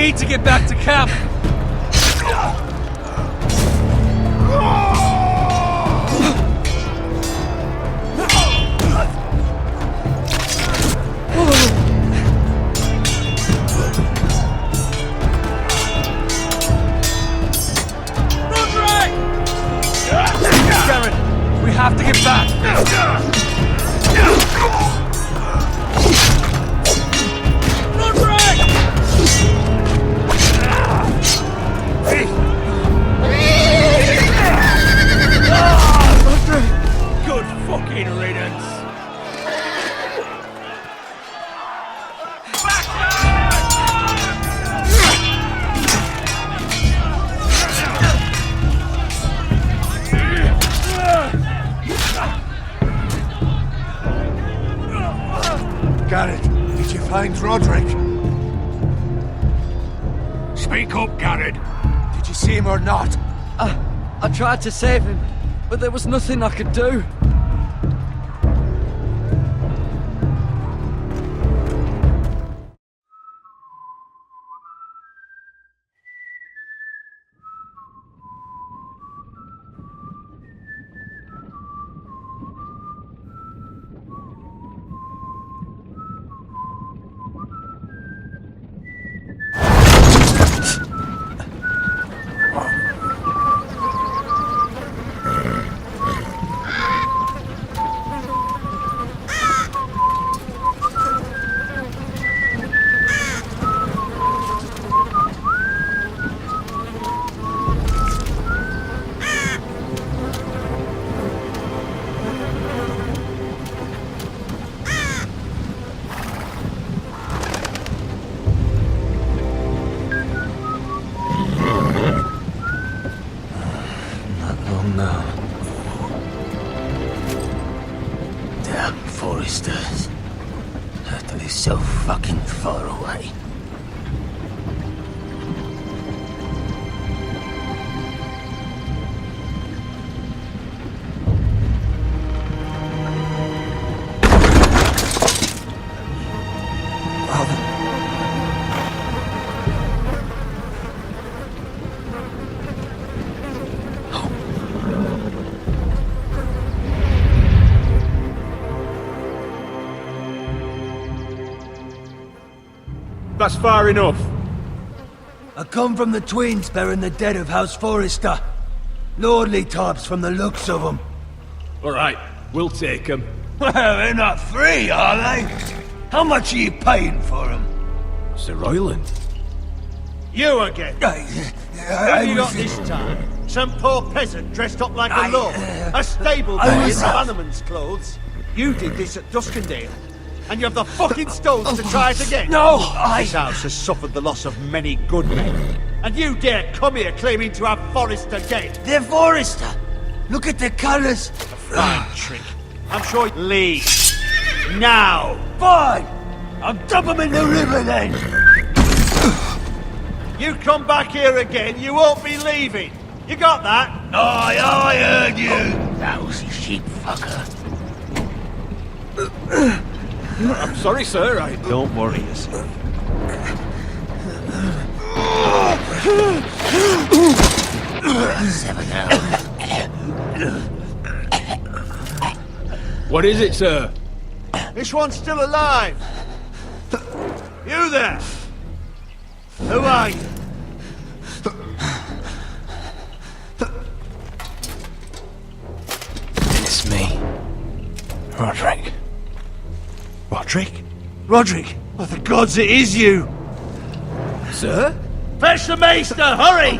need to get back to camp! We have to get back! Rodrik! Good fucking riddance! Garrett, did you find Rodrik? Speak up, Garrett. Did you see him or not? I tried to save him, but there was nothing I could do. Forresters. They're so fucking far away. That's far enough. I come from the twins bearing the dead of House Forrester. Lordly types from the looks of them. Alright, we'll take them. Well, they're not free, are they? How much are you paying for them? Sir Royland. You again? Who have you got this time? Some poor peasant dressed up like a lord? A stable boy in bannerman's clothes? You did this at Duskendale, and you have the fucking stones to try it again? No, This house has suffered the loss of many good men, and you dare come here claiming to have Forrester dead? They're Forrester. Look at the colours. Fine trick. I'm sure. Leave. Now. Fine. I'll dump them in the river then. You come back here again, you won't be leaving. You got that? Aye, I heard you. Lousy sheep fucker. I'm sorry, sir. Don't worry yourself. What is it, sir? This one's still alive. You there? Who are you? It's me. Rodrik. Rodrik? Rodrik? Oh, the gods, it is you! Sir? Fetch the maester, hurry!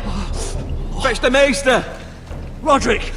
Fetch the maester! Rodrik!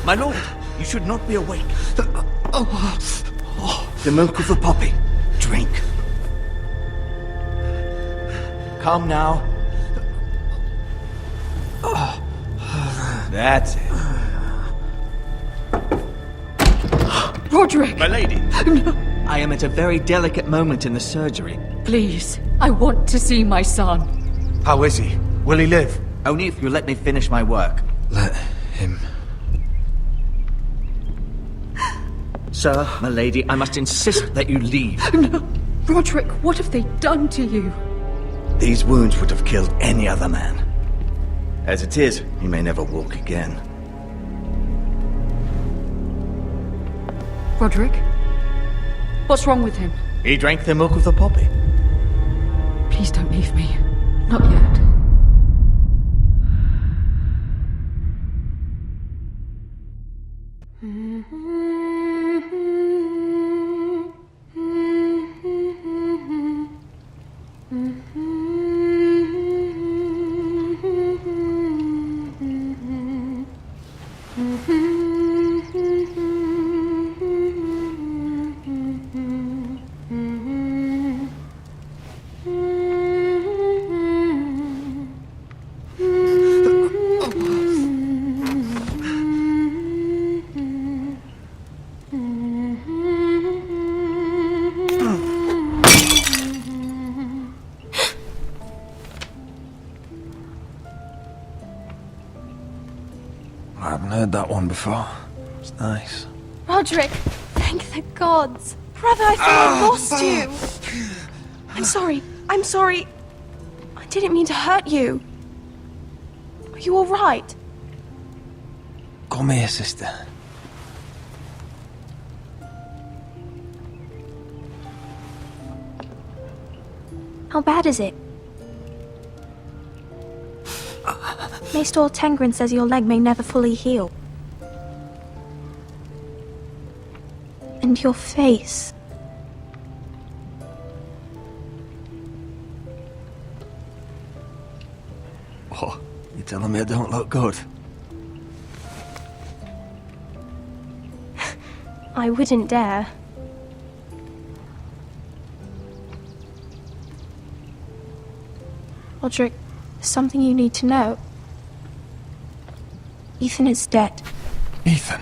My lord, you should not be awake. The milk of the poppy. Drink. Calm now. That's it. Rodrik! My lady! No, I am at a very delicate moment in the surgery. please. I want to see my son. How is he? Will he live? Only if you let me finish my work. Let him. Sir, my lady, I must insist that you leave. No. Rodrik, what have they done to you? These wounds would have killed any other man. As it is, he may never walk again. Rodrik? What's wrong with him? He drank the milk of the poppy. Please don't leave me. Not yet. I haven't heard that one before. It's nice. Rodrik, thank the gods. Brother, I thought I lost you. I'm sorry. I didn't mean to hurt you. Are you all right? Come here, sister. How bad is it? Maester Tengrin says your leg may never fully heal. And your face. What? You telling me I don't look good? I wouldn't dare. Rodrik, there's something you need to know. Ethan is dead. Ethan?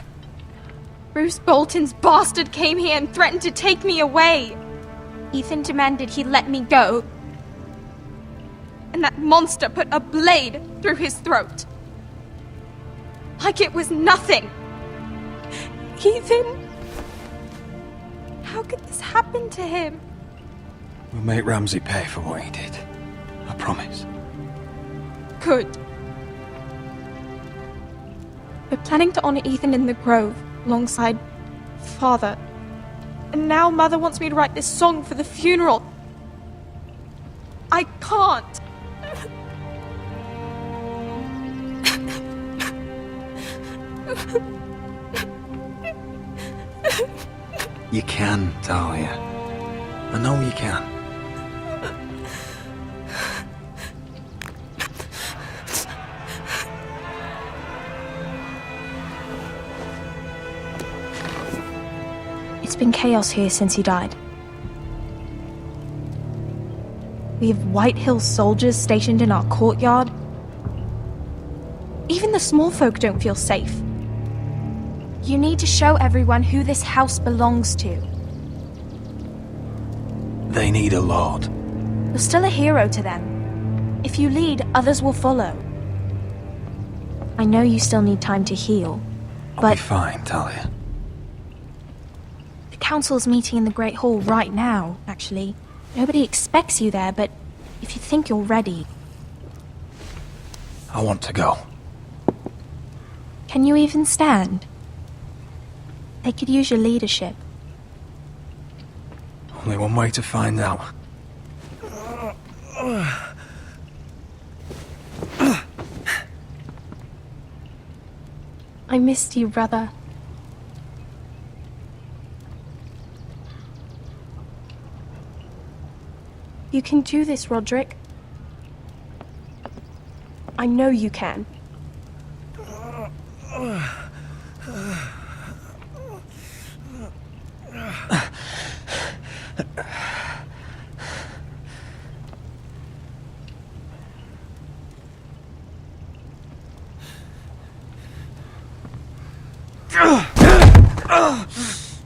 Bruce Bolton's bastard came here and threatened to take me away. Ethan demanded he let me go. And that monster put a blade through his throat. Like it was nothing. Ethan? How could this happen to him? We'll make Ramsay pay for what he did. I promise. Good. We're planning to honor Ethan in the Grove, alongside Father. And now Mother wants me to write this song for the funeral. I can't. You can, Talia. I know you can. It's been chaos here since he died. We have Whitehill soldiers stationed in our courtyard. Even the small folk don't feel safe. You need to show everyone who this house belongs to. They need a lord. You're still a hero to them. If you lead, others will follow. I know you still need time to heal, I'll be but fine, Talia. the council's meeting in the Great Hall right now, actually. Nobody expects you there, but if you think you're ready... I want to go. Can you even stand? They could use your leadership. Only one way to find out. I missed you, brother. You can do this, Rodrik. I know you can.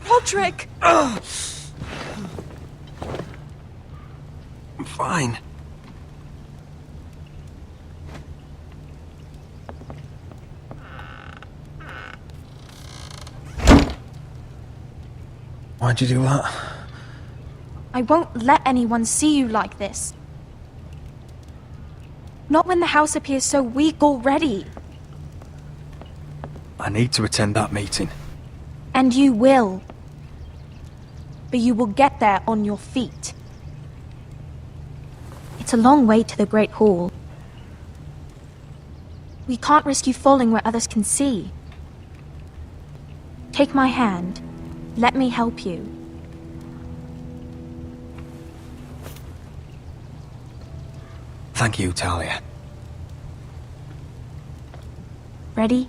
Rodrik! I'm fine. Why'd you do that? I won't let anyone see you like this. Not when the house appears so weak already. I need to attend that meeting. And you will. But you will get there on your feet. It's a long way to the Great Hall. We can't risk you falling where others can see. Take my hand. Let me help you. Thank you, Talia. Ready?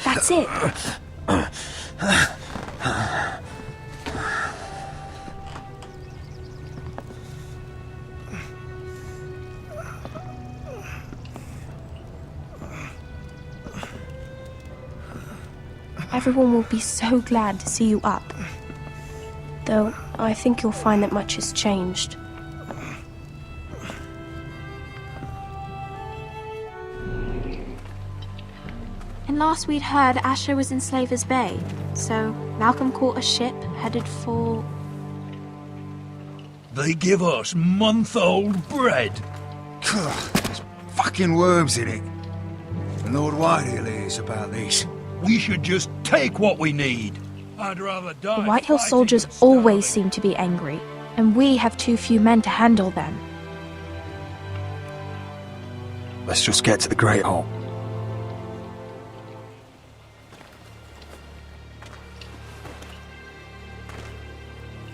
That's it. Everyone will be so glad to see you up. Though, I think you'll find that much has changed. And last we'd heard, Asher was in Slaver's Bay, so Malcolm caught a ship headed for... They give us month-old bread. There's fucking worms in it. And Lord Whitehill is about this. We should just take what we need. I'd rather die. The Whitehill soldiers always seem to be angry, and we have too few men to handle them. Let's just get to the Great Hall.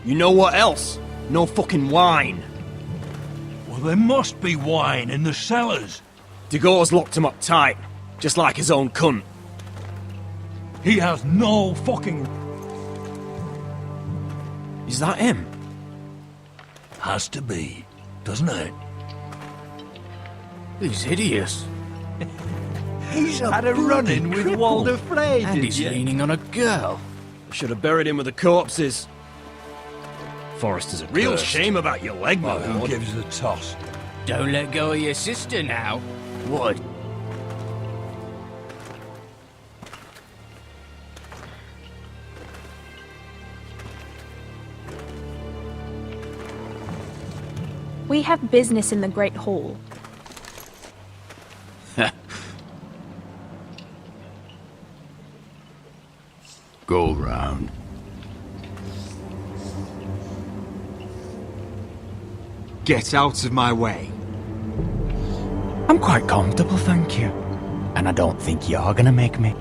You know what else? No fucking wine. Well, there must be wine in the cellars. Degor's locked him up tight, just like his own cunt. He has no fucking... Is that him? Has to be, doesn't it? He's hideous. He's had a run-in with Walder Frey, And he's did you? leaning on a girl. Should have buried him with the corpses. Forrester's a real cursed. shame about your leg, my Who lord. gives a toss? Don't let go of your sister now. What? We have business in the Great Hall. Go round. Get out of my way. I'm quite comfortable, thank you. And I don't think you're gonna make me.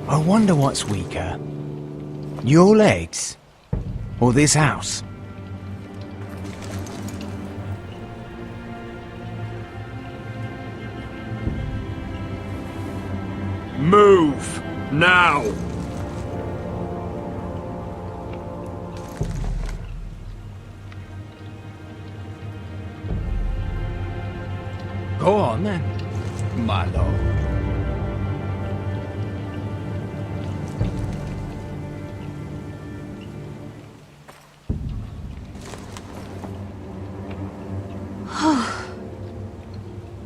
I wonder what's weaker. Your legs? Or this house? Move! Now! Go on then, my lord.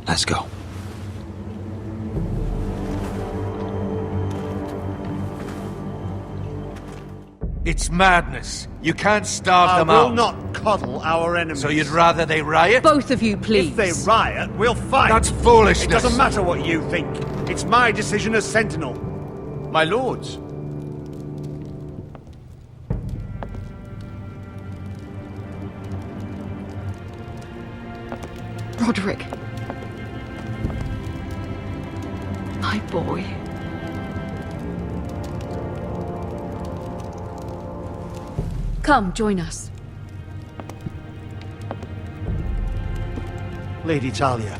Let's go. It's madness. You can't starve them I will out. not coddle our enemies. So you'd rather they riot? Both of you, please. If they riot, we'll fight. That's foolishness. It doesn't matter what you think. It's my decision as Sentinel. My lords. Rodrik. My boy. Come, join us. Lady Talia,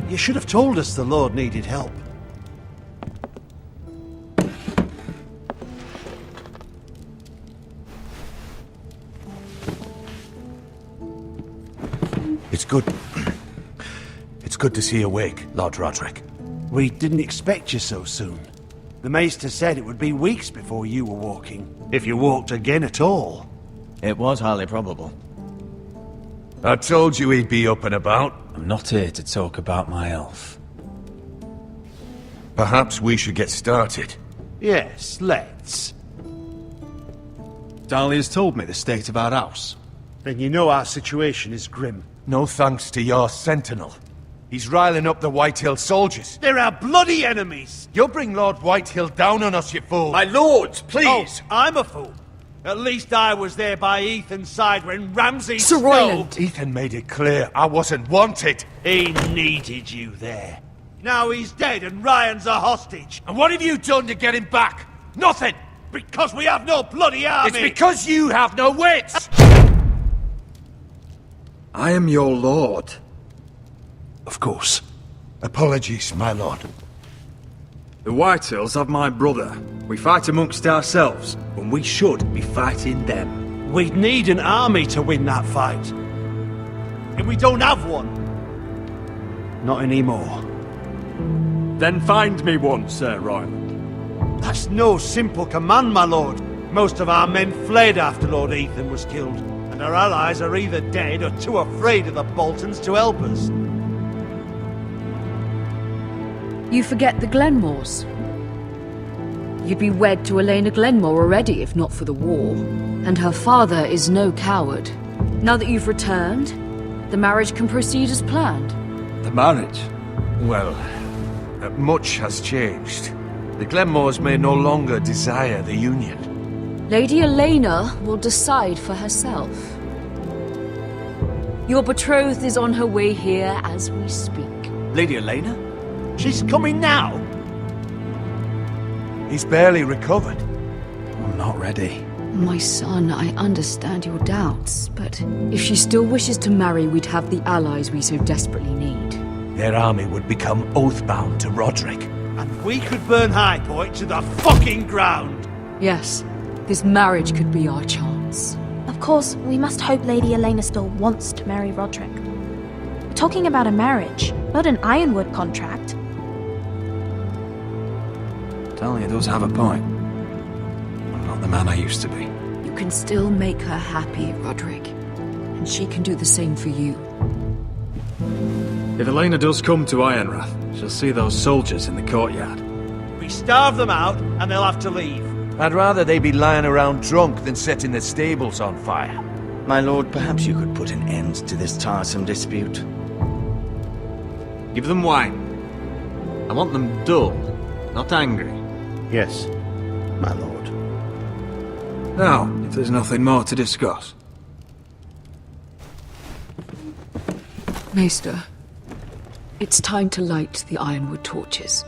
You should have told us the Lord needed help. It's good. It's good to see you awake, Lord Rodrik. We didn't expect you so soon. The Maester said it would be weeks before you were walking, if you walked again at all. It was highly probable. I told you he'd be up and about. I'm not here to talk about my elf. Perhaps we should get started. Yes, let's. Dahlia's told me the state of our house. Then you know our situation is grim. No thanks to your sentinel. He's riling up the Whitehill soldiers. They're our bloody enemies! You'll bring Lord Whitehill down on us, you fool! My lords, please! Oh, I'm a fool. At least I was there by Ethan's side when Ramsay Sir Ryon! Ethan made it clear I wasn't wanted. He needed you there. Now he's dead and Ryon's a hostage. And what have you done to get him back? Nothing! Because we have no bloody army! It's because you have no wits! I am your lord. Of course. Apologies, my lord. The Whitehills have my brother. We fight amongst ourselves, when we should be fighting them. We'd need an army to win that fight. And we don't have one. Not anymore. Then find me one, Sir Ryon. That's no simple command, my lord. Most of our men fled after Lord Ethan was killed, and our allies are either dead or too afraid of the Boltons to help us. You forget the Glenmores. You'd be wed to Elaena Glenmore already if not for the war. And her father is no coward. Now that you've returned, the marriage can proceed as planned. The marriage? Well, much has changed. The Glenmores may no longer desire the union. Lady Elaena will decide for herself. Your betrothed is on her way here as we speak. Lady Elaena? She's coming now! He's barely recovered. I'm not ready. My son, I understand your doubts, but if she still wishes to marry, we'd have the allies we so desperately need. Their army would become oathbound to Rodrik. And we could burn Highpoint to the fucking ground! Yes, this marriage could be our chance. Of course, we must hope Lady Elaena still wants to marry Rodrik. We're talking about a marriage, not an Ironwood contract. Talia does have a point. I'm not the man I used to be. You can still make her happy, Rodrik. And she can do the same for you. If Elaena does come to Ironrath, she'll see those soldiers in the courtyard. We starve them out, and they'll have to leave. I'd rather they be lying around drunk than setting the stables on fire. My lord, perhaps you could put an end to this tiresome dispute. Give them wine. I want them dull, not angry. Yes, my lord. Now, if there's nothing more to discuss. Maester, it's time to light the Ironwood torches.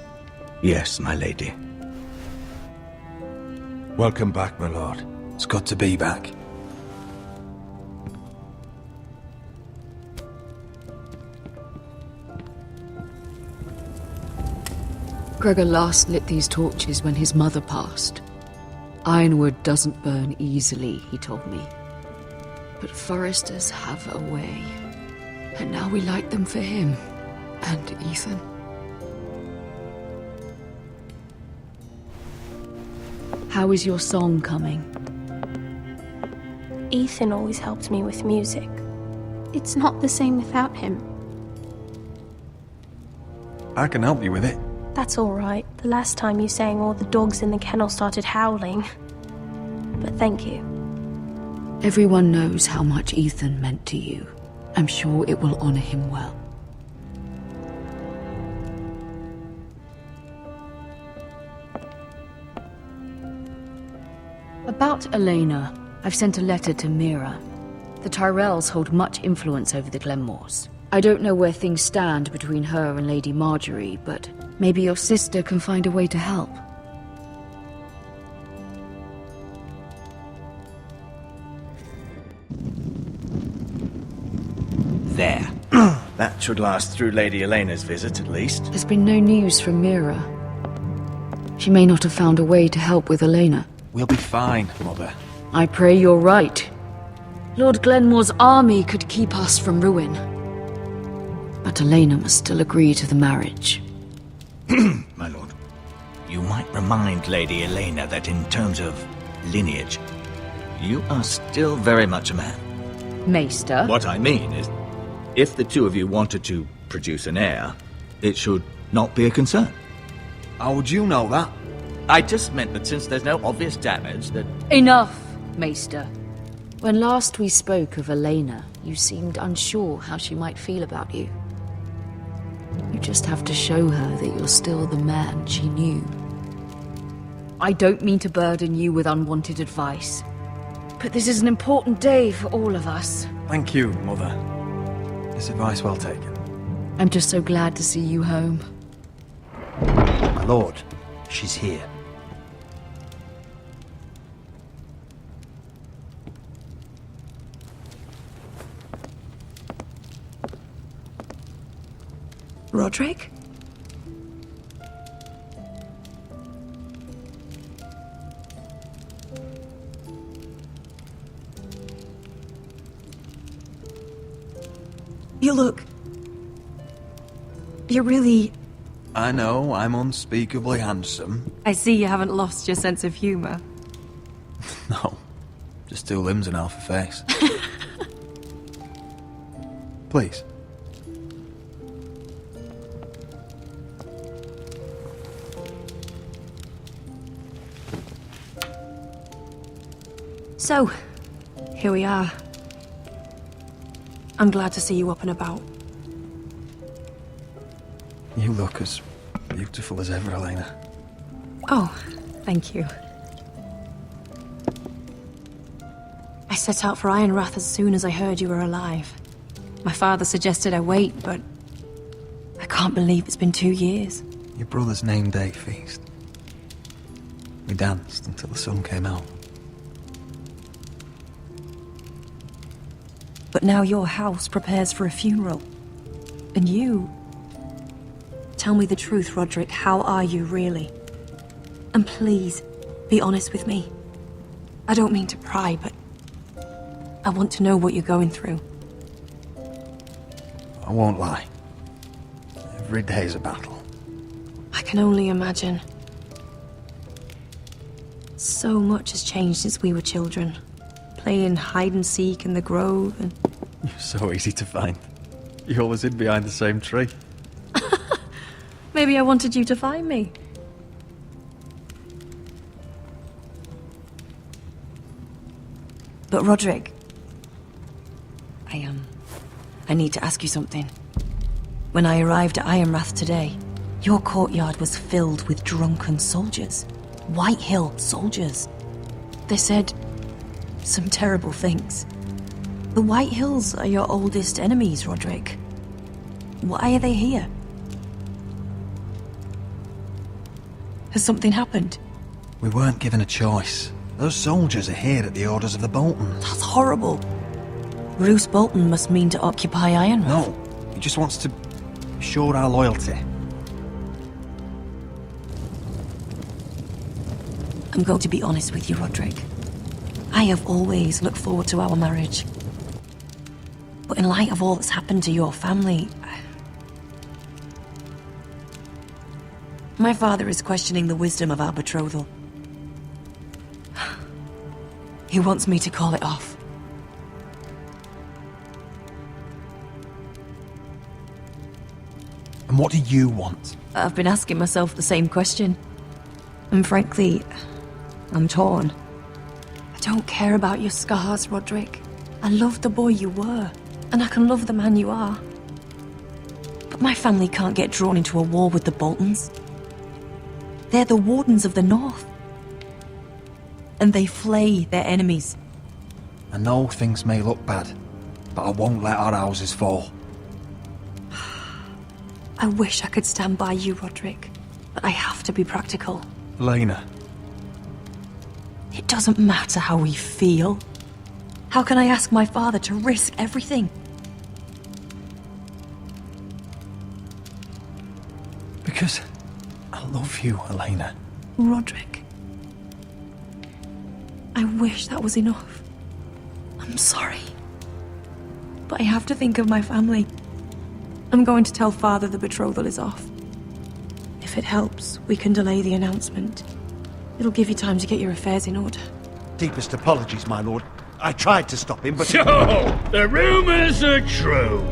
Yes, my lady. Welcome back, my lord. It's good to be back. Gregor last lit these torches when his mother passed. Ironwood doesn't burn easily, he told me. But Forresters have a way. And now we light them for him. And Ethan. How is your song coming? Ethan always helped me with music. It's not the same without him. I can help you with it. That's all right. The last time you sang, all the dogs in the kennel started howling. But thank you. Everyone knows how much Ethan meant to you. I'm sure it will honor him well. About Elaena, I've sent a letter to Mira. The Tyrells hold much influence over the Glenmores. I don't know where things stand between her and Lady Marjorie, but maybe your sister can find a way to help. There. That should last through Lady Elena's visit, at least. There's been no news from Mira. She may not have found a way to help with Elaena. We'll be fine, Mother. I pray you're right. Lord Glenmore's army could keep us from ruin. But Elaena must still agree to the marriage. My lord. You might remind Lady Elaena that in terms of lineage, you are still very much a man. Maester? What I mean is, if the two of you wanted to produce an heir, it should not be a concern. How would you know that? I just meant that since there's no obvious damage, that... Enough, Maester. When last we spoke of Elaena, you seemed unsure how she might feel about you. You just have to show her that you're still the man she knew. I don't mean to burden you with unwanted advice, but this is an important day for all of us. Thank you, Mother. This advice well taken. I'm just so glad to see you home. My lord, she's here. Rodrik? You look... You're really... I know, I'm unspeakably handsome. I see you haven't lost your sense of humor. No, just two limbs and half a face. Please. So, here we are. I'm glad to see you up and about. You look as beautiful as ever, Elaena. Oh, thank you. I set out for Ironrath as soon as I heard you were alive. My father suggested I wait, but I can't believe it's been 2 years. Your brother's name day feast. We danced until the sun came out. But now your house prepares for a funeral. And you... Tell me the truth, Rodrik. How are you, really? And please, be honest with me. I don't mean to pry, but... I want to know what you're going through. I won't lie. Every day's a battle. I can only imagine. So much has changed since we were children. Playing hide and seek in the grove and... You're so easy to find. You always hid behind the same tree. Maybe I wanted you to find me. But Rodrik... I need to ask you something. When I arrived at Ironrath today, your courtyard was filled with drunken soldiers. Whitehill soldiers. They said some terrible things. The Whitehills are your oldest enemies, Rodrik. Why are they here? Has something happened? We weren't given a choice. Those soldiers are here at the orders of the Boltons. That's horrible. Roose Bolton must mean to occupy Ironrath. No, he just wants to assure our loyalty. I'm going to be honest with you, Rodrik. I have always looked forward to our marriage. But in light of all that's happened to your family... My father is questioning the wisdom of our betrothal. He wants me to call it off. And what do you want? I've been asking myself the same question. And frankly, I'm torn. I don't care about your scars, Rodrik. I love the boy you were, and I can love the man you are. But my family can't get drawn into a war with the Boltons. They're the Wardens of the North. And they flay their enemies. I know things may look bad, but I won't let our houses fall. I wish I could stand by you, Rodrik, but I have to be practical. Elaena. It doesn't matter how we feel. How can I ask my father to risk everything? Because I love you, Elaena. Rodrik. I wish that was enough. I'm sorry. But I have to think of my family. I'm going to tell Father the betrothal is off. If it helps, we can delay the announcement. It'll give you time to get your affairs in order. Deepest apologies, my lord. I tried to stop him, but... So, the rumours are true.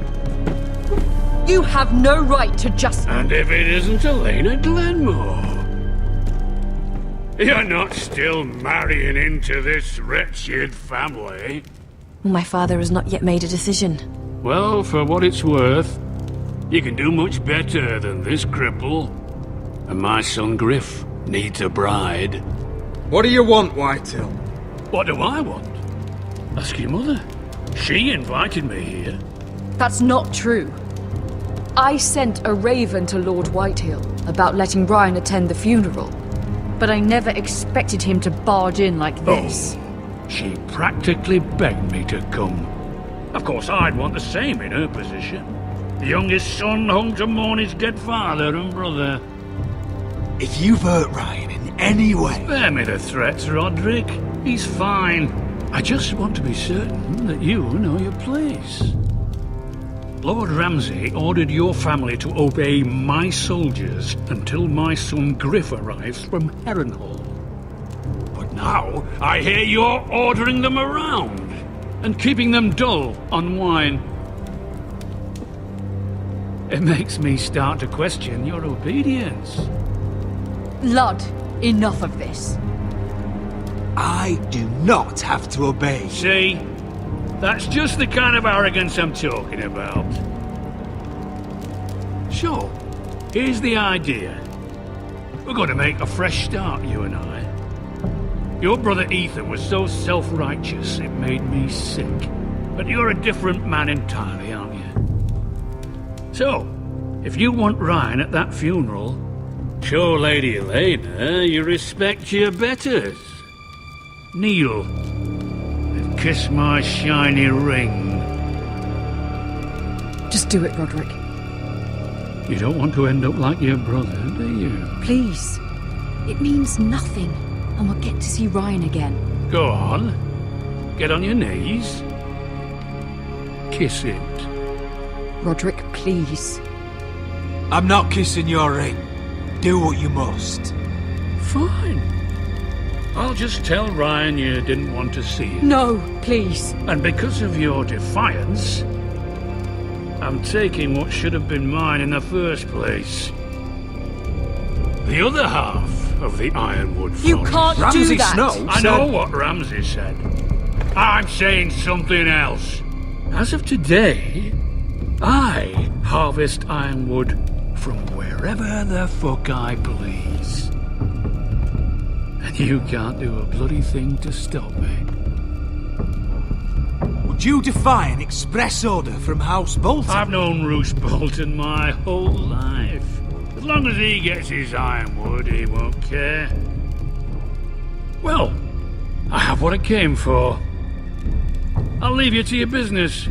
You have no right to just... And if it isn't Elaena Glenmore? You're not still marrying into this wretched family? My father has not yet made a decision. Well, for what it's worth, you can do much better than this cripple. And my son Gryff needs a bride. What do you want, Whitehill? What do I want? Ask your mother. She invited me here. That's not true. I sent a raven to Lord Whitehill about letting Ryon attend the funeral, but I never expected him to barge in like this. Oh, she practically begged me to come. Of course, I'd want the same in her position. The youngest son home to mourn his dead father and brother. If you've hurt Ryon in any way... Spare me the threats, Rodrik. He's fine. I just want to be certain that you know your place. Lord Ramsay ordered your family to obey my soldiers until my son Gryff arrives from Harrenhal. But now, I hear you're ordering them around and keeping them dull on wine. It makes me start to question your obedience. Lud, enough of this. I do not have to obey. See? That's just the kind of arrogance I'm talking about. So, here's the idea. We're going to make a fresh start, you and I. Your brother Ethan was so self-righteous it made me sick. But you're a different man entirely, aren't you? So, if you want Ryon at that funeral, show Lady Elaena you respect your betters. Kneel and kiss my shiny ring. Just do it, Rodrik. You don't want to end up like your brother, do you? Please. It means nothing, and we'll get to see Ryon again. Go on. Get on your knees. Kiss it. Rodrik, please. I'm not kissing your ring. Do what you must. Fine. I'll just tell Ryon you didn't want to see it. No, please. And because of your defiance, I'm taking what should have been mine in the first place. The other half of the Ironwood forest. You can't do that! I know what Ramsay said. I'm saying something else. As of today, I harvest Ironwood from wherever the fuck I please. And you can't do a bloody thing to stop me. Would you defy an express order from House Bolton? I've known Roose Bolton my whole life. As long as he gets his Ironwood, he won't care. Well, I have what I came for. I'll leave you to your business.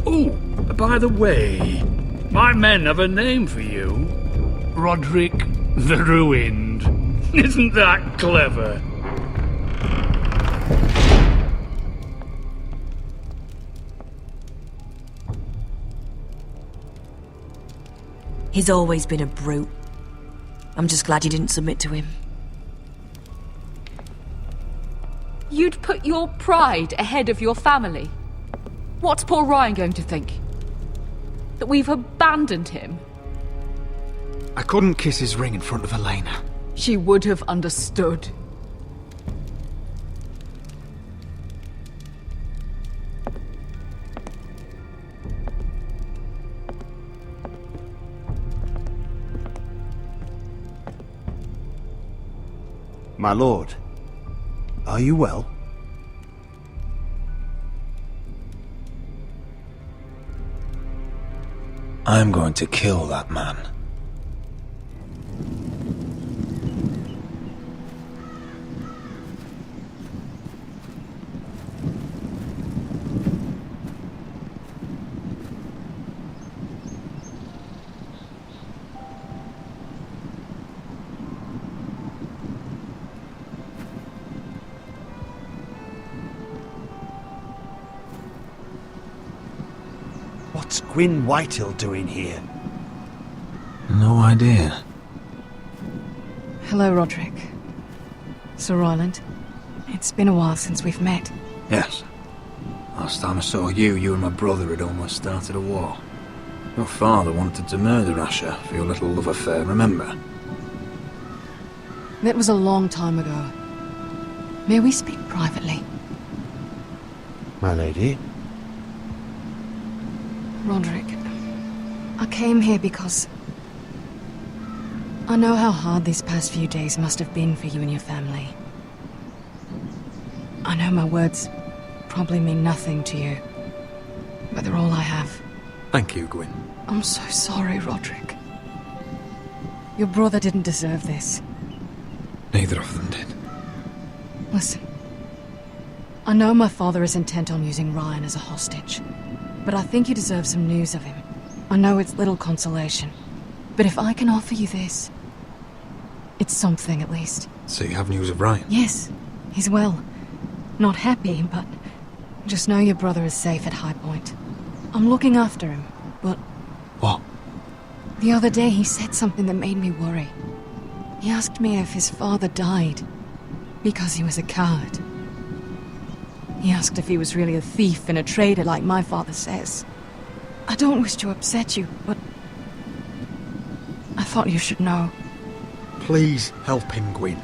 Oh, by the way, my men have a name for you. Rodrik the Ruined. Isn't that clever? He's always been a brute. I'm just glad you didn't submit to him. You'd put your pride ahead of your family. What's poor Ryon going to think? That we've abandoned him? I couldn't kiss his ring in front of Elaena. She would have understood. My lord, are you well? I'm going to kill that man. What's Gwyn Whitehill doing here? No idea. Hello, Rodrik. Sir Ryland. It's been a while since we've met. Yes. Last time I saw you and my brother had almost started a war. Your father wanted to murder Asher for your little love affair, remember? That was a long time ago. May we speak privately? My lady? Rodrik, I came here because I know how hard these past few days must have been for you and your family. I know my words probably mean nothing to you, but they're all I have. Thank you, Gwyn. I'm so sorry, Rodrik. Your brother didn't deserve this. Neither of them did. Listen. I know my father is intent on using Ryon as a hostage, but I think you deserve some news of him. I know it's little consolation, but if I can offer you this, it's something at least. So you have news of Ryon? Yes, he's well. Not happy, but just know your brother is safe at Highpoint. I'm looking after him, but... What? The other day he said something that made me worry. He asked me if his father died because he was a coward. He asked if he was really a thief and a traitor like my father says. I don't wish to upset you, but I thought you should know. Please help him, Gwyn.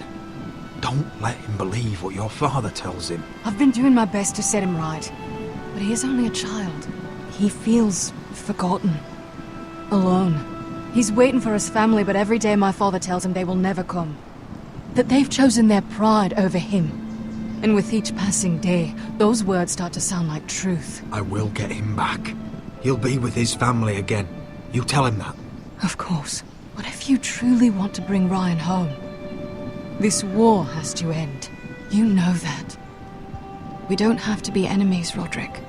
Don't let him believe what your father tells him. I've been doing my best to set him right, but he is only a child. He feels forgotten, alone. He's waiting for his family, but every day my father tells him they will never come. That they've chosen their pride over him. And with each passing day, those words start to sound like truth. I will get him back. He'll be with his family again. You tell him that. Of course. But if you truly want to bring Ryon home, this war has to end. You know that. We don't have to be enemies, Rodrik.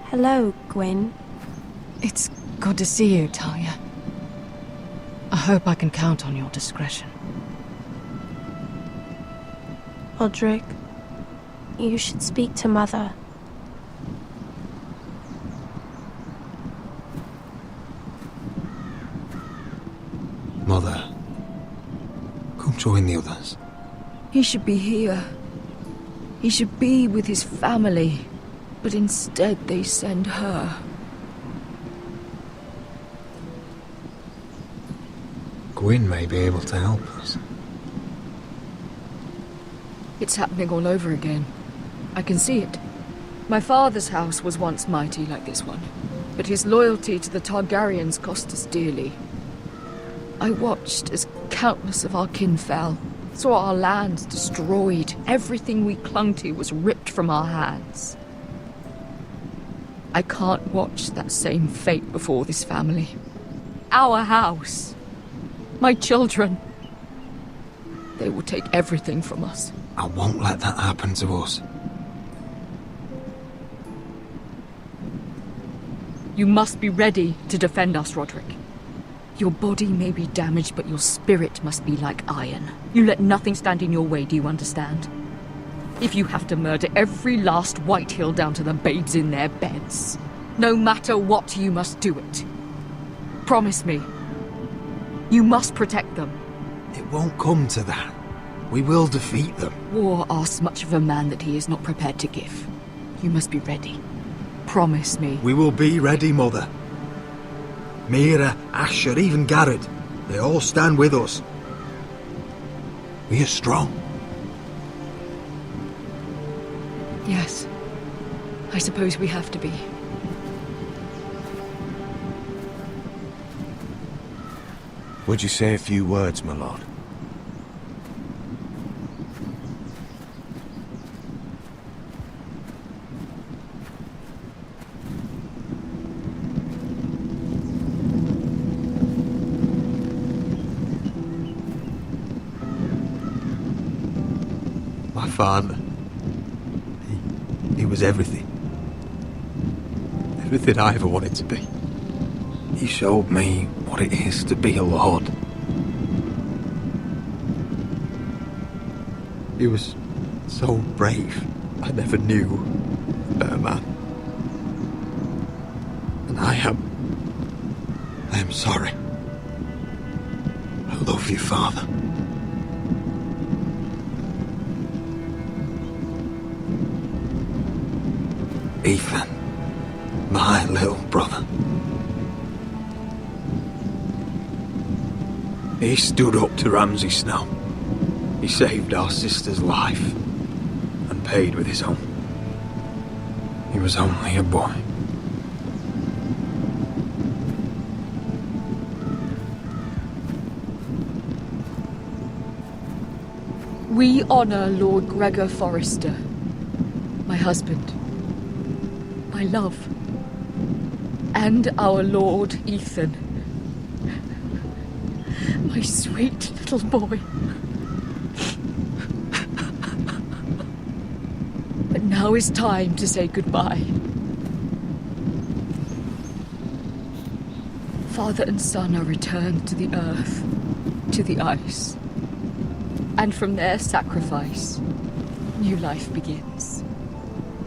Hello, Gwyn. It's good to see you, Talia. I hope I can count on your discretion. Rodrik, you should speak to Mother. Mother, come join the others. He should be here. He should be with his family. But instead they send her. Gwyn may be able to help us. It's happening all over again. I can see it. My father's house was once mighty like this one, but his loyalty to the Targaryens cost us dearly. I watched as countless of our kin fell, saw our lands destroyed, everything we clung to was ripped from our hands. I can't watch that same fate before this family. Our house. My children. They will take everything from us. I won't let that happen to us. You must be ready to defend us, Rodrik. Your body may be damaged, but your spirit must be like iron. You let nothing stand in your way, do you understand? If you have to murder every last Whitehill down to the babes in their beds, no matter what, you must do it. Promise me. You must protect them. It won't come to that. We will defeat them. War asks much of a man that he is not prepared to give. You must be ready. Promise me. We will be ready, Mother. Mira, Asher, even Garrett. They all stand with us. We are strong. Yes. I suppose we have to be. Would you say a few words, my lord? My father. He was everything. Everything I ever wanted to be. He showed me what it is to be a lord. He was so brave. I never knew a better man. I am sorry. I love you, Father. Ethan, my little brother. He stood up to Ramsay Snow. He saved our sister's life and paid with his own. He was only a boy. We honor Lord Gregor Forrester, my husband, my love, and our Lord Ethan, my sweet little boy. But now is time to say goodbye. Father and son are returned to the earth, to the ice. And from their sacrifice, new life begins.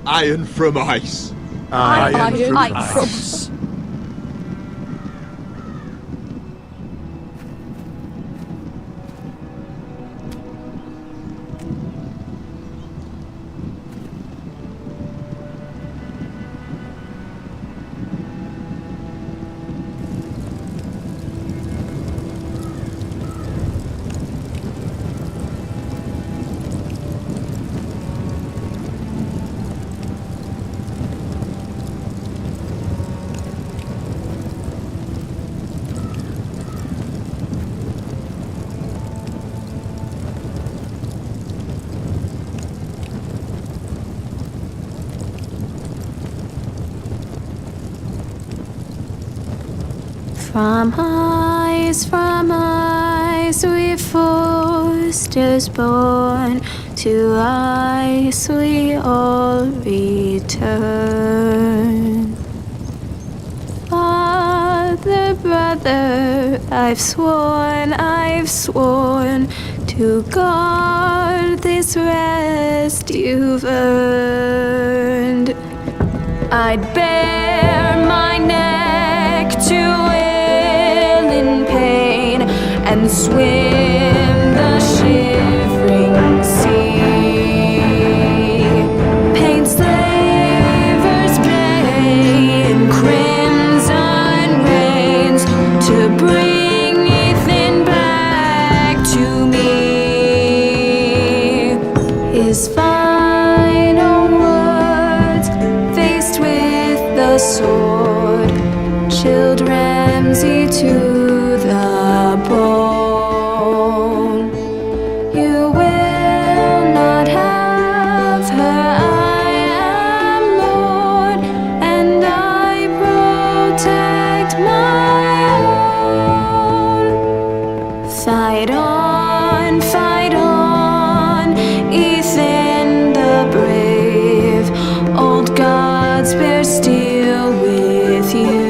Iron from ice. Iron from ice. From ice we Forresters born, to ice we all return. Father, brother, I've sworn to guard this rest you've earned. I'd bare my neck to and swim the shivering sea. Paint slavers play in crimson rains to bring Ethan back to me. His final words, faced with the sword, chilled Ramsay to the bone. You will not have her. I am Lord, and I protect my own. Fight on, Ethan the brave. Old gods bear steel with you.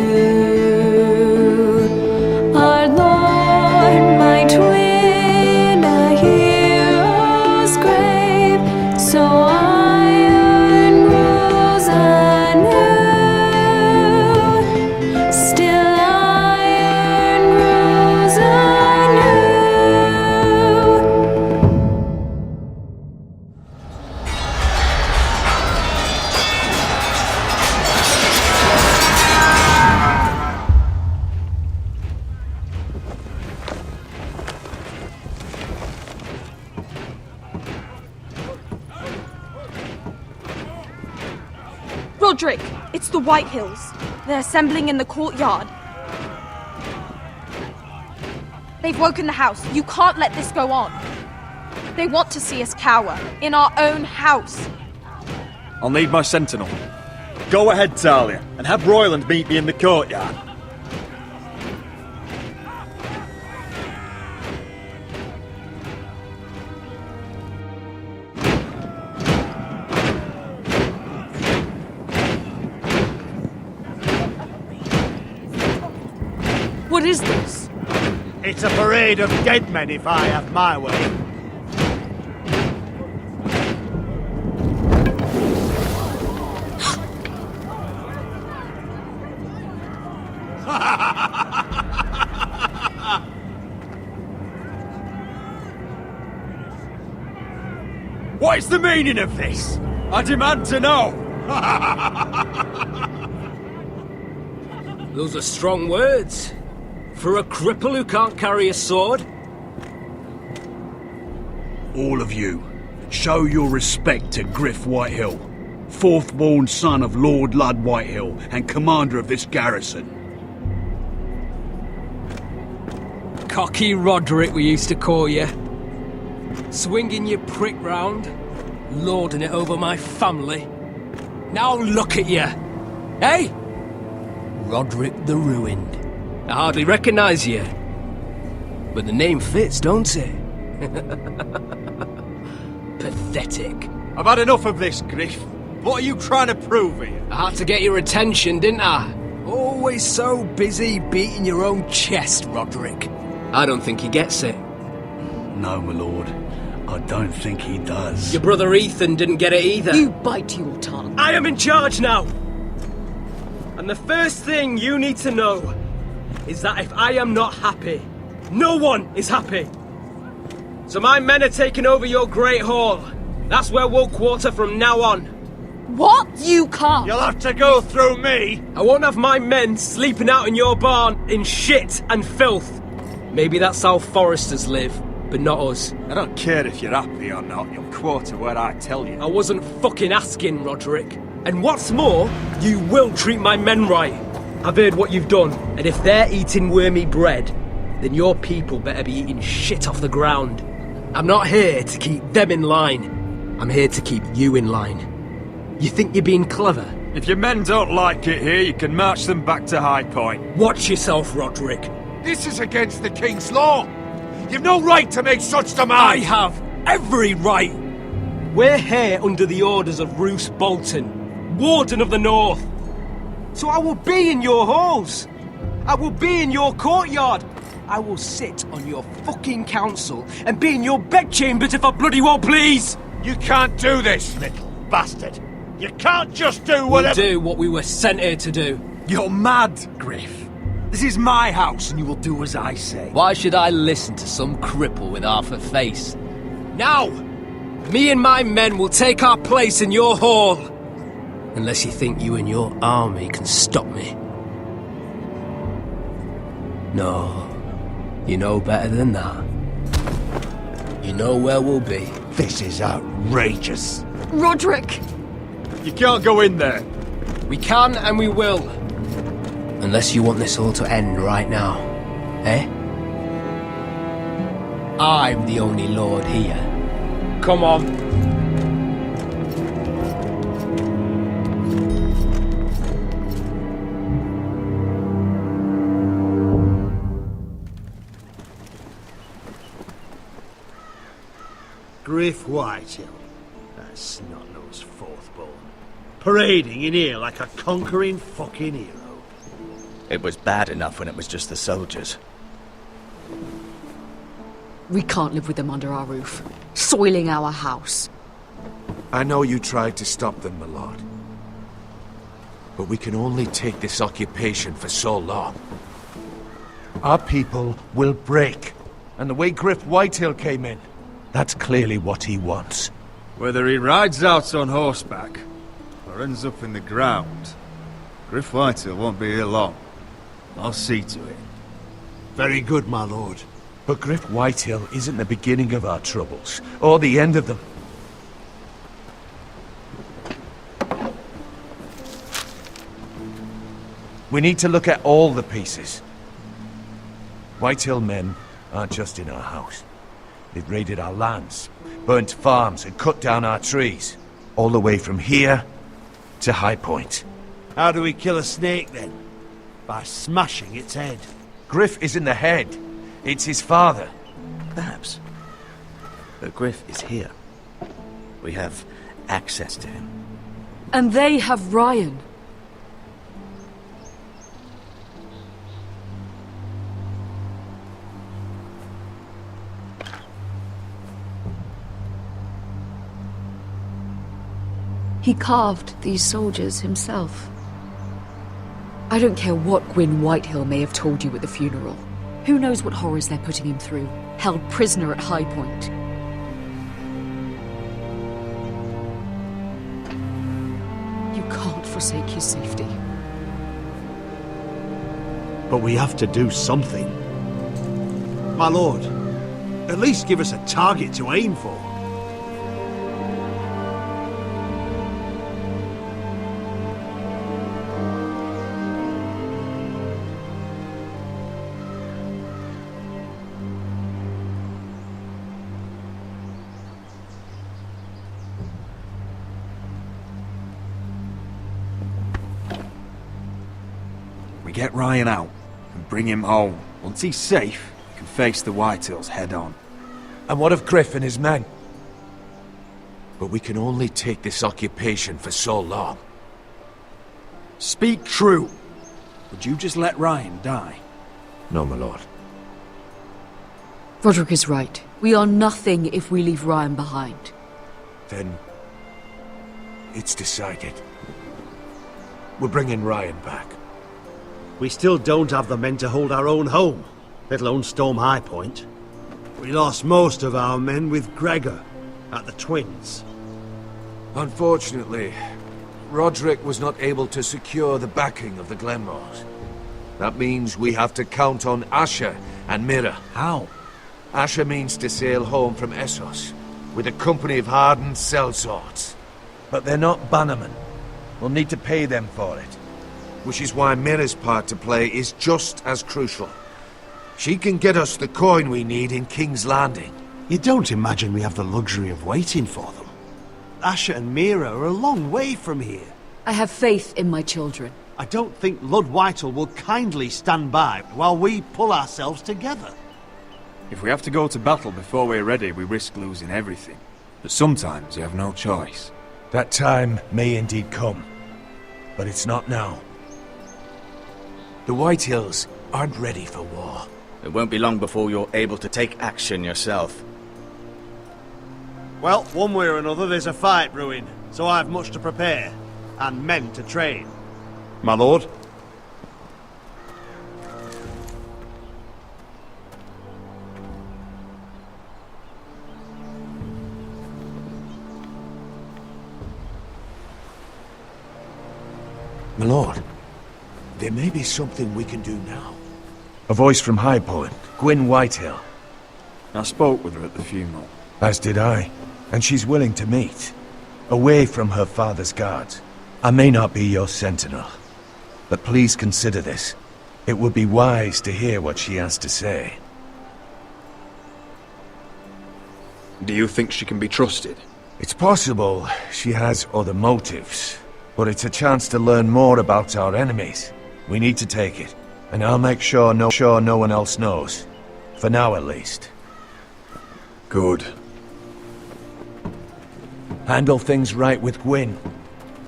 Rodrik, it's the Whitehills. They're assembling in the courtyard. They've woken the house. You can't let this go on. They want to see us cower in our own house. I'll need my sentinel. Go ahead, Talia, and have Royland meet me in the courtyard. What is this? It's a parade of dead men if I have my way. What is the meaning of this? I demand to know! Those are strong words. For a cripple who can't carry a sword? All of you, show your respect to Gryff Whitehill, fourth-born son of Lord Lud Whitehill and commander of this garrison. Cocky Rodrik, we used to call you. Swinging your prick round, lording it over my family. Now look at you! Hey? Rodrik the Ruined. I hardly recognise you. But the name fits, don't it? Pathetic. I've had enough of this, Gryff. What are you trying to prove here? I had to get your attention, didn't I? Always so busy beating your own chest, Rodrik. I don't think he gets it. No, my lord. I don't think he does. Your brother Ethan didn't get it either. You bite your tongue. I am in charge now! And the first thing you need to know is that if I am not happy, no one is happy. So my men are taking over your Great Hall. That's where we'll quarter from now on. What? You can't! You'll have to go through me! I won't have my men sleeping out in your barn in shit and filth. Maybe that's how Forresters live, but not us. I don't care if you're happy or not, you'll quarter where I tell you. I wasn't fucking asking, Rodrik. And what's more, you will treat my men right. I've heard what you've done, and if they're eating wormy bread, then your people better be eating shit off the ground. I'm not here to keep them in line. I'm here to keep you in line. You think you're being clever? If your men don't like it here, you can march them back to Highpoint. Watch yourself, Rodrik. This is against the King's law. You've no right to make such demands. I have every right. We're here under the orders of Roose Bolton, Warden of the North. So I will be in your halls. I will be in your courtyard. I will sit on your fucking council and be in your bedchambers if I bloody well please. You can't do this, Little bastard. You can't just do whatever— We'll do what we were sent here to do. You're mad, Gryff. This is my house and you will do as I say. Why should I listen to some cripple with half a face? Now, me and my men will take our place in your hall. Unless you think you and your army can stop me. No, you know better than that. You know where we'll be. This is outrageous. Rodrik! You can't go in there. We can and we will. Unless you want this all to end right now. Eh? I'm the only lord here. Come on. Gryff Whitehill. That snot-nosed fourth-born. Parading in here like a conquering fucking hero. It was bad enough when it was just the soldiers. We can't live with them under our roof, soiling our house. I know you tried to stop them, my lord. But we can only take this occupation for so long. Our people will break. And the way Gryff Whitehill came in, that's clearly what he wants. Whether he rides out on horseback or ends up in the ground, Gryff Whitehill won't be here long. I'll see to it. Very good, my lord. But Gryff Whitehill isn't the beginning of our troubles, or the end of them. We need to look at all the pieces. Whitehill men aren't just in our house. They've raided our lands, burnt farms and cut down our trees. All the way from here to Highpoint. How do we kill a snake, then? By smashing its head. Gryff isn't the head. It's his father. Perhaps. But Gryff is here. We have access to him. And they have Ryon. He carved these soldiers himself. I don't care what Gwyn Whitehill may have told you at the funeral. Who knows what horrors they're putting him through, held prisoner at Highpoint. can't forsake his safety. But we have to do something. My lord, at least give us a target to aim for. We get Ryon out and bring him home. Once he's safe, we can face the Whitehills head on. And what of Gryff and his men? But we can only take this occupation for so long. Speak true. Would you just let Ryon die? No, my lord. Rodrik is right. We are nothing if we leave Ryon behind. Then... it's decided. We're bringing Ryon back. We still don't have the men to hold our own home, let alone storm Highpoint. We lost most of our men with Gregor at the Twins. Unfortunately, Rodrik was not able to secure the backing of the Glenmores. That means we have to count on Asher and Meghan. How? Asher means to sail home from Essos, with a company of hardened sellswords. But they're not bannermen. We'll need to pay them for it. Which is why Meghan's part to play is just as crucial. She can get us the coin we need in King's Landing. You don't imagine we have the luxury of waiting for them? Asher and Meghan are a long way from here. I have faith in my children. I don't think Lord Whitehill will kindly stand by while we pull ourselves together. If we have to go to battle before we're ready, we risk losing everything. But sometimes you have no choice. That time may indeed come, but it's not now. The Whitehills aren't ready for war. It won't be long before you're able to take action yourself. Well, one way or another there's a fight brewing, so I've much to prepare, and men to train. My lord? My lord, there may be something we can do now. A voice from Highpoint, Gryff Whitehill. I spoke with her at the funeral. As did I, and she's willing to meet. Away from her father's guards. I may not be your sentinel, but please consider this. It would be wise to hear what she has to say. Do you think she can be trusted? It's possible she has other motives, but it's a chance to learn more about our enemies. We need to take it, and I'll make sure no one else knows. For now, at least. Good. Handle things right with Gwyn,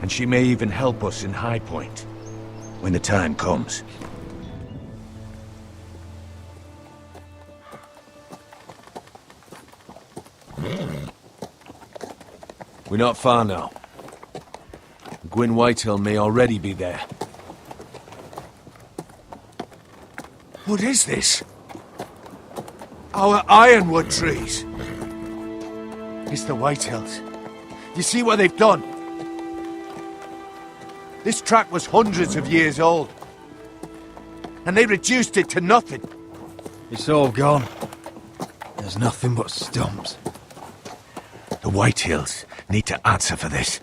and she may even help us in Highpoint, when the time comes. We're not far now. Gwyn Whitehill may already be there. What is this? Our Ironwood trees! It's the Whitehills. You see what they've done? This track was hundreds of years old. And they reduced it to nothing. It's all gone. There's nothing but stumps. The Whitehills need to answer for this.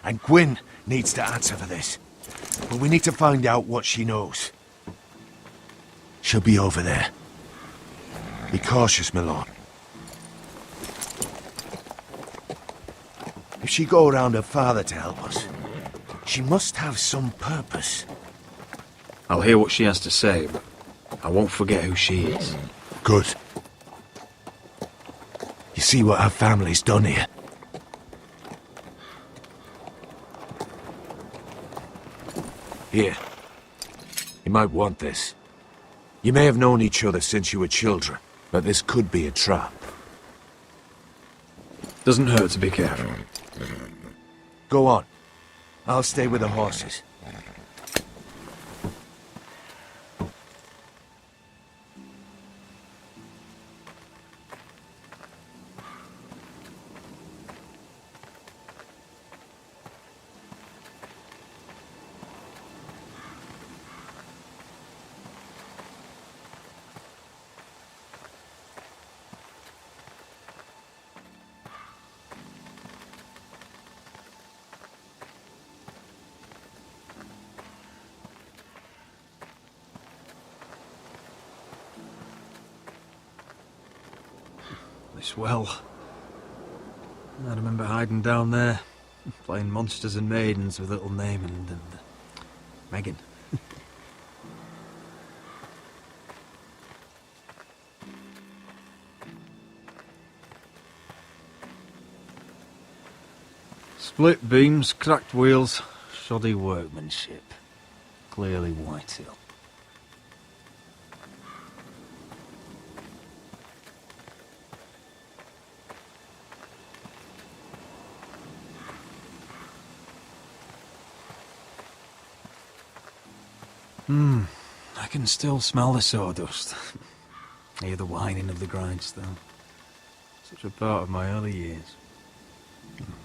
And Gwyn needs to answer for this. But we need to find out what she knows. She'll be over there. Be cautious, my lord. If she go around her father to help us, she must have some purpose. I'll hear what she has to say, but I won't forget who she is. Good. You see what our family's done here? Here. You might want this. You may have known each other since you were children, but this could be a trap. Doesn't hurt to be careful. Go on. I'll stay with the horses. This well. I remember hiding down there, playing monsters and maidens with little Namond and Meghan. Split beams, cracked wheels, shoddy workmanship. Clearly Whitehill. I can still smell the sawdust. Hear the whining of the grindstone. Such a part of my early years.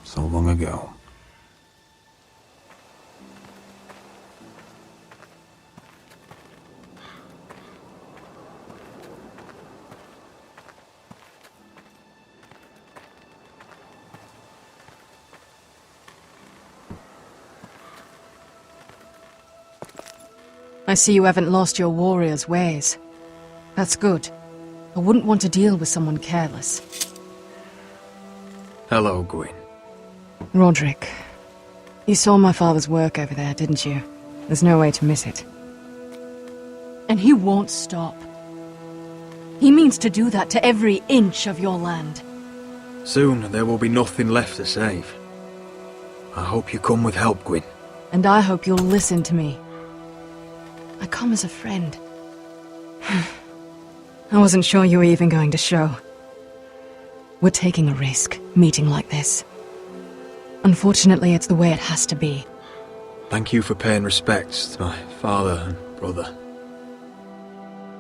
So long ago. I see you haven't lost your warrior's ways. That's good. I wouldn't want to deal with someone careless. Hello, Gwyn. Rodrik. You saw my father's work over there, didn't you? There's no way to miss it. And he won't stop. He means to do that to every inch of your land. Soon there will be nothing left to save. I hope you come with help, Gwyn. And I hope you'll listen to me. I come as a friend. I wasn't sure you were even going to show. We're taking a risk, meeting like this. Unfortunately, it's the way it has to be. Thank you for paying respects to my father and brother.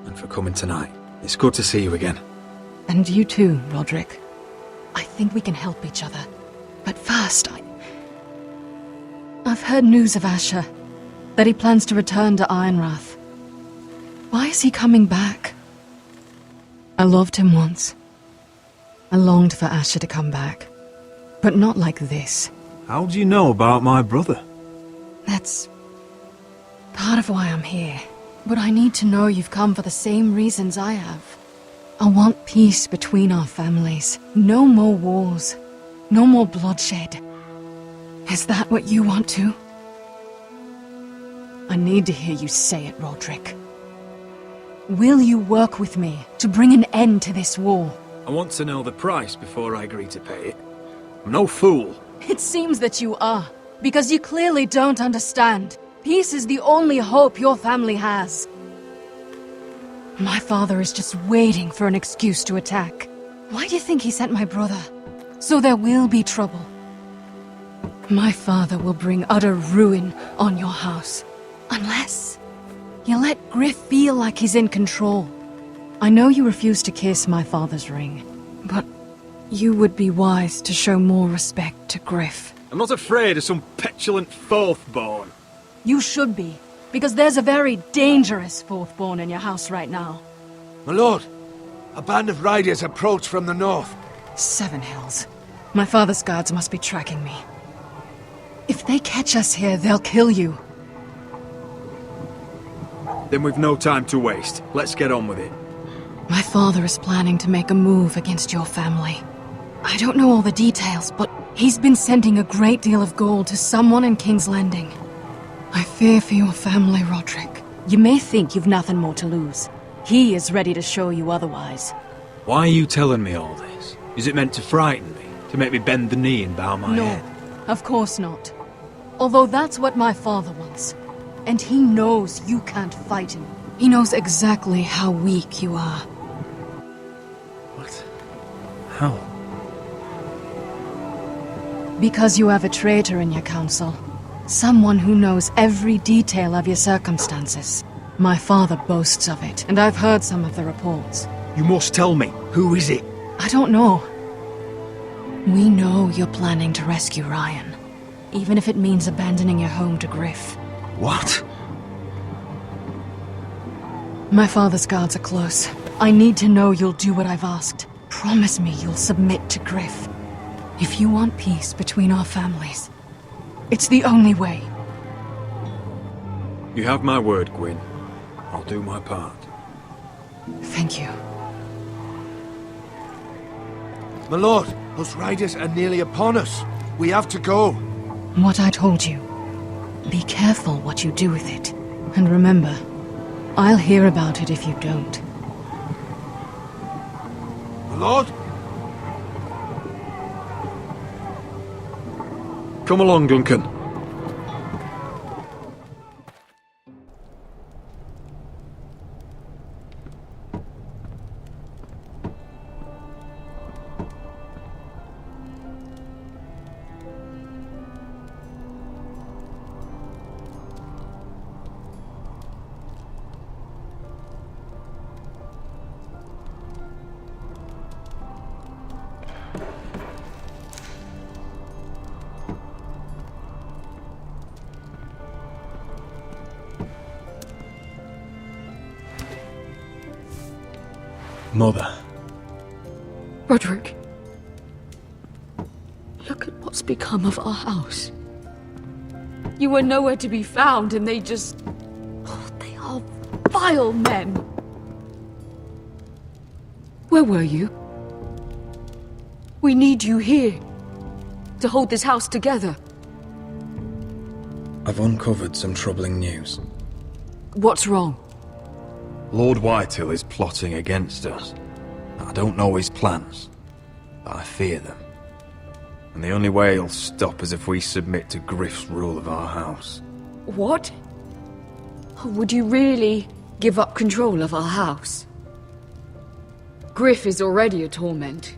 And for coming tonight. It's good to see you again. And you too, Rodrik. I think we can help each other. But first, I've heard news of Asher. That he plans to return to Ironrath. Why is he coming back? I loved him once. I longed for Asher to come back. But not like this. How do you know about my brother? That's part of why I'm here. But I need to know you've come for the same reasons I have. I want peace between our families. No more wars. No more bloodshed. Is that what you want too? I need to hear you say it, Rodrik. Will you work with me to bring an end to this war? I want to know the price before I agree to pay it. I'm no fool. It seems that you are, because you clearly don't understand. Peace is the only hope your family has. My father is just waiting for an excuse to attack. Why do you think he sent my brother? So there will be trouble. My father will bring utter ruin on your house. Unless you let Gryff feel like he's in control. I know you refuse to kiss my father's ring, but you would be wise to show more respect to Gryff. I'm not afraid of some petulant fourthborn. You should be, because there's a very dangerous fourthborn in your house right now. My lord, a band of riders approach from the north. 7 Hills. My father's guards must be tracking me. If they catch us here, they'll kill you. Then we've no time to waste. Let's get on with it. My father is planning to make a move against your family. I don't know all the details, but he's been sending a great deal of gold to someone in King's Landing. I fear for your family, Rodrik. You may think you've nothing more to lose. He is ready to show you otherwise. Why are you telling me all this? Is it meant to frighten me? To make me bend the knee and bow my head? No, of course not. Although that's what my father wants. And he knows you can't fight him. He knows exactly how weak you are. What? How? Because you have a traitor in your council. Someone who knows every detail of your circumstances. My father boasts of it, and I've heard some of the reports. You must tell me. Who is it? I don't know. We know you're planning to rescue Ryon. Even if it means abandoning your home to Gryff. What? My father's guards are close. I need to know you'll do what I've asked. Promise me you'll submit to Gryff. If you want peace between our families, it's the only way. You have my word, Gwyn. I'll do my part. Thank you. My lord, those riders are nearly upon us. We have to go. What I told you. Be careful what you do with it. And remember, I'll hear about it if you don't. My lord? Come along, Duncan. Mother. Rodrik. Look at what's become of our house. You were nowhere to be found, and they just... Oh, they are vile men. Where were you? We need you here. To hold this house together. I've uncovered some troubling news. What's wrong? Lord Whitehill is plotting against us. I don't know his plans, but I fear them. And the only way he'll stop is if we submit to Gryff's rule of our house. What? Would you really give up control of our house? Gryff is already a torment.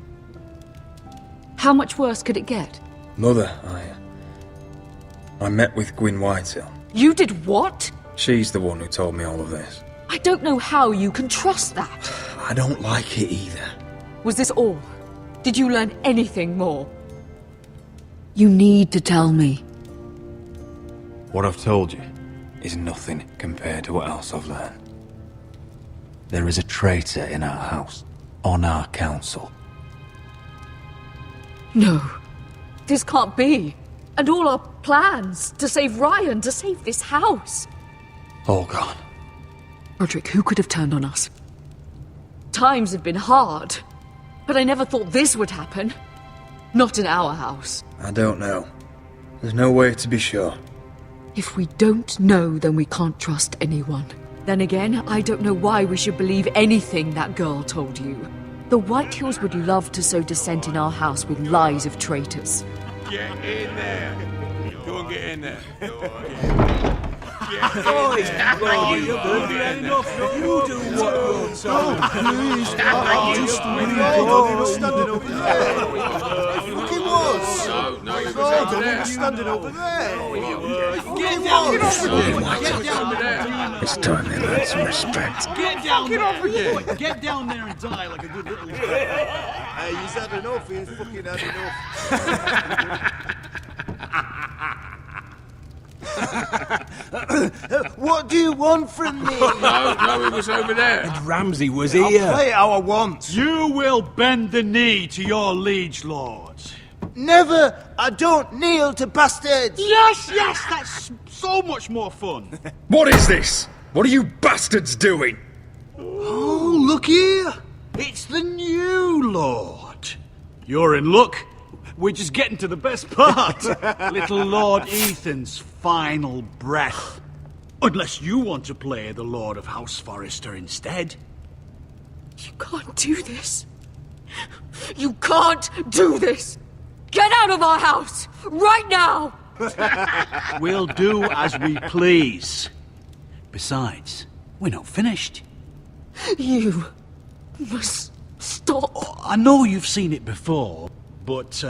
How much worse could it get? Mother, I met with Gwyn Whitehill. You did what? She's the one who told me all of this. I don't know how you can trust that. I don't like it either. Was this all? Did you learn anything more? You need to tell me. What I've told you is nothing compared to what else I've learned. There is a traitor in our house, on our council. No, this can't be. And all our plans to save Ryon, to save this house. All gone. Rodrik, who could have turned on us? Times have been hard, but I never thought this would happen. Not in our house. I don't know. There's no way to be sure. If we don't know, then we can't trust anyone. Then again, I don't know why we should believe anything that girl told you. The Whitehills would love to sow dissent in our house with lies of traitors. Get in there. Go and get in there. Boys, you're bloody enough. You do what you're told. Please, I'm standing over there. Look, he was. No, he was over there. Standing over there. Get down. Get down there. It's time they learn some respect. Get down there. Get down there and die like a good little boy. Hey, he's had enough. He's fucking had enough. What do you want from me? No, he was over there. And Ramsay was here. I'll play how I want. You will bend the knee to your liege lord. Never! I don't kneel to bastards! Yes, that's so much more fun. What is this? What are you bastards doing? Oh, look here. It's the new lord. You're in luck. We're just getting to the best part. Little Lord Ethan's final breath. Unless you want to play the Lord of House Forrester instead. You can't do this. You can't do this. Get out of our house, right now! We'll do as we please. Besides, we're not finished. You must stop. I know you've seen it before, but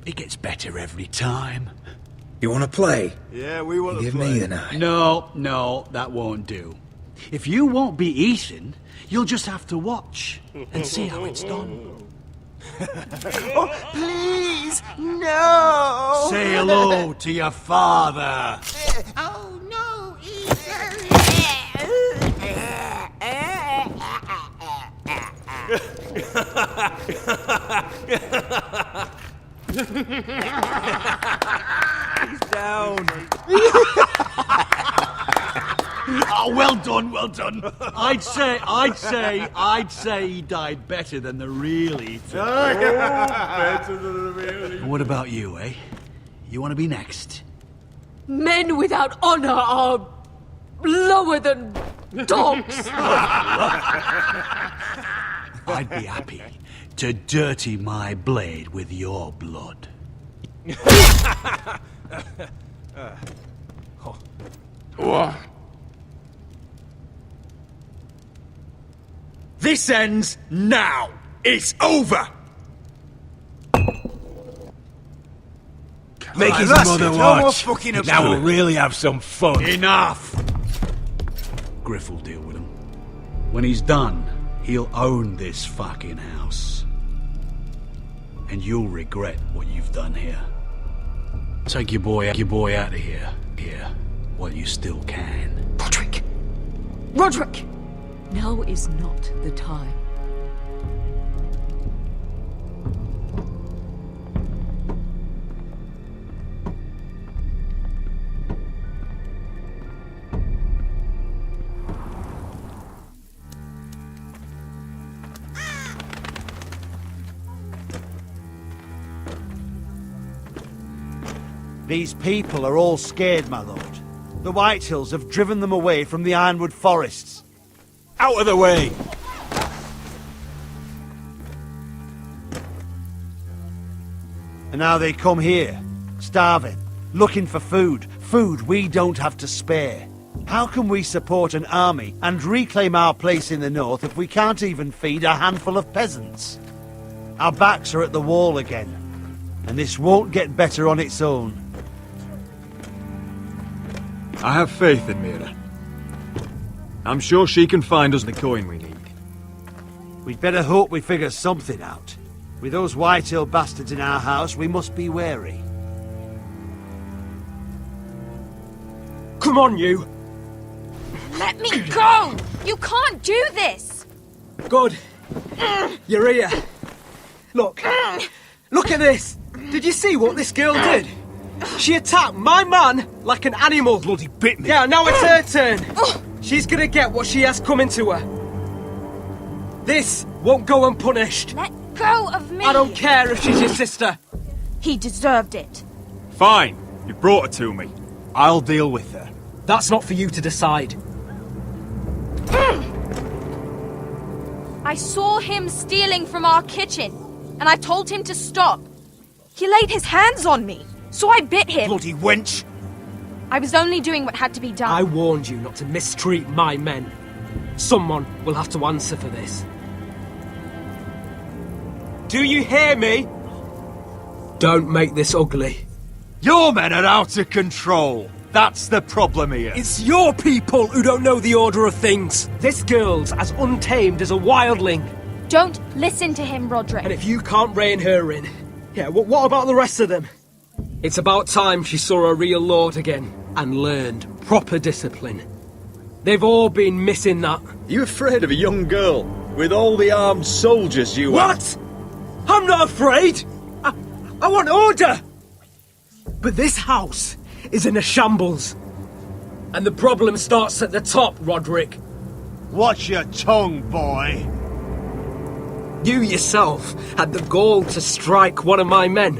it gets better every time. You want to play? Yeah, we want to Give play. me the knife. No, that won't do. If you won't be Ethan, you'll just have to watch and see how it's done. Oh, please, no! Say hello to your father. Oh, no, He's down. Oh, well done, well done. I'd say he died better than the real Ethan. Better than the real Ethan. What about you, eh? You want to be next? Men without honor are lower than dogs. I'd be happy to dirty my blade with your blood. This ends now. It's over. Make his that's mother it. No more watch. fucking Now about we'll it. really have some fun. Enough! Gryff will deal with him. When he's done, he'll own this fucking house. And you'll regret what you've done here. Take your boy out of here, while you still can. Rodrik! Rodrik! Now is not the time. These people are all scared, my lord. The Whitehills have driven them away from the Ironwood forests. Out of the way. And now they come here, starving, looking for food. Food we don't have to spare. How can we support an army and reclaim our place in the north if we can't even feed a handful of peasants? Our backs are at the wall again, and this won't get better on its own. I have faith in Mira. I'm sure she can find us the coin we need. We'd better hope we figure something out. With those Whitehill bastards in our house, we must be wary. Come on, you! Let me go! You can't do this! Good. You're here. Look. Look at this! Did you see what this girl did? She attacked my man like an animal. Bloody bit me. Yeah, now it's her turn. She's gonna get what she has coming to her. This won't go unpunished. Let go of me! I don't care if she's your sister. He deserved it. Fine. You brought her to me. I'll deal with her. That's not for you to decide. I saw him stealing from our kitchen, and I told him to stop. He laid his hands on me, so I bit him. Bloody wench! I was only doing what had to be done. I warned you not to mistreat my men. Someone will have to answer for this. Do you hear me? Don't make this ugly. Your men are out of control. That's the problem here. It's your people who don't know the order of things. This girl's as untamed as a wildling. Don't listen to him, Rodrik. And if you can't rein her in, yeah, what about the rest of them? It's about time she saw a real lord again and learned proper discipline. They've all been missing that. You afraid of a young girl with all the armed soldiers you have? What? I'm not afraid. I want order. But this house is in a shambles. And the problem starts at the top, Rodrik. Watch your tongue, boy. You yourself had the gall to strike one of my men.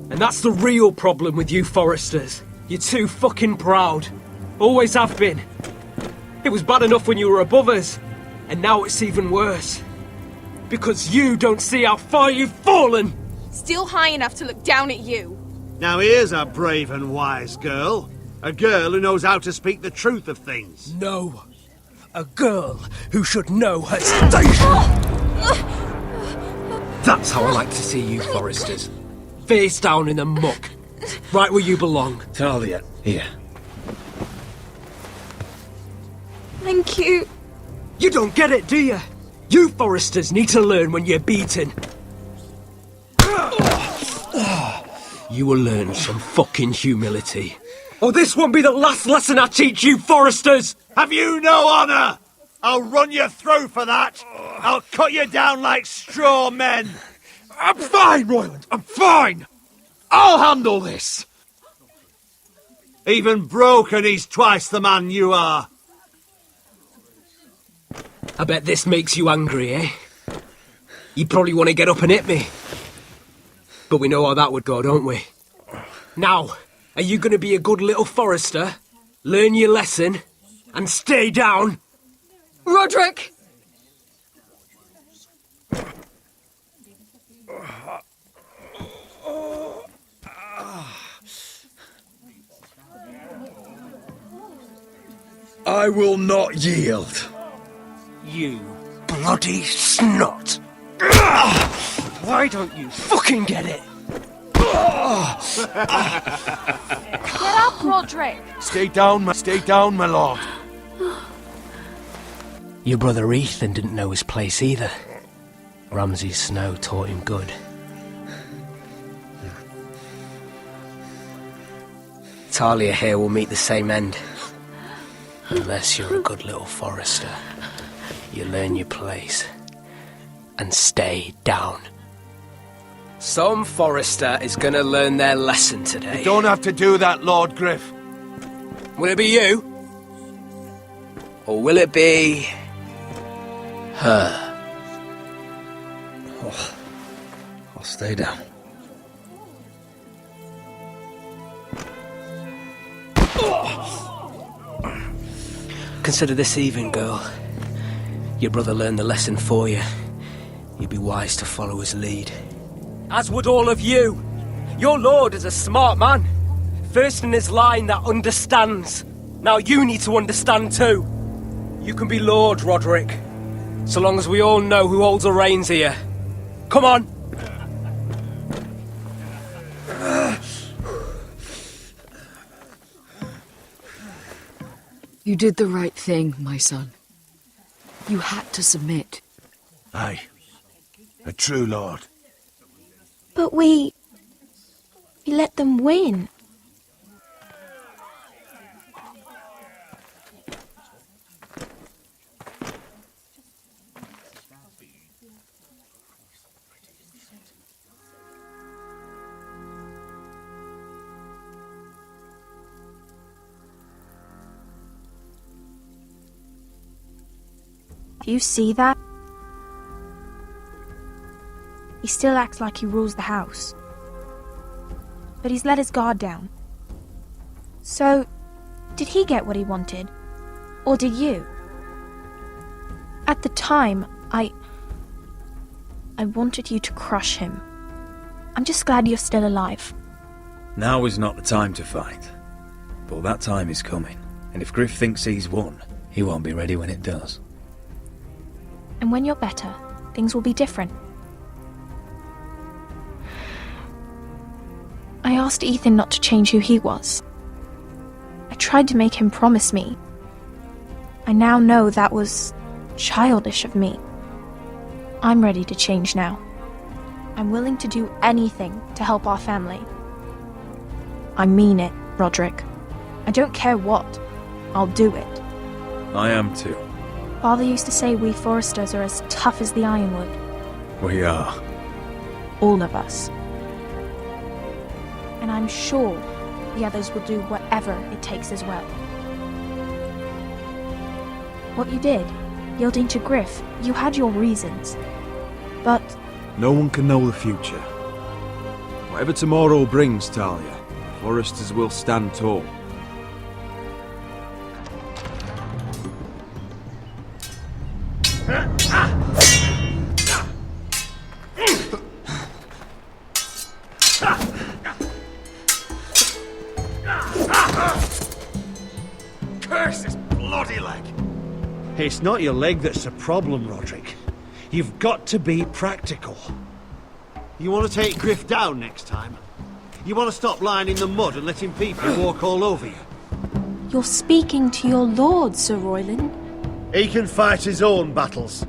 And that's the real problem with you Forresters. You're too fucking proud. Always have been. It was bad enough when you were above us. And now it's even worse. Because you don't see how far you've fallen. Still high enough to look down at you. Now here's a brave and wise girl. A girl who knows how to speak the truth of things. No. A girl who should know her station. That's how I like to see you, Forresters. Face down in the muck. Right where you belong. Talia, here. Thank you. You don't get it, do you? You Forresters need to learn when you're beaten. You will learn some fucking humility. Or this won't be the last lesson I teach you, Forresters! Have you no honour? I'll run you through for that. I'll cut you down like straw men. I'm fine, Royland. I'm fine. I'll handle this. Even broken, he's twice the man you are. I bet this makes you angry, eh? You probably want to get up and hit me. But we know how that would go, don't we? Now, are you going to be a good little Forrester, learn your lesson, and stay down? Rodrik! I will not yield. You bloody snot! Why don't you fucking get it? Get up, Rodrik! Stay down, my lord. Your brother Ethan didn't know his place either. Ramsay's snow taught him good. Talia here will meet the same end. Unless you're a good little Forrester. You learn your place. And stay down. Some Forrester is gonna learn their lesson today. You don't have to do that, Lord Gryff. Will it be you? Or will it be... her? Oh, I'll stay down. Consider this even, girl. Your brother learned the lesson for you. You'd be wise to follow his lead. As would all of you. Your lord is a smart man. First in his line that understands. Now you need to understand too. You can be Lord, Rodrik. So long as we all know who holds the reins here. Come on! You did the right thing, my son. You had to submit. Aye. A true lord. But we let them win. Do you see that? He still acts like he rules the house. But he's let his guard down. So, did he get what he wanted? Or did you? At the time, I wanted you to crush him. I'm just glad you're still alive. Now is not the time to fight. But that time is coming. And if Gryff thinks he's won, he won't be ready when it does. And when you're better, things will be different. I asked Ethan not to change who he was. I tried to make him promise me. I now know that was childish of me. I'm ready to change now. I'm willing to do anything to help our family. I mean it, Rodrik. I don't care what. I'll do it. I am too. Father used to say we Forresters are as tough as the Ironwood. We are. All of us. And I'm sure the others will do whatever it takes as well. What you did, yielding to Gryff, you had your reasons. But... no one can know the future. Whatever tomorrow brings, Talia, Forresters will stand tall. Curse this bloody leg! It's not your leg that's the problem, Rodrik. You've got to be practical. You want to take Gryff down next time? You want to stop lying in the mud and letting people walk all over you? You're speaking to your lord, Sir Royland. He can fight his own battles.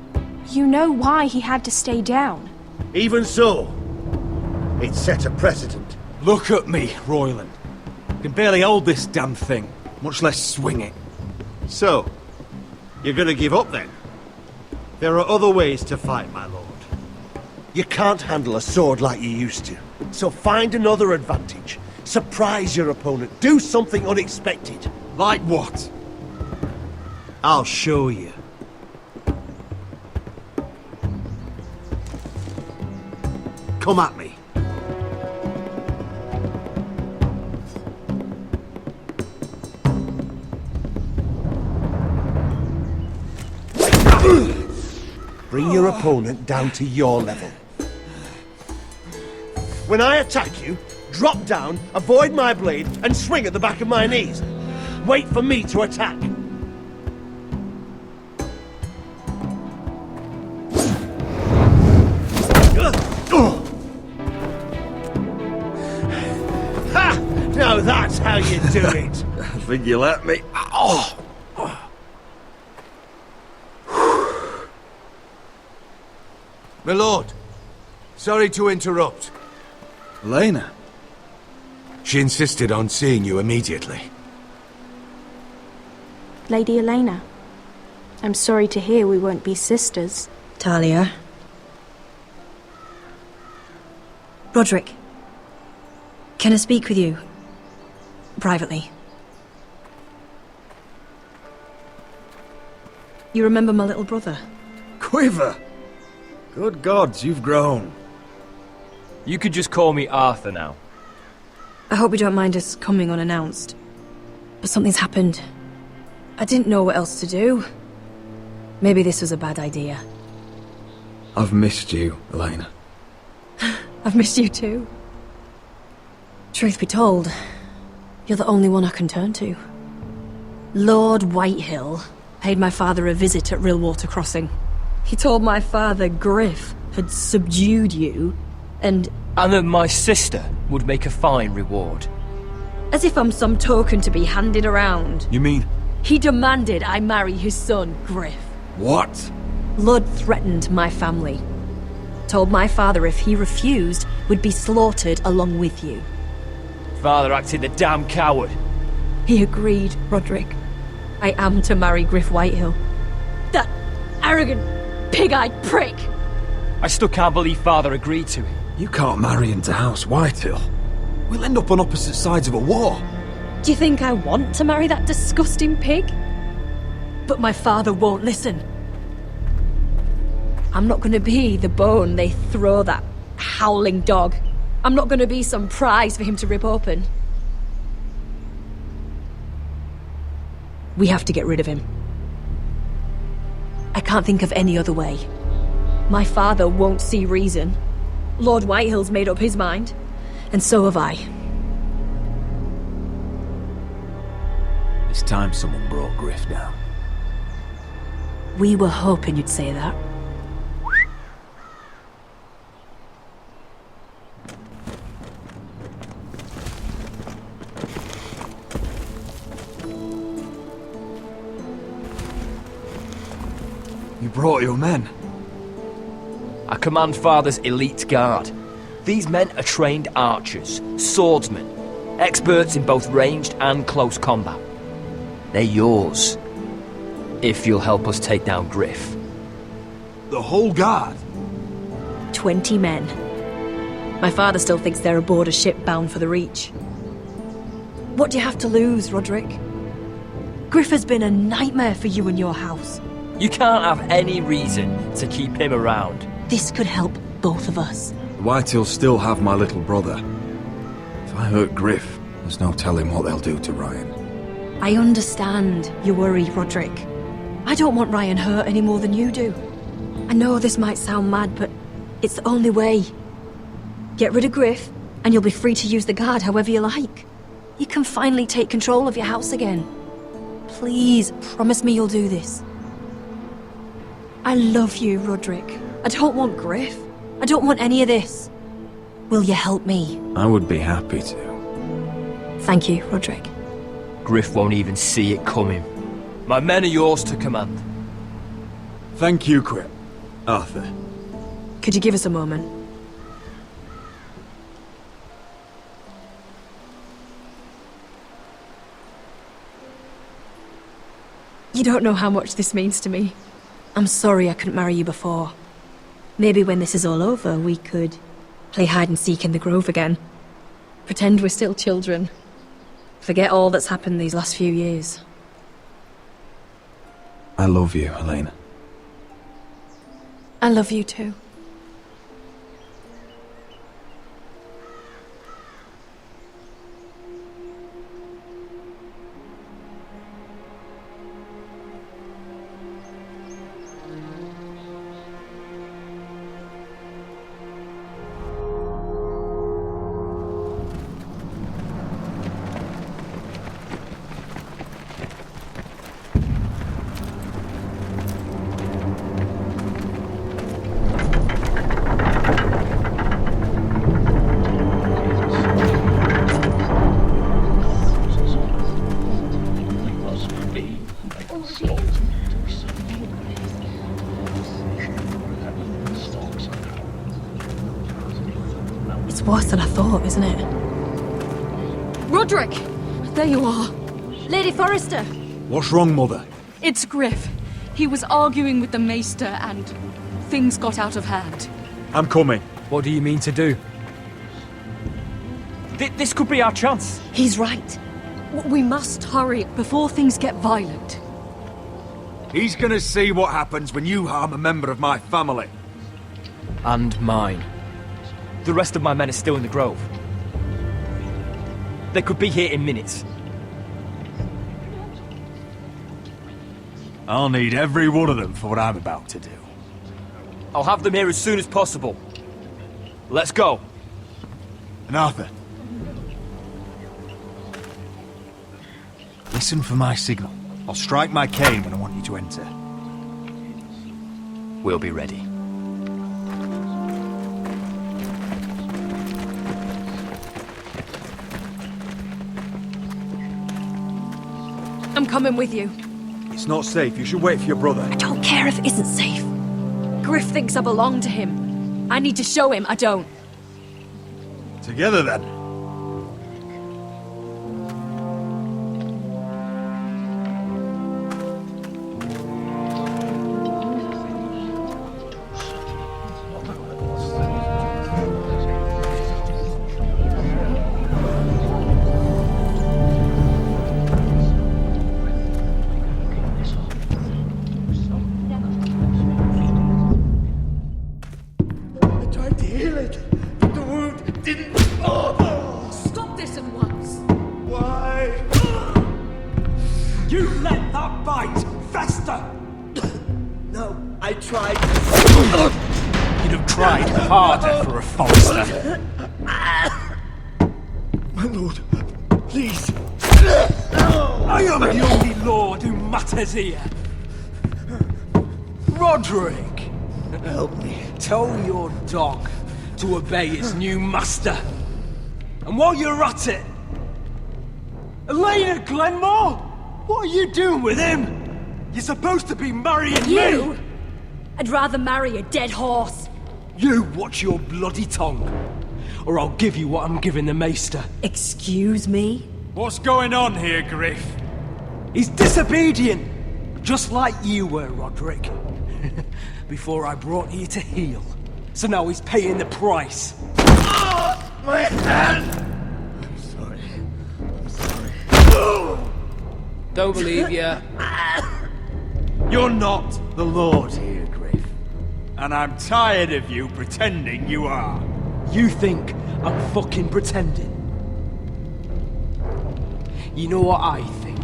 You know why he had to stay down. Even so, it set a precedent. Look at me, Royland. I can barely hold this damn thing, much less swing it. So, you're gonna give up then? There are other ways to fight, my lord. You can't handle a sword like you used to. So find another advantage. Surprise your opponent. Do something unexpected. Like what? I'll show you. Come at me. Bring your opponent down to your level. When I attack you, drop down, avoid my blade, and swing at the back of my knees. Wait for me to attack. Ha! Now that's how you do it. I think you let me. Oh! My lord, sorry to interrupt. Elaena? She insisted on seeing you immediately. Lady Elaena, I'm sorry to hear we won't be sisters. Talia. Rodrik. Can I speak with you? Privately. You remember my little brother? Quiver! Good gods, you've grown. You could just call me Arthur now. I hope you don't mind us coming unannounced. But something's happened. I didn't know what else to do. Maybe this was a bad idea. I've missed you, Elaena. I've missed you too. Truth be told, you're the only one I can turn to. Lord Whitehill paid my father a visit at Rillwater Crossing. He told my father Gryff had subdued you, and that my sister would make a fine reward. As if I'm some token to be handed around. You mean? He demanded I marry his son, Gryff. What? Lord threatened my family. Told my father if he refused, would be slaughtered along with you. Father acted the damn coward. He agreed, Rodrik. I am to marry Gryff Whitehill. That arrogant, pig-eyed prick! I still can't believe Father agreed to it. You can't marry into House Whitehill. We'll end up on opposite sides of a war. Do you think I want to marry that disgusting pig? But my father won't listen. I'm not gonna be the bone they throw that howling dog. I'm not gonna be some prize for him to rip open. We have to get rid of him. I can't think of any other way. My father won't see reason. Lord Whitehill's made up his mind, and so have I. It's time someone brought Gryff down. We were hoping you'd say that. You brought your men. I command Father's elite guard. These men are trained archers, swordsmen, experts in both ranged and close combat. They're yours, if you'll help us take down Gryff. The whole guard? 20 men. My father still thinks they're aboard a ship bound for the Reach. What do you have to lose, Rodrik? Gryff has been a nightmare for you and your house. You can't have any reason to keep him around. This could help both of us. The Whitehills still have my little brother. If I hurt Gryff, there's no telling what they'll do to Ryon. I understand your worry, Rodrik. I don't want Ryon hurt any more than you do. I know this might sound mad, but it's the only way. Get rid of Gryff, and you'll be free to use the guard however you like. You can finally take control of your house again. Please, promise me you'll do this. I love you, Rodrik. I don't want Gryff. I don't want any of this. Will you help me? I would be happy to. Thank you, Rodrik. Gryff won't even see it coming. My men are yours to command. Thank you, Quip. Arthur. Could you give us a moment? You don't know how much this means to me. I'm sorry I couldn't marry you before. Maybe when this is all over, we could play hide and seek in the Grove again. Pretend we're still children. Forget all that's happened these last few years. I love you, Elaena. I love you too. It's worse than I thought, isn't it? Rodrik! There you are. Lady Forrester! What's wrong, Mother? It's Gryff. He was arguing with the Maester and things got out of hand. I'm coming. What do you mean to do? This could be our chance. He's right. We must hurry before things get violent. He's gonna see what happens when you harm a member of my family. And mine. The rest of my men are still in the grove. They could be here in minutes. I'll need every one of them for what I'm about to do. I'll have them here as soon as possible. Let's go. And Arthur, listen for my signal. I'll strike my cane when I want you to enter. We'll be ready. I'm coming with you. It's not safe. You should wait for your brother. I don't care if it isn't safe. Gryff thinks I belong to him. I need to show him I don't. Together then. Harder for a Forrester. My lord, please. I am the only lord who matters here. Rodrik! Help me. Tell your dog to obey his new master. And while you're at it, Elaena Glenmore? What are you doing with him? You're supposed to be marrying You? me! I'd rather marry a dead horse. You watch your bloody tongue, or I'll give you what I'm giving the Maester. Excuse me? What's going on here, Gryff? He's disobedient, just like you were, Rodrik. Before I brought you to heel. So now he's paying the price. My hand! I'm sorry. I'm sorry. Don't believe you. You're not the Lord here, Gryff. And I'm tired of you pretending you are. You think I'm fucking pretending? You know what I think?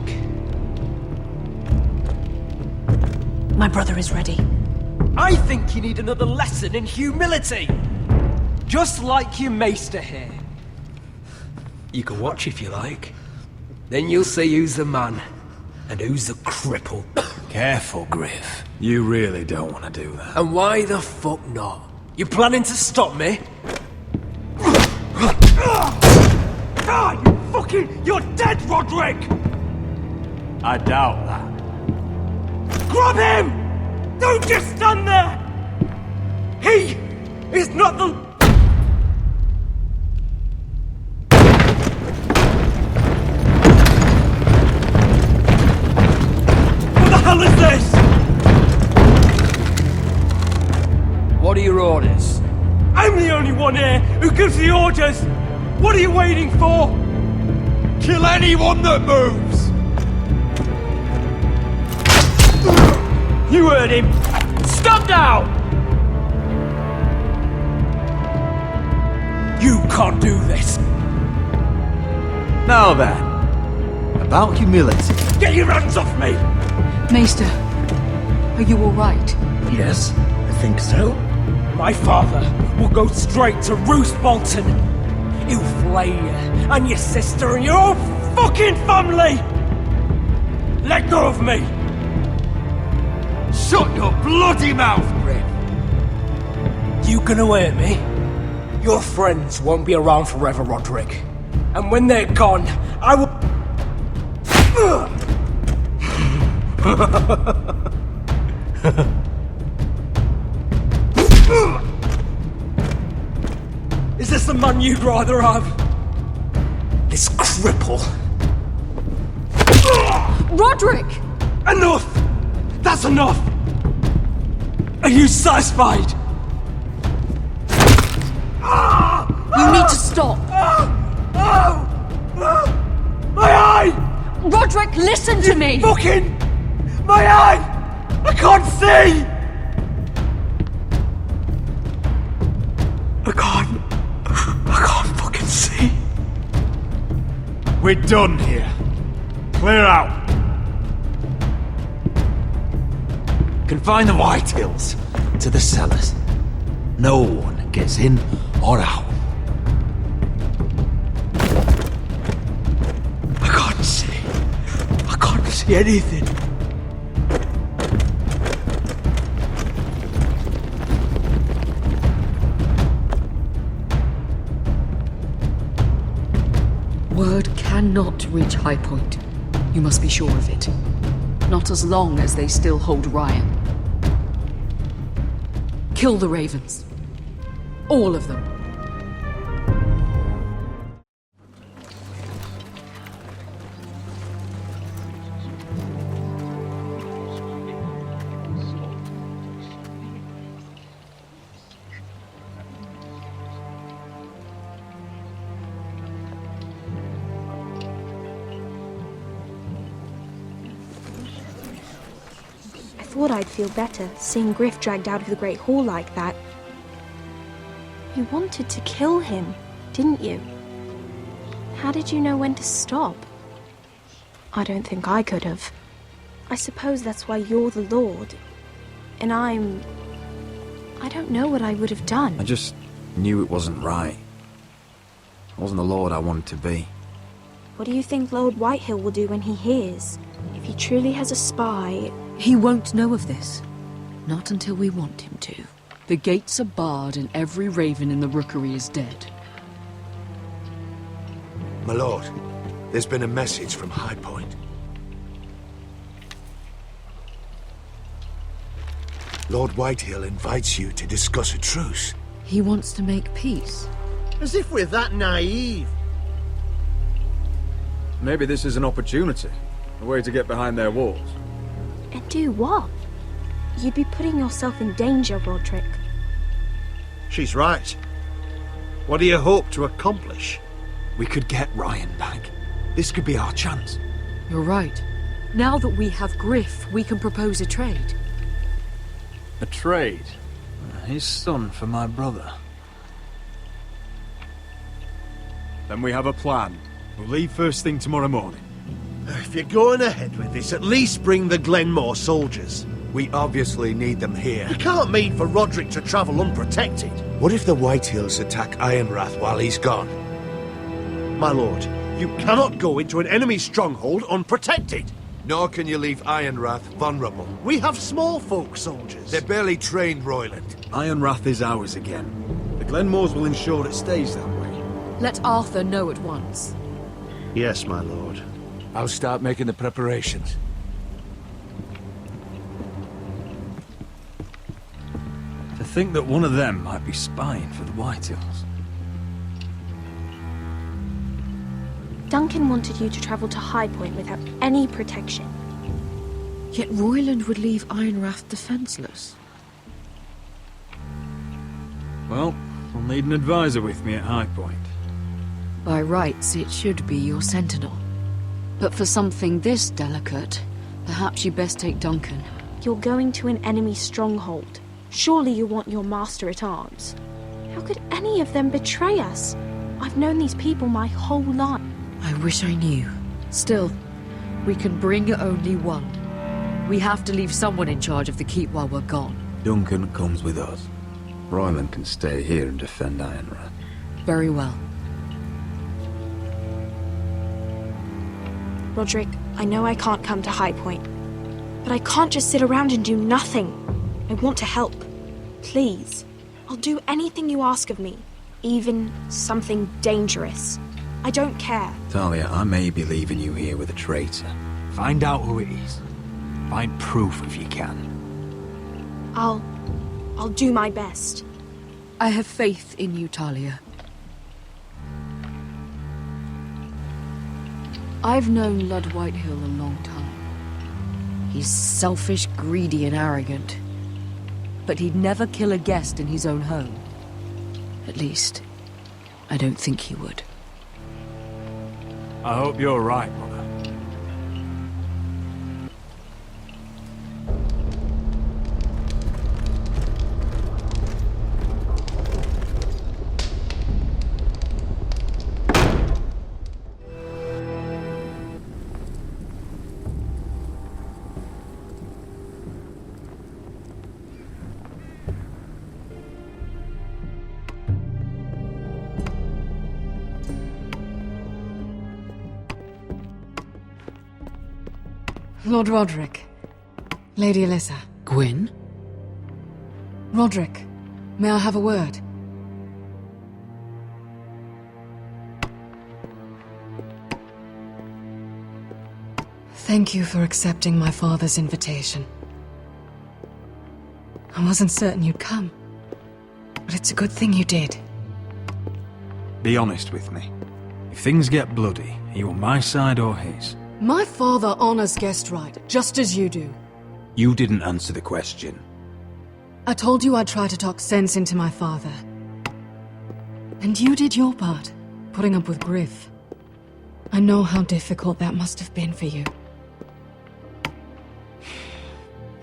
My brother is ready. I think you need another lesson in humility. Just like your maester here. You can watch if you like. Then you'll see who's the man and who's the cripple. Careful, Gryff. You really don't want to do that. And why the fuck not? You planning to stop me? You're dead, Rodrik! I doubt that. Grab him! Don't just stand there! He is not the... What the hell is this? What are your orders? I'm the only one here who gives the orders! What are you waiting for? Kill anyone that moves! You heard him! Stop now! You can't do this! Now then, about humility. Get your hands off me! Maester, are you alright? Yes, I think so. My father will go straight to Roose Bolton. He'll flay you, and your sister, and your whole fucking family! Let go of me! Shut your bloody mouth, Gryff! You gonna hurt me? Your friends won't be around forever, Rodrik. And when they're gone, I will... Is this the man you'd rather have? This cripple? Rodrik! Enough! That's enough! Are you satisfied? You need to stop! My eye! Rodrik, listen to me! Fucking... My eye! I can't see! I can't fucking see. We're done here. Clear out. Confine the Whitehills to the cellars. No one gets in or out. I can't see anything. Word cannot reach Highpoint. You must be sure of it. Not as long as they still hold Ryon. Kill the ravens. All of them. I thought I'd feel better seeing Gryff dragged out of the Great Hall like that. You wanted to kill him, didn't you? How did you know when to stop? I don't think I could have. I suppose that's why you're the Lord, and I don't know what I would have done. I just knew it wasn't right. I wasn't the Lord I wanted to be. What do you think Lord Whitehill will do when he hears? If he truly has a spy... He won't know of this. Not until we want him to. The gates are barred and every raven in the rookery is dead. My lord, there's been a message from Highpoint. Lord Whitehill invites you to discuss a truce. He wants to make peace. As if we're that naive. Maybe this is an opportunity. A way to get behind their walls. And do what? You'd be putting yourself in danger, Rodrik. She's right. What do you hope to accomplish? We could get Ryon back. This could be our chance. You're right. Now that we have Gryff, we can propose a trade. A trade? His son for my brother. Then we have a plan. We'll leave first thing tomorrow morning. If you're going ahead with this, at least bring the Glenmore soldiers. We obviously need them here. You can't mean for Rodrik to travel unprotected. What if the Whitehills attack Ironrath while he's gone? My lord, you cannot go into an enemy stronghold unprotected. Nor can you leave Ironrath vulnerable. We have small folk soldiers. They're barely trained, Royland. Ironrath is ours again. The Glenmores will ensure it stays that way. Let Arthur know at once. Yes, my lord. I'll start making the preparations. To think that one of them might be spying for the Whitehills. Duncan wanted you to travel to Highpoint without any protection. Yet Royland would leave Ironrath defenseless. Well, I'll need an advisor with me at Highpoint. By rights, it should be your sentinel. But for something this delicate, perhaps you best take Duncan. You're going to an enemy stronghold. Surely you want your master-at-arms. How could any of them betray us? I've known these people my whole life. I wish I knew. Still, we can bring only one. We have to leave someone in charge of the keep while we're gone. Duncan comes with us. Ryon can stay here and defend Ironrath. Very well. Rodrik, I know I can't come to Highpoint, but I can't just sit around and do nothing. I want to help. Please. I'll do anything you ask of me, even something dangerous. I don't care. Talia, I may be leaving you here with a traitor. Find out who it is. Find proof if you can. I'll do my best. I have faith in you, Talia. I've known Lord Whitehill a long time. He's selfish, greedy, and arrogant. But he'd never kill a guest in his own home. At least, I don't think he would. I hope you're right, Mother. Lord Rodrik. Lady Elissa. Gwyn? Rodrik, may I have a word? Thank you for accepting my father's invitation. I wasn't certain you'd come, but it's a good thing you did. Be honest with me. If things get bloody, are you on my side or his? My father honors guest right, just as you do. You didn't answer the question. I told you I'd try to talk sense into my father. And you did your part, putting up with Gryff. I know how difficult that must have been for you.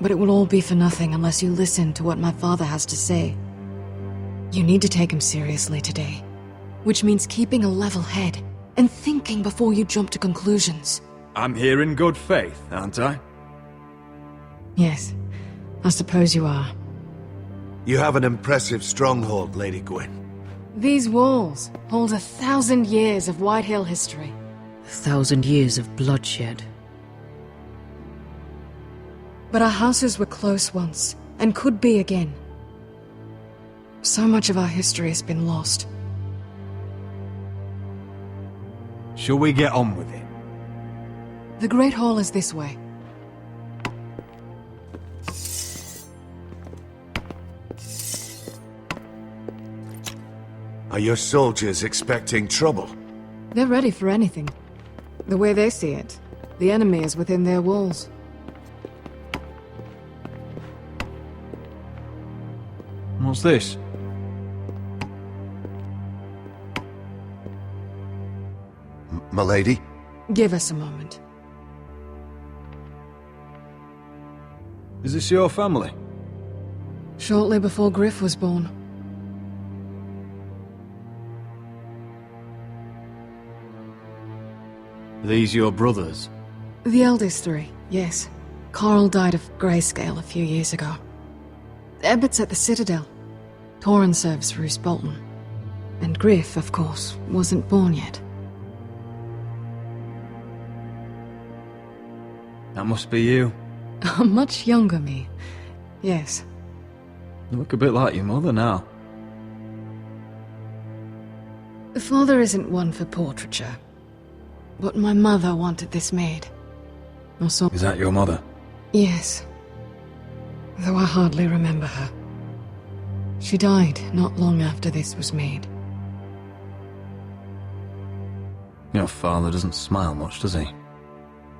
But it will all be for nothing unless you listen to what my father has to say. You need to take him seriously today, which means keeping a level head and thinking before you jump to conclusions. I'm here in good faith, aren't I? Yes, I suppose you are. You have an impressive stronghold, Lady Gwyn. These walls hold 1,000 years of Whitehill history. 1,000 years of bloodshed. But our houses were close once, and could be again. So much of our history has been lost. Shall we get on with it? The Great Hall is this way. Are your soldiers expecting trouble? They're ready for anything. The way they see it, the enemy is within their walls. What's this? My lady? Give us a moment. Is this your family? Shortly before Gryff was born. These your brothers? The eldest three, yes. Carl died of grayscale a few years ago. Ebbett's at the Citadel. Torrhen serves Roose Bolton. And Gryff, of course, wasn't born yet. That must be you. A much younger me. Yes. You look a bit like your mother now. Father isn't one for portraiture. But my mother wanted this made. Also, is that your mother? Yes. Though I hardly remember her. She died not long after this was made. Your father doesn't smile much, does he?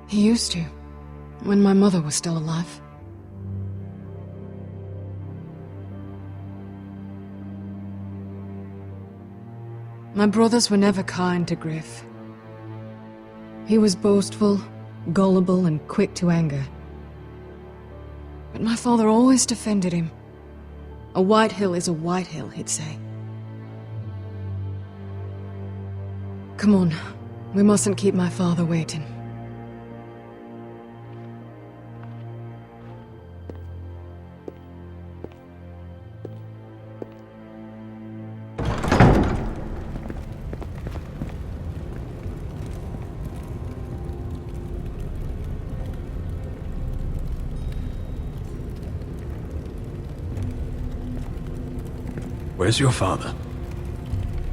He used to, when my mother was still alive. My brothers were never kind to Gryff. He was boastful, gullible, and quick to anger. But my father always defended him. A Whitehill is a Whitehill, he'd say. Come on, we mustn't keep my father waiting. Where's your father?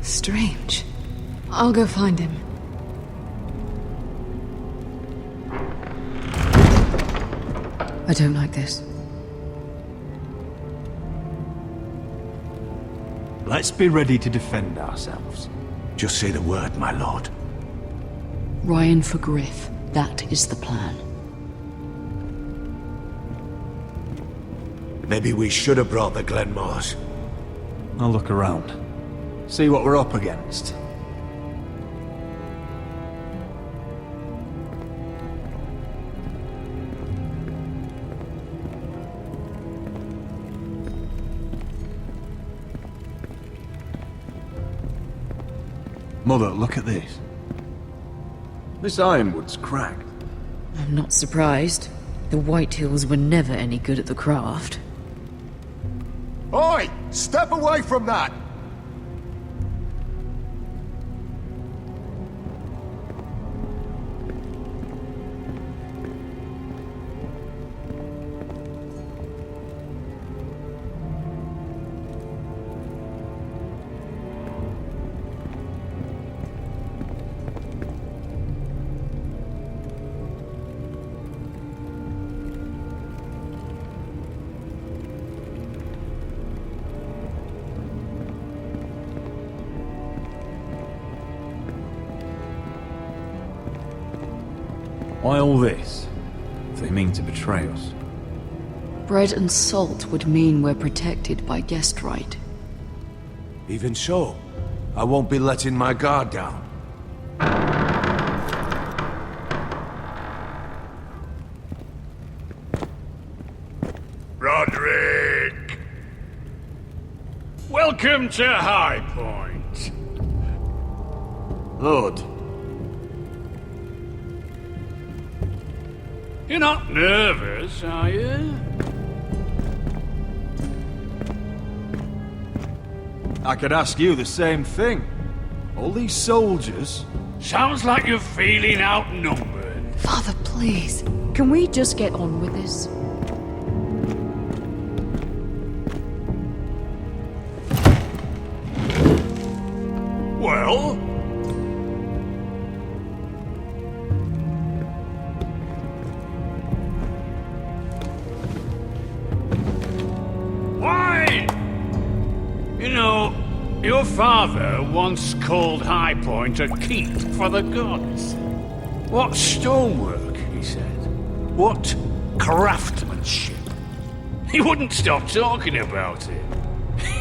Strange. I'll go find him. I don't like this. Let's be ready to defend ourselves. Just say the word, my lord. Ryon for Gryff. That is the plan. Maybe we should have brought the Glenmores. I'll look around. See what we're up against. Mother, look at this. This ironwood's cracked. I'm not surprised. The Whitehills were never any good at the craft. Oi! Step away from that! Why all this? If they mean to betray us. Bread and salt would mean we're protected by guest right. Even so, I won't be letting my guard down. Rodrik! Welcome to Highpoint. Lord. You're not nervous, are you? I could ask you the same thing. All these soldiers... Sounds like you're feeling outnumbered. Father, please. Can we just get on with this? Well? Why? You know, your father once called Highpoint a keep for the gods. What stonework, he said. What craftsmanship. He wouldn't stop talking about it.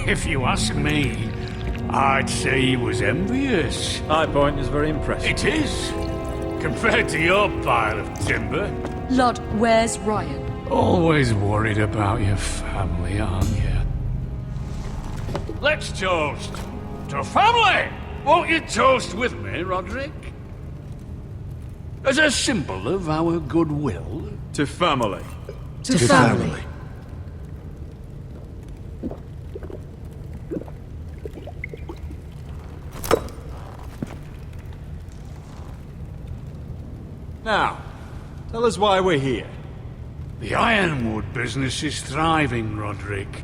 If you ask me, I'd say he was envious. Highpoint is very impressive. It is. Compared to your pile of timber. Lord, where's Ryon? Always worried about your family, aren't you? Let's toast to family! Won't you toast with me, Rodrik? As a symbol of our goodwill. To family. To family. Now, tell us why we're here. The Ironwood business is thriving, Rodrik.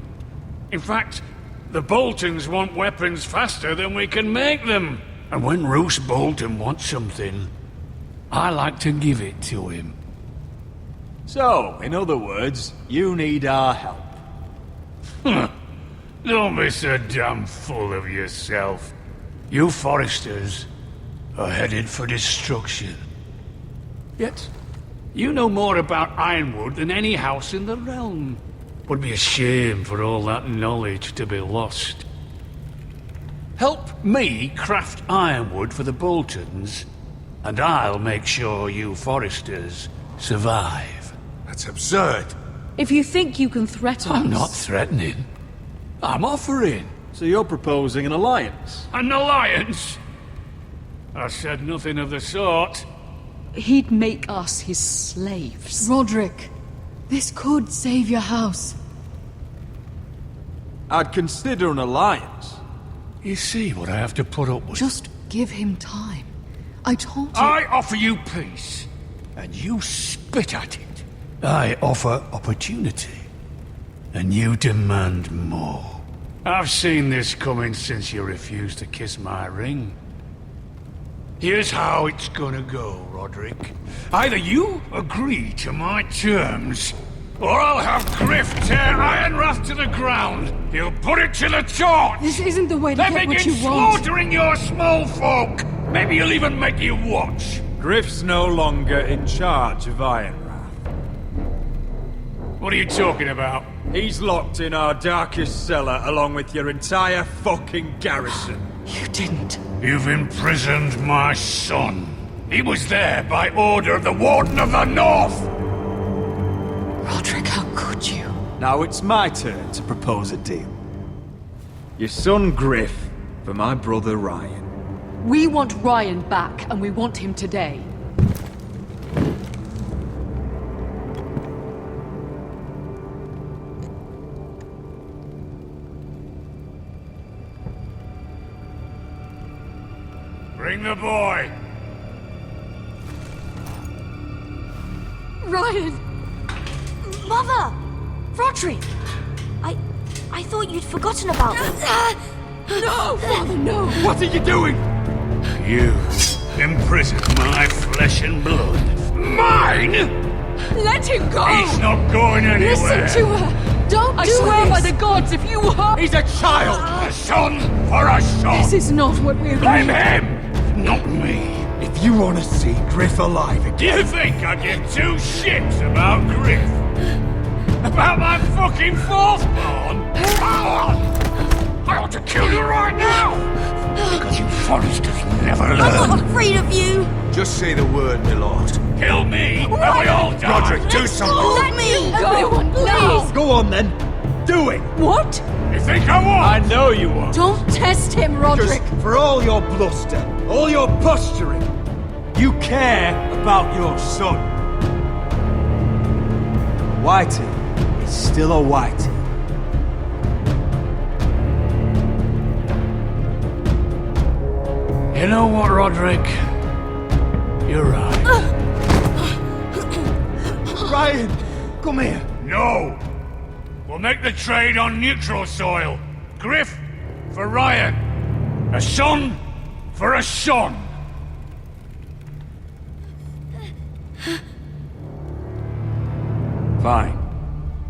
In fact, the Boltons want weapons faster than we can make them. And when Roose Bolton wants something, I like to give it to him. So, in other words, you need our help. Don't be so damn full of yourself. You Forresters are headed for destruction. Yet, you know more about Ironwood than any house in the realm. Would be a shame for all that knowledge to be lost. Help me craft ironwood for the Boltons, and I'll make sure you Forresters survive. That's absurd. If you think you can threaten us... I'm not threatening. I'm offering. So you're proposing an alliance? An alliance? I said nothing of the sort. He'd make us his slaves. Rodrik, this could save your house. I'd consider an alliance. You see what I have to put up with? Just give him time. I told you... I offer you peace, and you spit at it. I offer opportunity, and you demand more. I've seen this coming since you refused to kiss my ring. Here's how it's gonna go, Rodrik. Either you agree to my terms, or I'll have Gryff tear Ironrath to the ground. He'll put it to the torch. This isn't the way to get what you want. Slaughtering your small folk. Maybe he'll even make you watch. Gryff's no longer in charge of Ironrath. What are you talking about? He's locked in our darkest cellar along with your entire fucking garrison. You didn't. You've imprisoned my son. He was there by order of the Warden of the North. Rodrik, how could you? Now it's my turn to propose a deal. Your son Gryff for my brother Ryon. We want Ryon back, and we want him today. Bring the boy. Ryon! Mother! Rodrik! I thought you'd forgotten about me. No, Father, no! What are you doing? You imprisoned my flesh and blood. Mine? Let him go! He's not going anywhere. Listen to her! Don't I do swear this! by the gods, if you hurt... He's a child! A son for a son! This is not what we Blame agreed. him, not me. If you want to see Gryff alive again... You think I give two shits about Gryff? About my fucking fourthborn? I ought to kill you right now! Because you Forresters never learn. I'm not afraid of you! Just say the word, my lord. Kill me, and we all die! Rodrik, do something! Let me Everyone, please! Go on then. Do it! What? You think I won't? I know you won't. Don't test him, Rodrik! Just for all your bluster, all your posturing, you care about your son. Whitehill is still a Whitehill. You know what, Rodrik? You're right. Ryon, come here. No! We'll make the trade on neutral soil. Gryff for Ryon. A son for a son. Fine.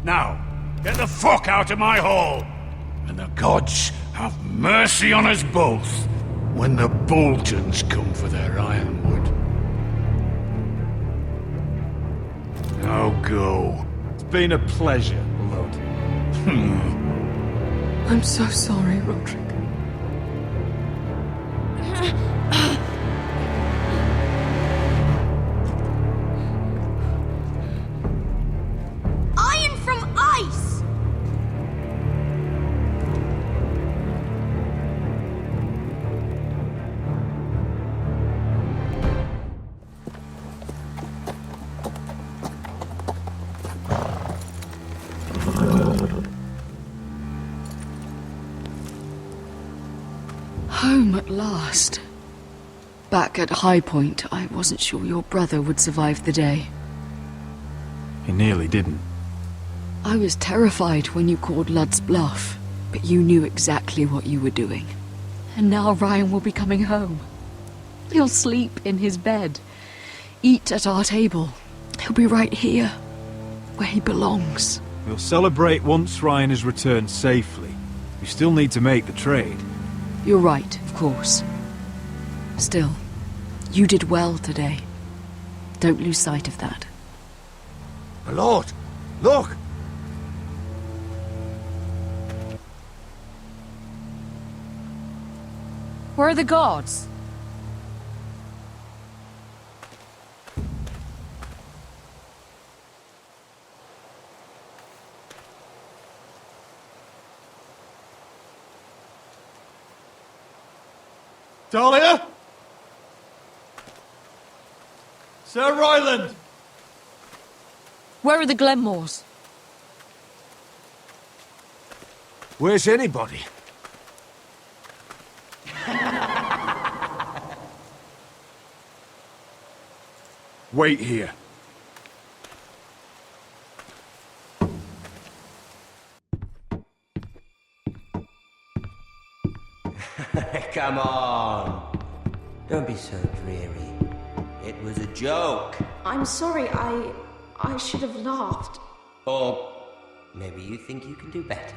Now, get the fuck out of my hall. And the gods have mercy on us both when the Boltons come for their ironwood. Now go. It's been a pleasure, Lord. I'm so sorry, Rodrik. Iron from ice! Home at last. Back at Highpoint, I wasn't sure your brother would survive the day. He nearly didn't. I was terrified when you called Ludd's bluff, but you knew exactly what you were doing. And now Ryon will be coming home. He'll sleep in his bed, eat at our table. He'll be right here, where he belongs. We'll celebrate once Ryon has returned safely. We still need to make the trade. You're right, of course. Still, you did well today. Don't lose sight of that. My lord, look! Where are the guards? Talia? Sir Ryland! Where are the Glenmores? Where's anybody? Wait here. Come on. Don't be so dreary. It was a joke. I'm sorry, I should have laughed. Or maybe you think you can do better.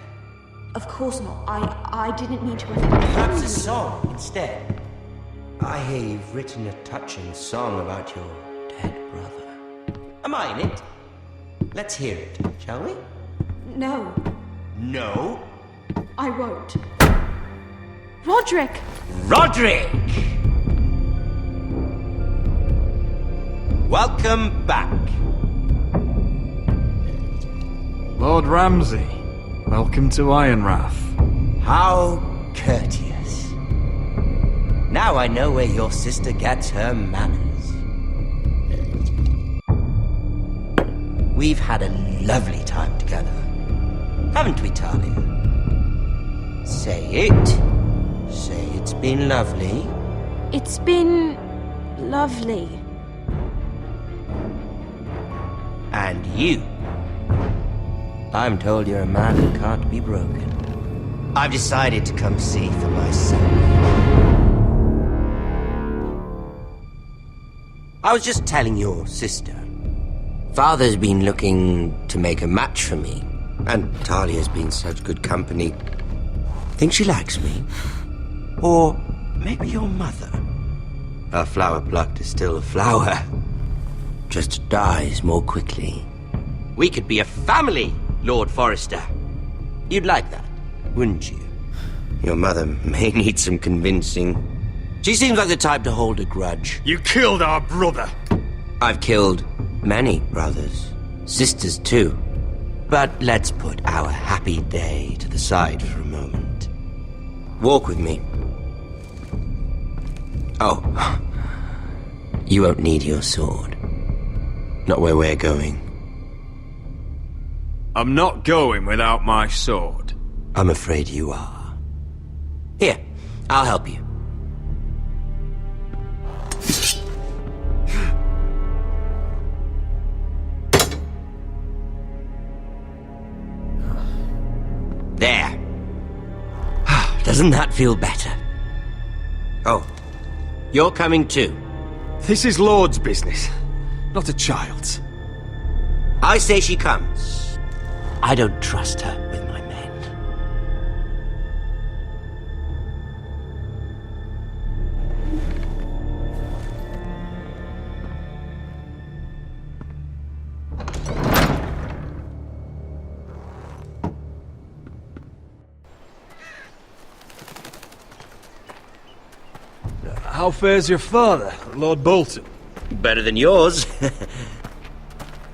Of course not. I didn't mean to Perhaps a song instead. I hear you've written a touching song about your dead brother. Am I in it? Let's hear it, shall we? No, No? I won't. Rodrik! Rodrik! Welcome back. Lord Ramsay, welcome to Ironrath. How courteous. Now I know where your sister gets her manners. We've had a lovely time together. Haven't we, Talia? Say it. Say it's been lovely. It's been lovely. And you. I'm told you're a man who can't be broken. I've decided to come see for myself. I was just telling your sister. Father's been looking to make a match for me, and Talia's been such good company. Think she likes me? Or maybe your mother? A flower plucked is still a flower. Just dies more quickly. We could be a family, Lord Forrester. You'd like that, wouldn't you? Your mother may need some convincing. She seems like the type to hold a grudge. You killed our brother! I've killed many brothers, sisters too. But let's put our happy day to the side for a moment. Walk with me. Oh, you won't need your sword. Not where we're going. I'm not going without my sword. I'm afraid you are. Here, I'll help you. There. Doesn't that feel better? Oh, you're coming too. This is Lord's business, not a child's. I say she comes. I don't trust her with my men. How fares your father, Lord Bolton? Better than yours.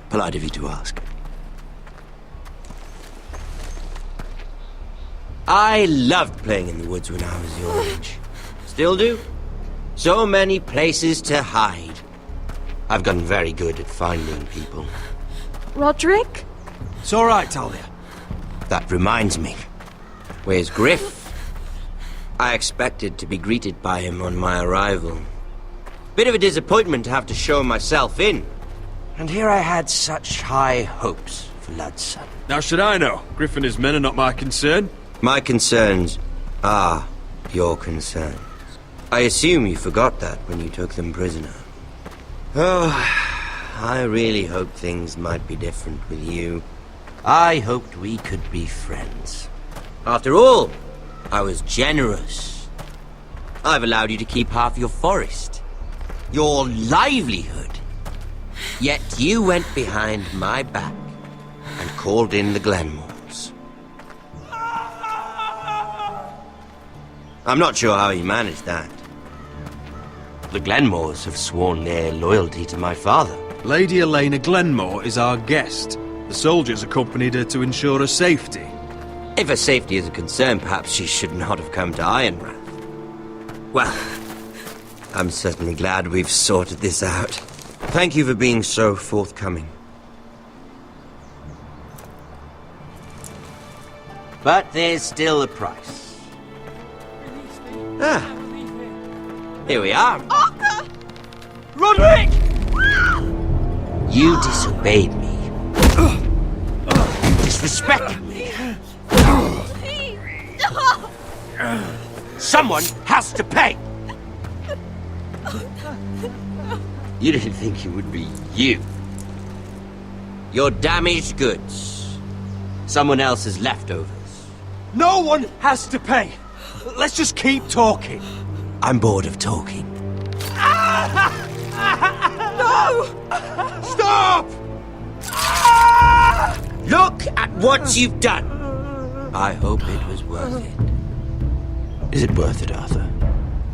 Polite of you to ask. I loved playing in the woods when I was your age. Still do. So many places to hide. I've gotten very good at finding people. Rodrik? It's all right, Talia. That reminds me. Where's Gryff? I expected to be greeted by him on my arrival. Bit of a disappointment to have to show myself in. And here I had such high hopes for Ludson. Now should I know? Gryff and his men are not my concern. My concerns are your concerns. I assume you forgot that when you took them prisoner. Oh, I really hoped things might be different with you. I hoped we could be friends. After all, I was generous. I've allowed you to keep half your forest, your livelihood. Yet you went behind my back and called in the Glenmores. I'm not sure how he managed that. The Glenmores have sworn their loyalty to my father. Lady Elaena Glenmore is our guest. The soldiers accompanied her to ensure her safety. If her safety is a concern, perhaps she should not have come to Ironrath. Well, I'm certainly glad we've sorted this out. Thank you for being so forthcoming. But there's still a price. Here we are. Arthur! Rodrik! You disobeyed me. You disrespected me. Someone has to pay! You didn't think it would be you. Your damaged goods. Someone else's leftovers. No one has to pay. Let's just keep talking. I'm bored of talking. No! Stop! Look at what you've done. I hope it was worth it. Is it worth it, Arthur?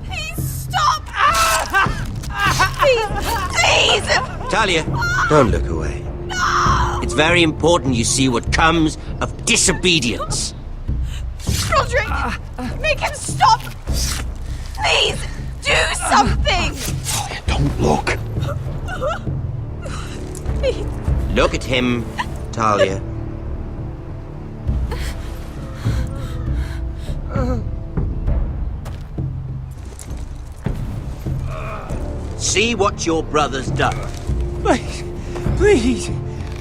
Please stop! Please! Talia, don't look away. No! It's very important you see what comes of disobedience. Rodrik! Make him stop! Please! Do something! Don't look. Please. Look at him, Talia. See what your brother's done. Please,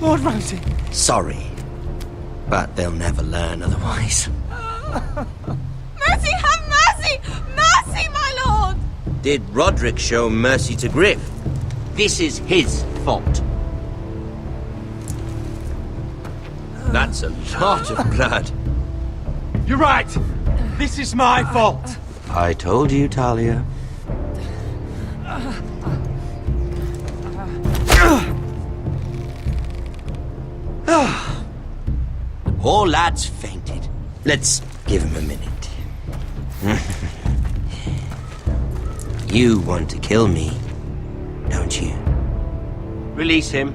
Lord Ramsay. Sorry, but they'll never learn otherwise. Mercy, have mercy! Mercy, my lord! Did Rodrik show mercy to Gryff? This is his fault. That's a lot of blood. You're right. This is my fault. I told you, Talia. The poor lad's fainted. Let's give him a minute. You want to kill me, don't you? Release him.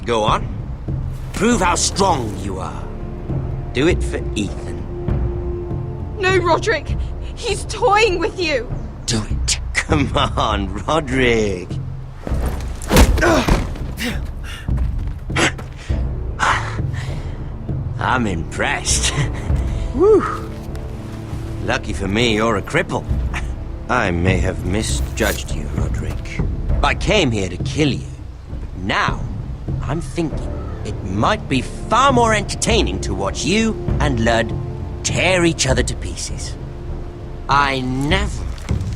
Go on. Prove how strong you are. Do it for Ethan. No, Rodrik! He's toying with you! Do it. Come on, Rodrik. I'm impressed. Whew. Lucky for me, you're a cripple. I may have misjudged you, Rodrik. I came here to kill you. Now, I'm thinking it might be far more entertaining to watch you and Lud tear each other to pieces. I never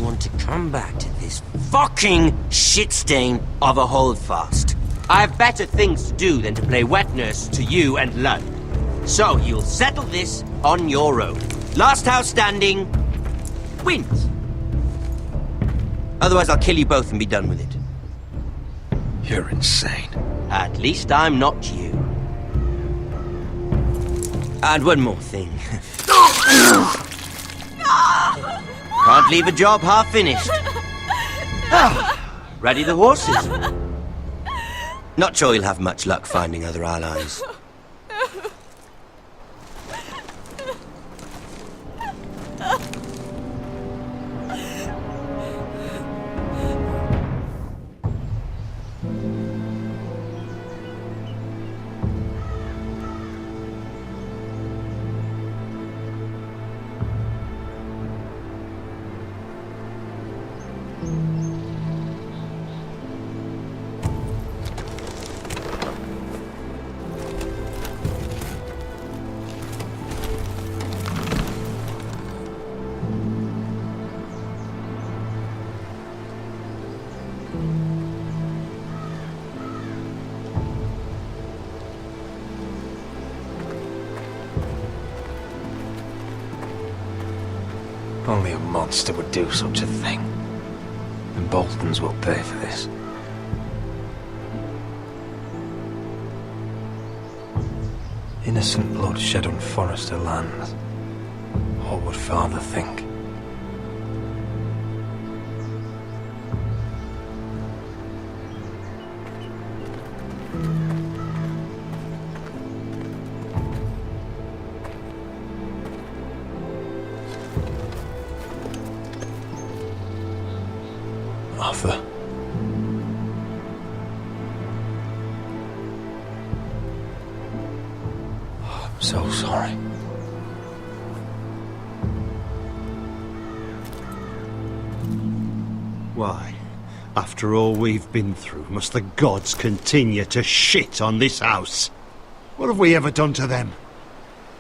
want to come back to this fucking shit stain of a holdfast. I have better things to do than to play wet nurse to you and Lud. So you'll settle this on your own. Last house standing wins. Otherwise I'll kill you both and be done with it. You're insane. At least I'm not you. And one more thing. Can't leave a job half finished. Ready the horses? Not sure you'll have much luck finding other allies. Only a monster would do such a thing. And Boltons will pay for this. Innocent blood shed on Forrester lands. What would Father think? Arthur. I'm so sorry. Why, after all we've been through, must the gods continue to shit on this house? What have we ever done to them?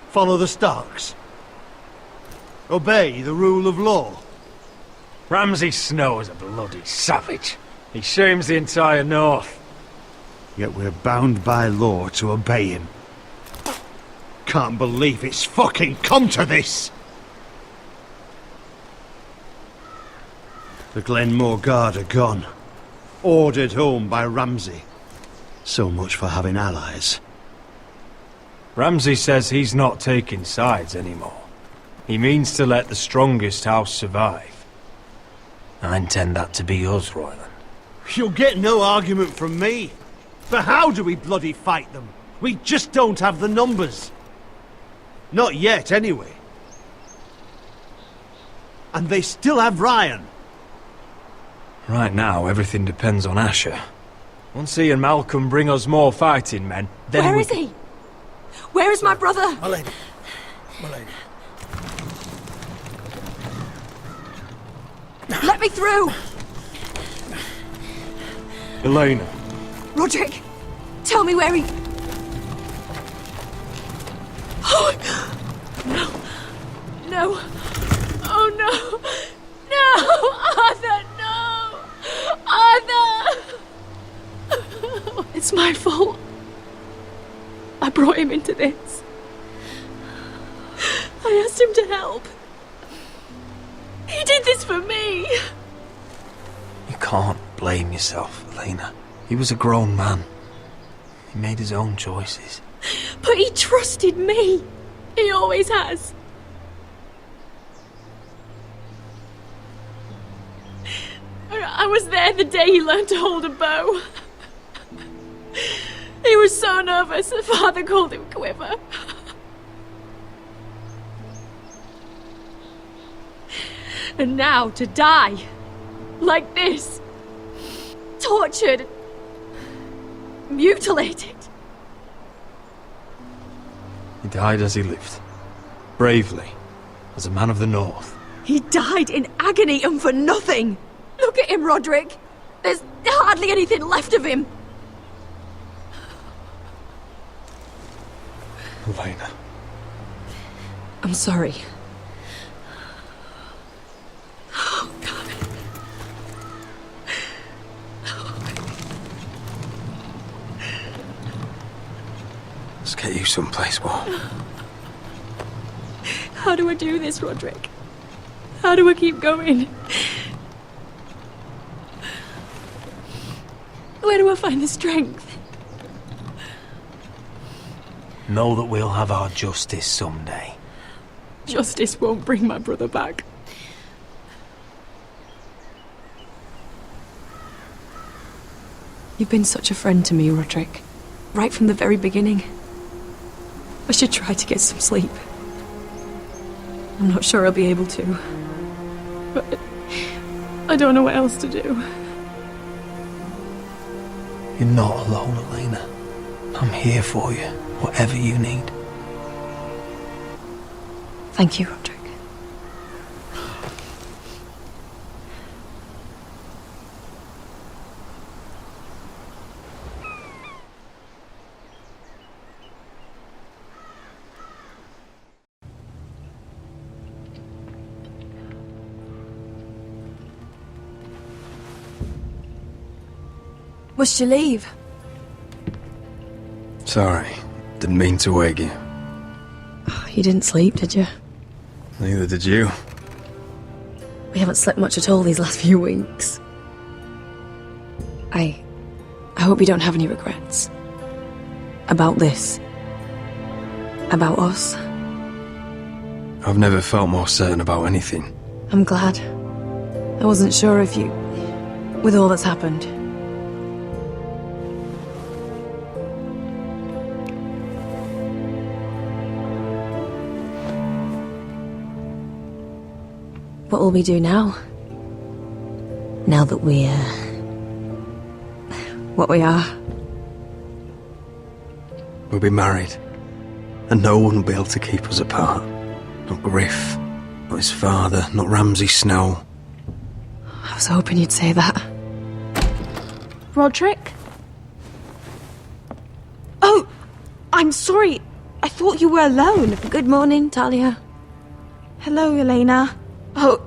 Follow the Starks? Obey the rule of law? Ramsay Snow is a bloody savage. He shames the entire North. Yet we're bound by law to obey him. Can't believe it's fucking come to this! The Glenmore Guard are gone. Ordered home by Ramsay. So much for having allies. Ramsay says he's not taking sides anymore. He means to let the strongest house survive. I intend that to be us, Ryon. You'll get no argument from me. But how do we bloody fight them? We just don't have the numbers. Not yet, anyway. And they still have Ryon. Right now, everything depends on Asher. Once he and Malcolm bring us more fighting men, then Where is he? Where is my brother? My lady. My lady. Let me through! Elaena. Rodrik, tell me where he... Oh, no. No. Oh, no. No! Arthur, no! Arthur! It's my fault. I brought him into this. I asked him to help. He did this for me. You can't blame yourself, Elaena. He was a grown man. He made his own choices. But he trusted me. He always has. I was there the day he learned to hold a bow. He was so nervous, the father called him Quiver. And now to die, like this, tortured, mutilated. He died as he lived, bravely, as a man of the North. He died in agony and for nothing. Look at him, Rodrik. There's hardly anything left of him. Elaena. I'm sorry. Oh, God. Let's get you someplace warm. How do I do this, Rodrik? How do I keep going? Where do I find the strength? Know that we'll have our justice someday. Justice won't bring my brother back. You've been such a friend to me, Rodrik. Right from the very beginning. I should try to get some sleep. I'm not sure I'll be able to. But I don't know what else to do. You're not alone, Elaena. I'm here for you, whatever you need. Thank you, Rodrik. Must you leave? Sorry, didn't mean to wake you. You didn't sleep, did you? Neither did you. We haven't slept much at all these last few weeks. I hope you don't have any regrets. About this. About us. I've never felt more certain about anything. I'm glad. I wasn't sure of you, with all that's happened. What will we do now? Now that we're... what we are? We'll be married, and no one will be able to keep us apart. Not Gryff, not his father, not Ramsay Snow. I was hoping you'd say that. Rodrik? Oh, I'm sorry. I thought you were alone. Good morning, Talia. Hello, Elaena. Oh,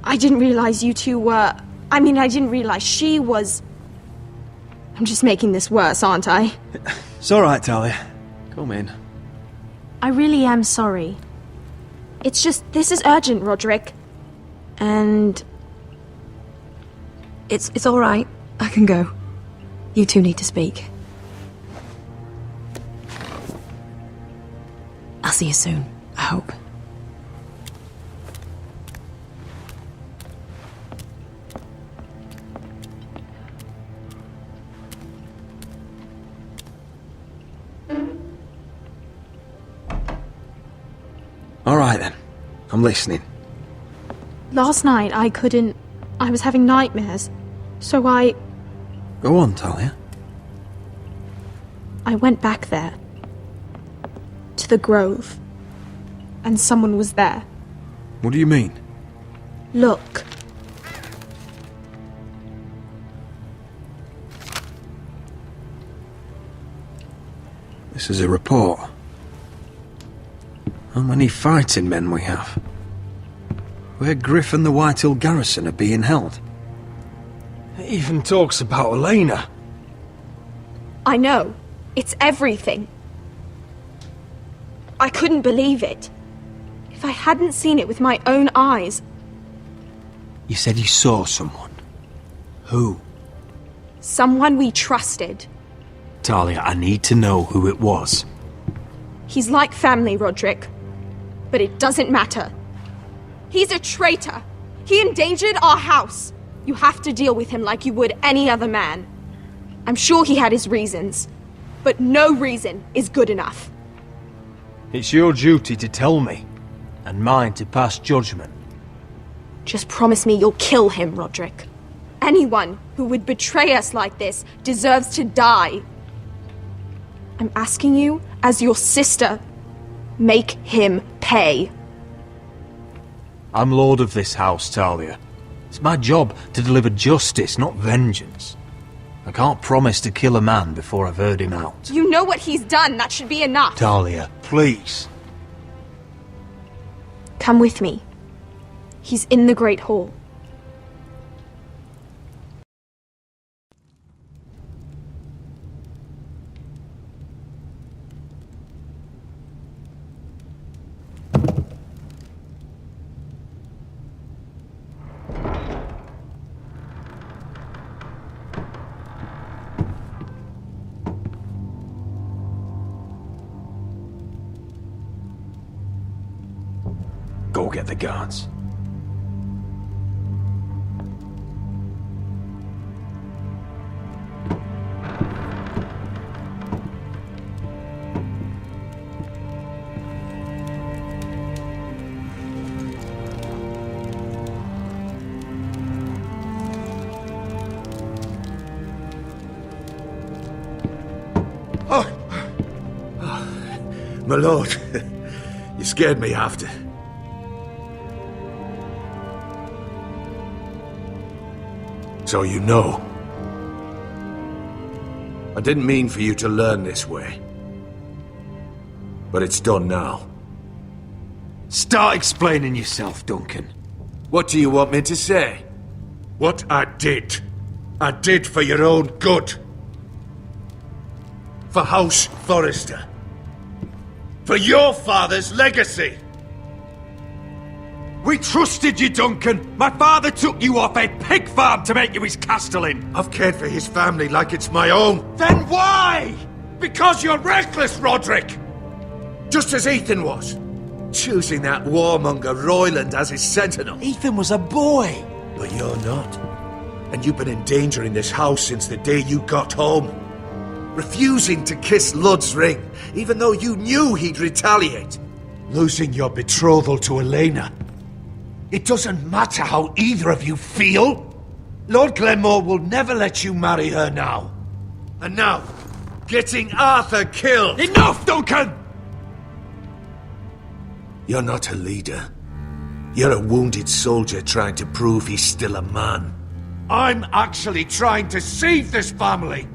I didn't realize you two were... I didn't realize she was... I'm just making this worse, aren't I? It's alright, Talia. Come in. I really am sorry. It's just, this is urgent, Rodrik. And... It's alright. I can go. You two need to speak. I'll see you soon, I hope. Alright then. I'm listening. Last night, I was having nightmares. So Go on, Talia. I went back there. To the grove. And someone was there. What do you mean? Look. This is a report. How many fighting men we have? Where Gryff and the Whitehill garrison are being held. It even talks about Elaena. I know. It's everything. I couldn't believe it. If I hadn't seen it with my own eyes... You said you saw someone. Who? Someone we trusted. Talia, I need to know who it was. He's like family, Rodrik. But it doesn't matter. He's a traitor. He endangered our house. You have to deal with him like you would any other man. I'm sure he had his reasons. But no reason is good enough. It's your duty to tell me, and mine to pass judgment. Just promise me you'll kill him, Rodrik. Anyone who would betray us like this deserves to die. I'm asking you, as your sister, make him pay. I'm lord of this house, Talia. It's my job to deliver justice, not vengeance. I can't promise to kill a man before I've heard him out. You know what he's done. That should be enough. Talia, please. Come with me. He's in the Great Hall. Go get the guards. My lord, you scared me after. So you know. I didn't mean for you to learn this way. But it's done now. Start explaining yourself, Duncan. What do you want me to say? What I did for your own good. For House Forrester. For your father's legacy. We trusted you, Duncan. My father took you off a pig farm to make you his castellan. I've cared for his family like it's my own. Then why? Because you're reckless, Rodrik! Just as Ethan was. Choosing that warmonger Royland as his sentinel. Ethan was a boy. But you're not. And you've been endangering this house since the day you got home. Refusing to kiss Lud's ring, even though you knew he'd retaliate. Losing your betrothal to Elaena. It doesn't matter how either of you feel. Lord Glenmore will never let you marry her now. And now, getting Arthur killed. Enough, Duncan! You're not a leader. You're a wounded soldier trying to prove he's still a man. I'm actually trying to save this family.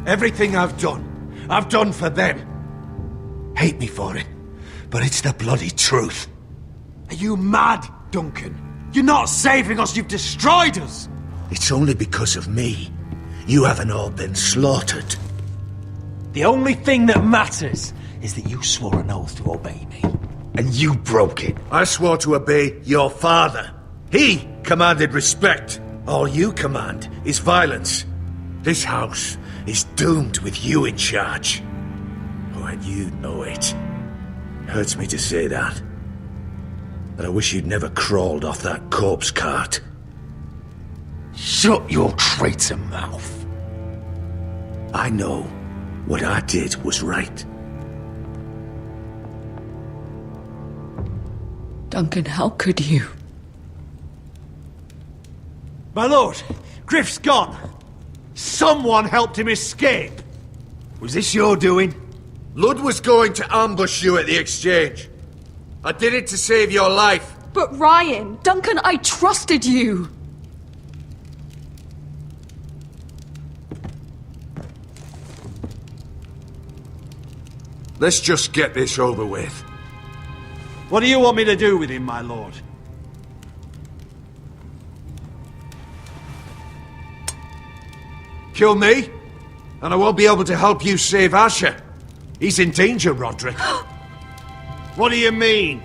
Everything I've done for them. Hate me for it, but it's the bloody truth. Are you mad, Duncan? You're not saving us, you've destroyed us! It's only because of me. You haven't all been slaughtered. The only thing that matters is that you swore an oath to obey me. And you broke it. I swore to obey your father. He commanded respect. All you command is violence. This house is doomed with you in charge. Oh, and you know it. Hurts me to say that. But I wish you'd never crawled off that corpse cart. Shut your traitor mouth. I know what I did was right. Duncan, how could you? My lord, Gryff's gone. Someone helped him escape. Was this your doing? Lud was going to ambush you at the exchange. I did it to save your life. But Ryon... Duncan, I trusted you! Let's just get this over with. What do you want me to do with him, my lord? Kill me, and I won't be able to help you save Asher. He's in danger, Rodrik. What do you mean?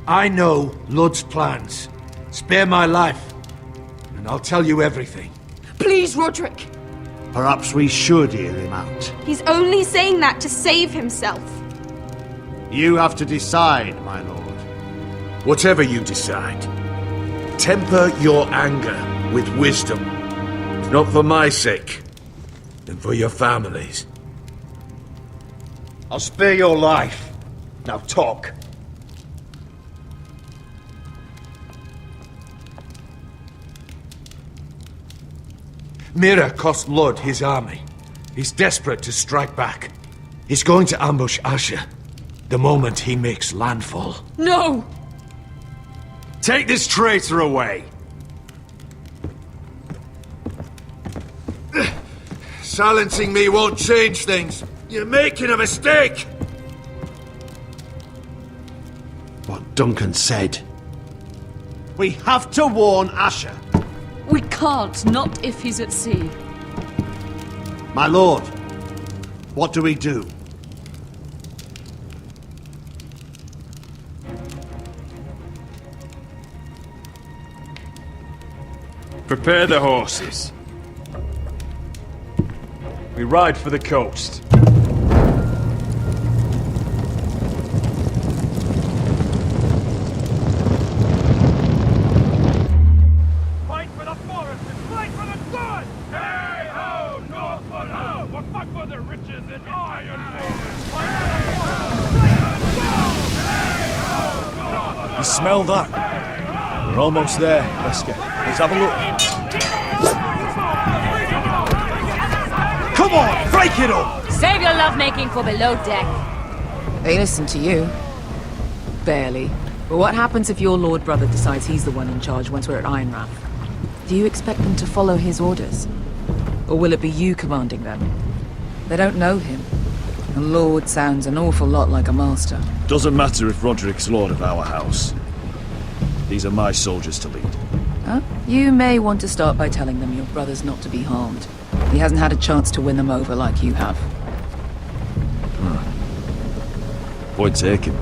I know Lud's plans. Spare my life, and I'll tell you everything. Please, Rodrik! Perhaps we should hear him out. He's only saying that to save himself. You have to decide, my lord. Whatever you decide, temper your anger with wisdom. It's not for my sake, and for your families. I'll spare your life. Now talk. Mira cost Lud his army. He's desperate to strike back. He's going to ambush Asher the moment he makes landfall. No! Take this traitor away! Silencing me won't change things. You're making a mistake! What Duncan said. We have to warn Asher. We can't, not if he's at sea. My lord, what do we do? Prepare the horses. We ride for the coast. Fight for the forest and fight for the sun! Hey ho, Northwood ho! We'll fight for the riches in Ironwood! Fight for the forest! Fight for the sun! Hey ho, Northwood! You smell that? We're almost there, Wesker. Let's have a look. Come on, break it up! Save your lovemaking for below deck. They listen to you. Barely. But what happens if your lord brother decides he's the one in charge once we're at Ironrath? Do you expect them to follow his orders? Or will it be you commanding them? They don't know him. A lord sounds an awful lot like a master. Doesn't matter if Rodrik's lord of our house. These are my soldiers to lead. Huh? You may want to start by telling them your brother's not to be harmed. He hasn't had a chance to win them over like you have. Point taken.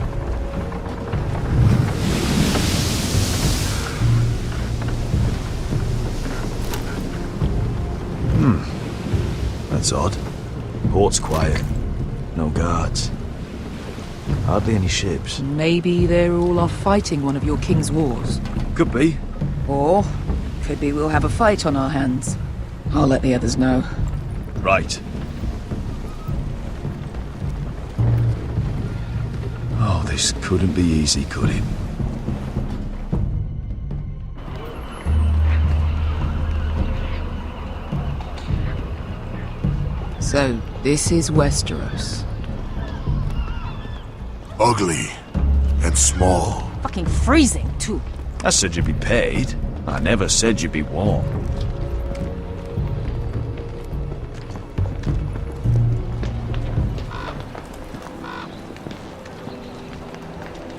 That's odd. Port's quiet. No guards. Hardly any ships. Maybe they're all off fighting one of your king's wars. Could be. Or, could be we'll have a fight on our hands. I'll let the others know. Right. Oh, this couldn't be easy, could it? So, this is Westeros. Ugly and small. Fucking freezing, too. I said you'd be paid. I never said you'd be warm.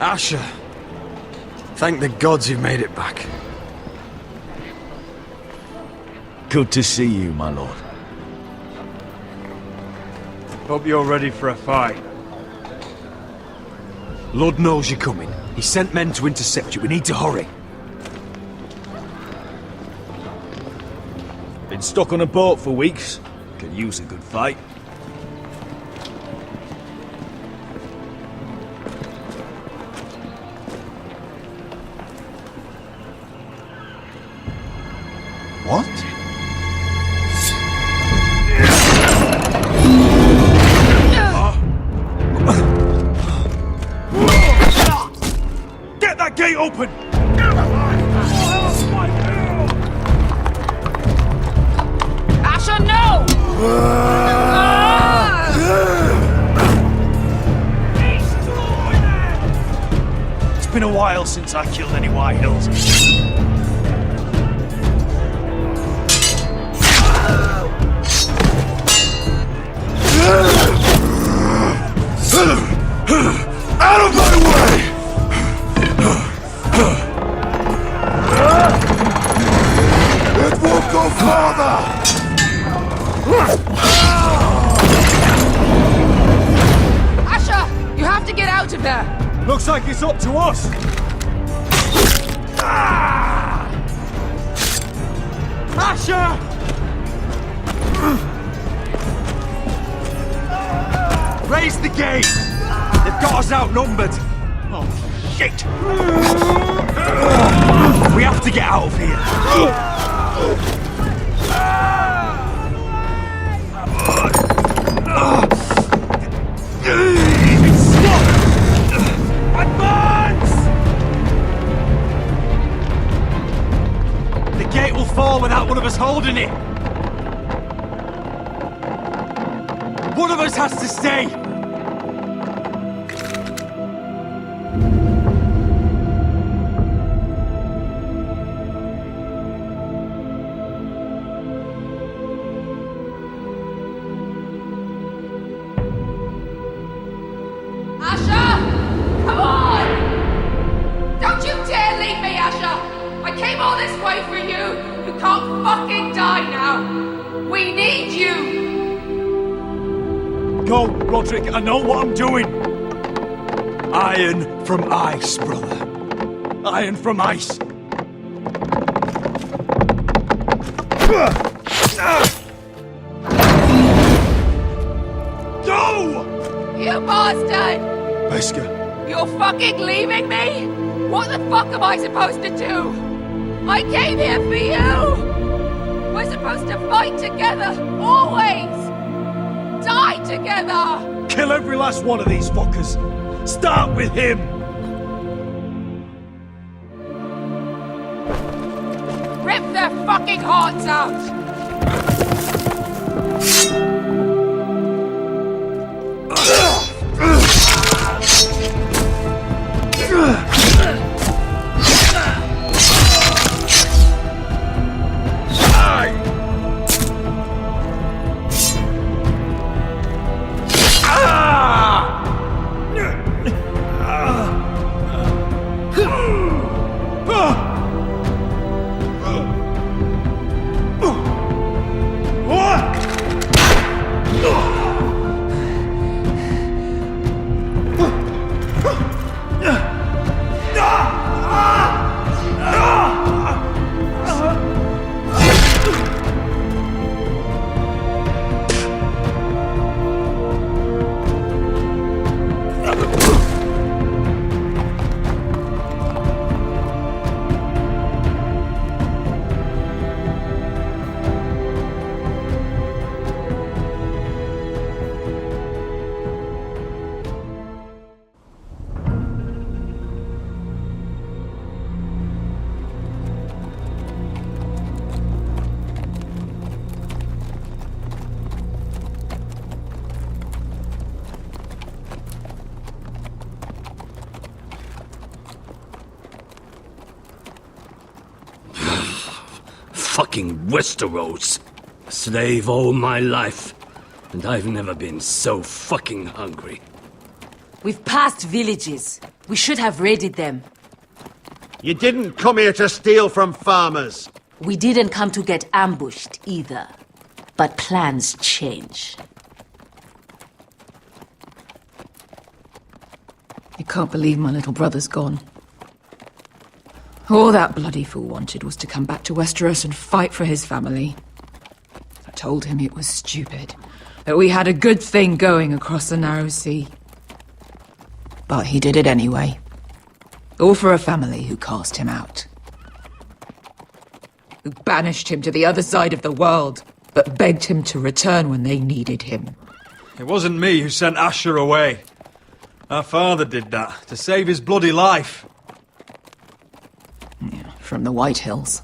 Asher! Thank the gods you've made it back. Good to see you, my lord. Hope you're ready for a fight. Lord knows you're coming. He sent men to intercept you. We need to hurry. Been stuck on a boat for weeks. Could use a good fight. What? Get that gate open! Asher, no! It's been a while since I killed any Whitehills. Out of my way! It won't go farther! Asher! You have to get out of there! Looks like it's up to us! Asher! Raise the gate! They've got us outnumbered! Oh, shit! We have to get out of here! It's stuck! Advance! The gate will fall without one of us holding it! One of us has to stay! Go, Rodrik, I know what I'm doing! Iron from ice, brother. Iron from ice. Go! You bastard! Wesker. You're fucking leaving me? What the fuck am I supposed to do? I came here for you! We're supposed to fight together, always! Die together! Kill every last one of these fuckers! Start with him! Rip their fucking hearts out! fucking Westeros. A slave all my life, and I've never been so fucking hungry. We've passed villages. We should have raided them. You didn't come here to steal from farmers. We didn't come to get ambushed either. But plans change. I can't believe my little brother's gone. All that bloody fool wanted was to come back to Westeros and fight for his family. I told him it was stupid, that we had a good thing going across the narrow sea. But he did it anyway. All for a family who cast him out. Who banished him to the other side of the world, but begged him to return when they needed him. It wasn't me who sent Asher away. Our father did that, to save his bloody life. Yeah, from the Whitehills.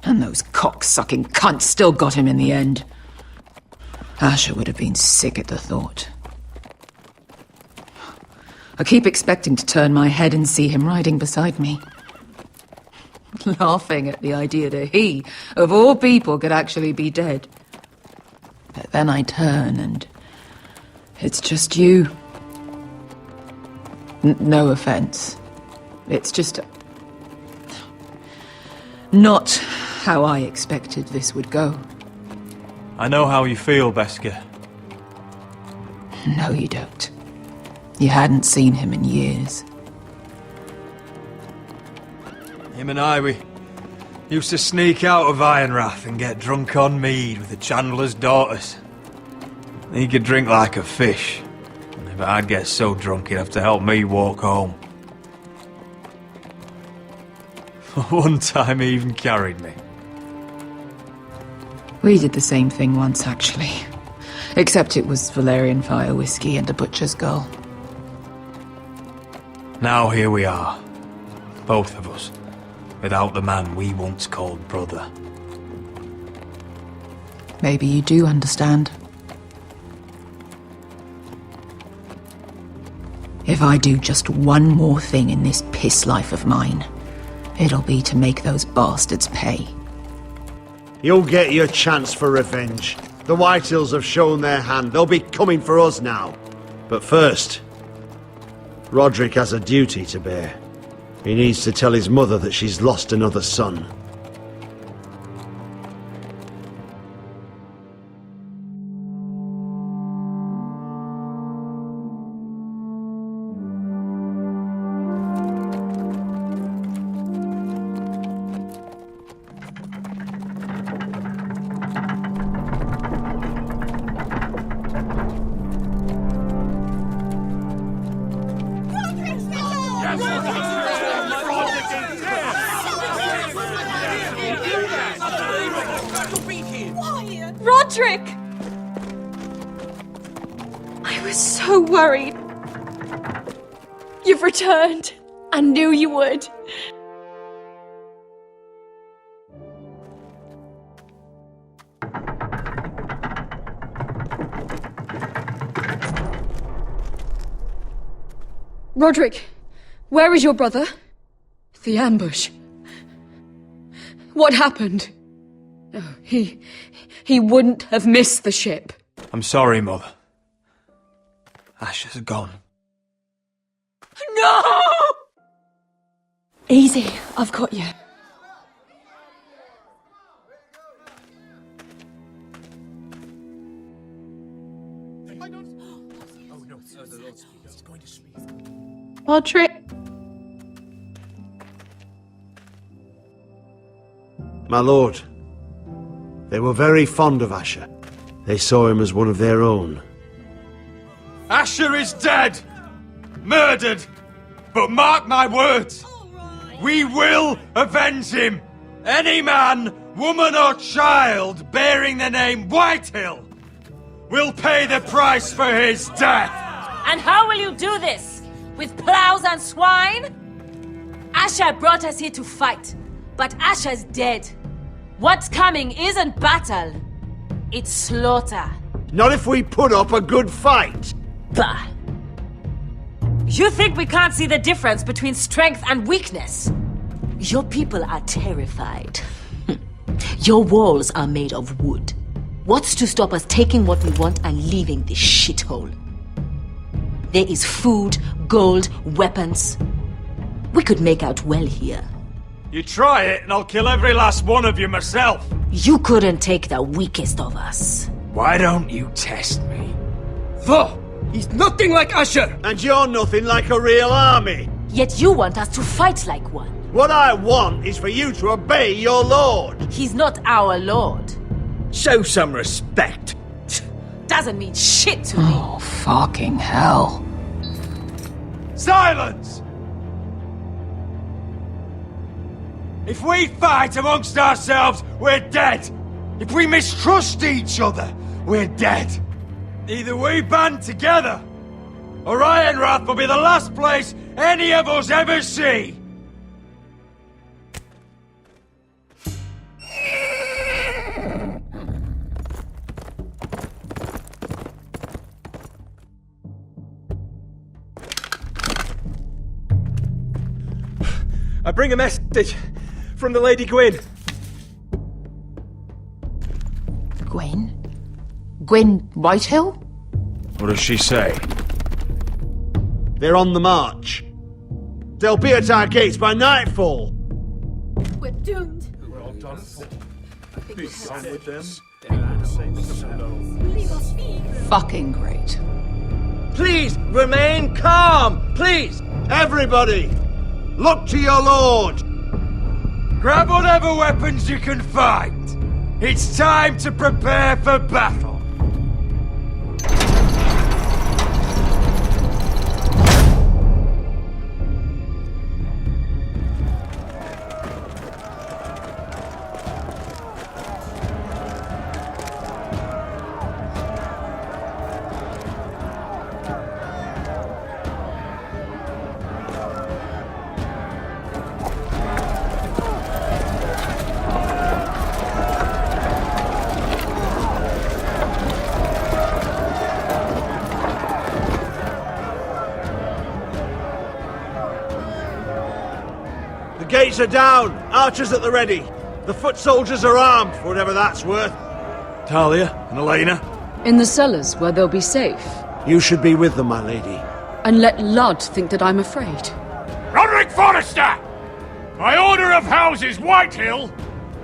And those cock-sucking cunts still got him in the end. Asher would have been sick at the thought. I keep expecting to turn my head and see him riding beside me. Laughing at the idea that he, of all people, could actually be dead. But then I turn and it's just you. No offense. It's just not how I expected this would go. I know how you feel, Beskar. No, you don't. You hadn't seen him in years. Him and I, we used to sneak out of Ironrath and get drunk on mead with the Chandler's daughters. He could drink like a fish. And if I'd get so drunk, he'd have to help me walk home. One time he even carried me. We did the same thing once, actually. Except it was Valerian fire whiskey and a butcher's girl. Now here we are. Both of us. Without the man we once called brother. Maybe you do understand. If I do just one more thing in this piss life of mine, it'll be to make those bastards pay. You'll get your chance for revenge. The Whitehills have shown their hand. They'll be coming for us now. But first, Rodrik has a duty to bear. He needs to tell his mother that she's lost another son. Rodrik! I was so worried. You've returned. I knew you would. Rodrik, where is your brother? The ambush. What happened? Oh, he wouldn't have missed the ship. I'm sorry, Mother. Asher's gone. No! Easy, I've got you. Rodrik. My lord, they were very fond of Asher. They saw him as one of their own. Asher is dead! Murdered! But mark my words! We will avenge him! Any man, woman or child bearing the name Whitehill will pay the price for his death! And how will you do this? With plows and swine? Asher brought us here to fight, but Asher's dead. What's coming isn't battle, it's slaughter. Not if we put up a good fight. Bah! You think we can't see the difference between strength and weakness? Your people are terrified. Your walls are made of wood. What's to stop us taking what we want and leaving this shithole? There is food, gold, weapons. We could make out well here. You try it, and I'll kill every last one of you myself. You couldn't take the weakest of us. Why don't you test me? Though, he's nothing like Asher. And you're nothing like a real army. Yet you want us to fight like one. What I want is for you to obey your lord. He's not our lord. Show some respect. Doesn't mean shit to me. Oh, fucking hell. Silence! If we fight amongst ourselves, we're dead. If we mistrust each other, we're dead. Either we band together, or Ironrath will be the last place any of us ever see. I bring a message from the Lady Gwyn. Gwyn? Gwyn Whitehill? What does she say? They're on the march. They'll be at our gates by nightfall. We're doomed. We're all done for. Be done with them. Fucking great. Please remain calm. Please, everybody, look to your lord. Grab whatever weapons you can find. It's time to prepare for battle. The gates are down. Archers at the ready. The foot soldiers are armed, for whatever that's worth. Talia and Elaena? In the cellars, where they'll be safe. You should be with them, my lady. And let Ludd think that I'm afraid. Rodrik Forrester! By order of Houses Whitehill,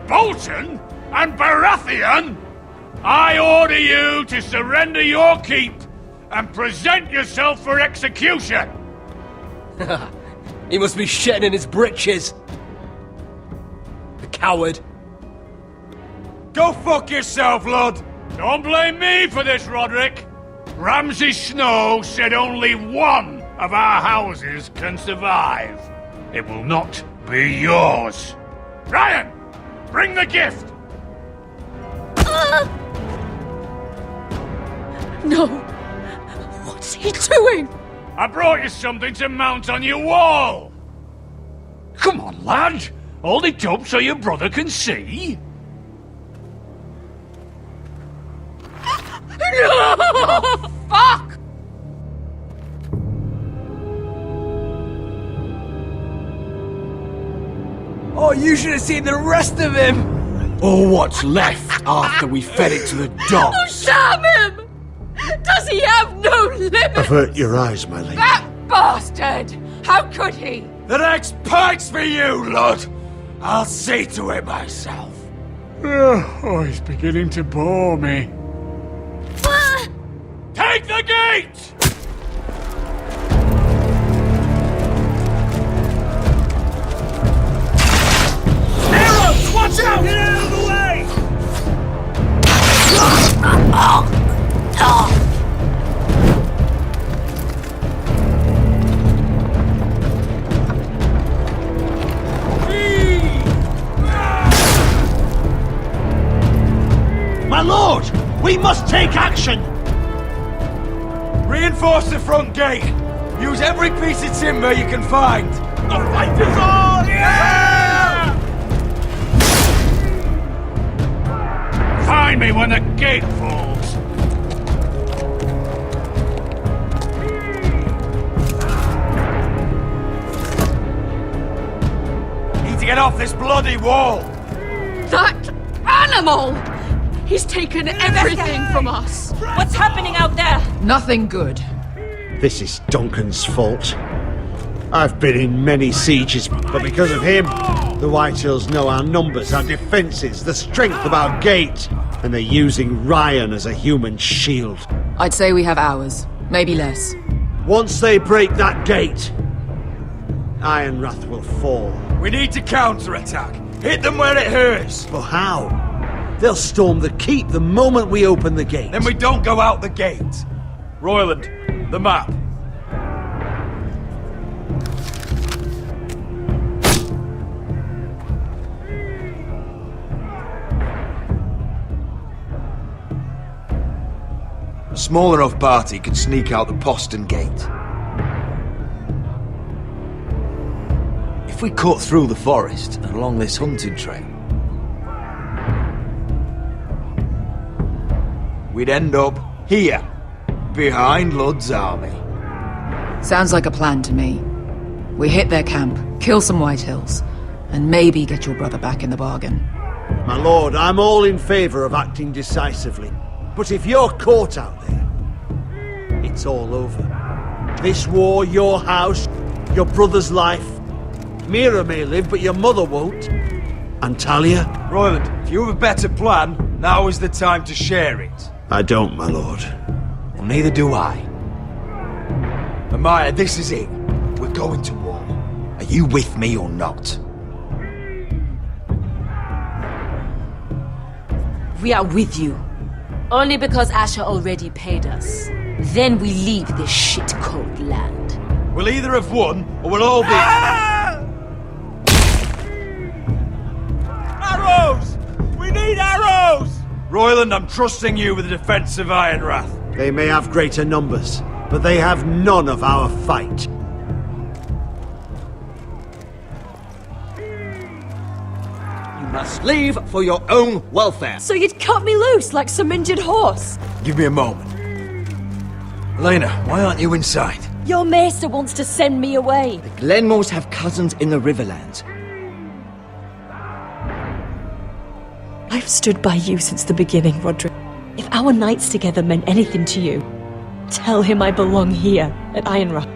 Bolton, and Baratheon, I order you to surrender your keep and present yourself for execution! He must be shitting in his britches. The coward. Go fuck yourself, lad! Don't blame me for this, Rodrik. Ramsay Snow said only one of our houses can survive. It will not be yours. Ryon, bring the gift! No! What's he doing? I brought you something to mount on your wall! Come on, lad! Hold it up so your brother can see! No! Fuck! Oh, you should have seen the rest of him! Or what's left after we fed it to the dogs. Oh, damn him! Does he have no limit? Avert your eyes, my lady. That bastard! How could he? The next pike's for you, lad! I'll see to it myself. Oh, he's beginning to bore me. Take the gate! Arrows! Watch out! Get out of the way! My lord! We must take action! Reinforce the front gate! Use every piece of timber you can find! The fight is on! Yeah! Find me when the gate falls! Need to get off this bloody wall! That animal! He's taken everything from us! What's happening out there? Nothing good. This is Duncan's fault. I've been in many sieges, but because of him, the Whitehills know our numbers, our defences, the strength of our gate, and they're using Ryon as a human shield. I'd say we have hours, maybe less. Once they break that gate, Ironrath will fall. We need to counterattack. Hit them where it hurts. But how? They'll storm the keep the moment we open the gate. Then we don't go out the gate. Royland, the map. A small enough party could sneak out the postern gate. If we cut through the forest and along this hunting trail, we'd end up here, behind Lud's army. Sounds like a plan to me. We hit their camp, kill some Whitehills, and maybe get your brother back in the bargain. My lord, I'm all in favour of acting decisively. But if you're caught out there, it's all over. This war, your house, your brother's life. Mira may live, but your mother won't. And Talia? Royland, if you have a better plan, now is the time to share it. I don't, my lord. Well, neither do I. Amaya, this is it. We're going to war. Are you with me or not? We are with you. Only because Asher already paid us. Then we leave this shit-cold land. We'll either have won, or we'll all be... Arrows! We need arrows! Royland, I'm trusting you with the defense of Ironrath. They may have greater numbers, but they have none of our fight. You must leave for your own welfare. So you'd cut me loose like some injured horse? Give me a moment. Elaena, why aren't you inside? Your maester wants to send me away. The Glenmores have cousins in the Riverlands. I've stood by you since the beginning, Rodrik. If our nights together meant anything to you, tell him I belong here at Ironrath.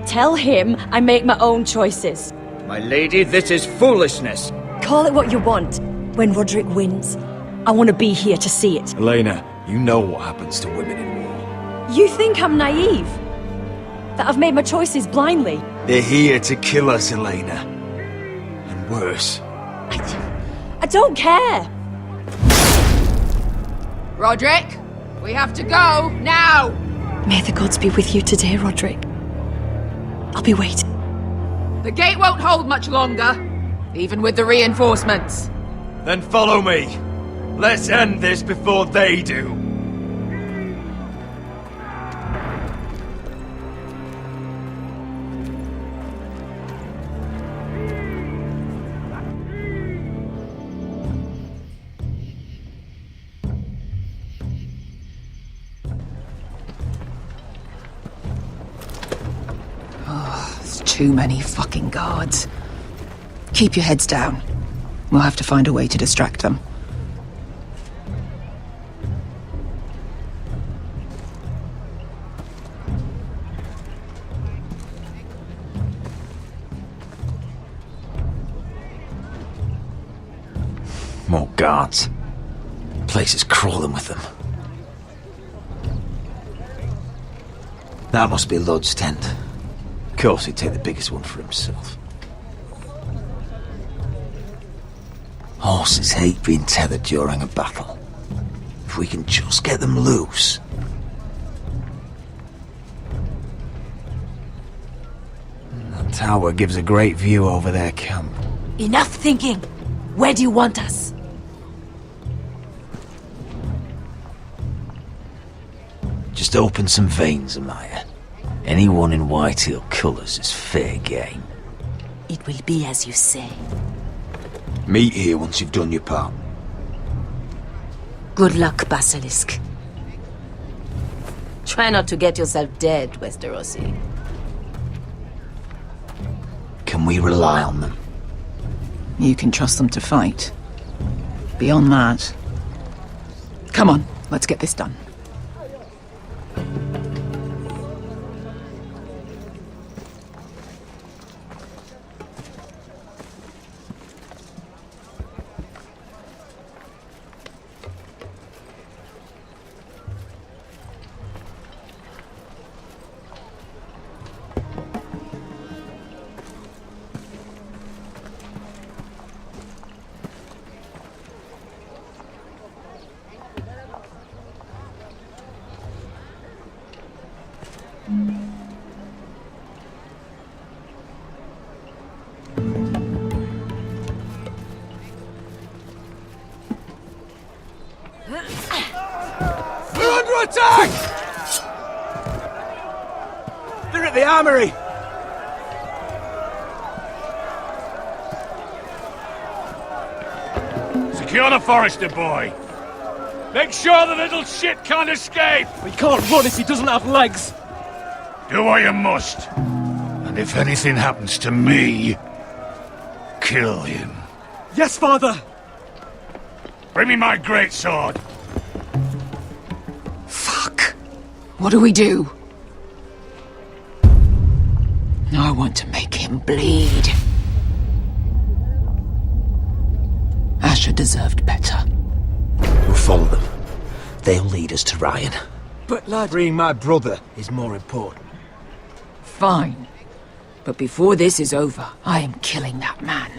Tell him I make my own choices. My lady, this is foolishness. Call it what you want. When Rodrik wins, I want to be here to see it. Elaena, you know what happens to women in war. You think I'm naive? That I've made my choices blindly? They're here to kill us, Elaena. And worse. I don't care. Rodrik, we have to go, now! May the gods be with you today, Rodrik. I'll be waiting. The gate won't hold much longer, even with the reinforcements. Then follow me. Let's end this before they do. Too many fucking guards. Keep your heads down. We'll have to find a way to distract them. More guards. The place is crawling with them. That must be Lud's tent. Of course, he'd take the biggest one for himself. Horses hate being tethered during a battle. If we can just get them loose. That tower gives a great view over their camp. Enough thinking! Where do you want us? Just open some veins, Amaya. Anyone in Whitehill colours is fair game. It will be as you say. Meet here once you've done your part. Good luck, Basilisk. Try not to get yourself dead, Westerosi. Can we rely on them? You can trust them to fight. Beyond that... Come on, let's get this done. We're under attack! They're at the armory! Secure the Forrester boy. Make sure the little shit can't escape! He can't run if he doesn't have legs. Do what you must. And if anything happens to me, kill him. Yes, father! Bring me my greatsword. Fuck. What do we do? I want to make him bleed. Asher deserved better. We'll follow them. They'll lead us to Ryon. But lad... Freeing my brother is more important. Fine. But before this is over, I am killing that man.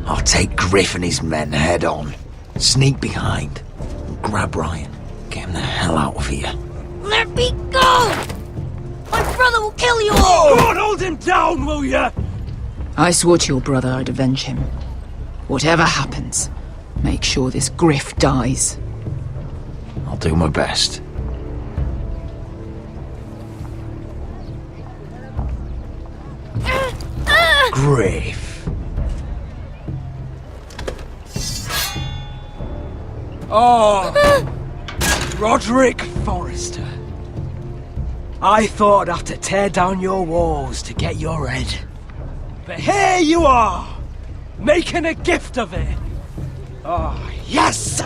I'll take Gryff and his men head on. Sneak behind. And grab Ryon. Get him the hell out of here. Let me go! My brother will kill you all! Go on, hold him down, will ya? I swore to your brother I'd avenge him. Whatever happens, make sure this Gryff dies. I'll do my best. Gryff. Oh, Rodrik Forrester. I thought I'd have to tear down your walls to get your head. But here you are, making a gift of it. Oh, yes!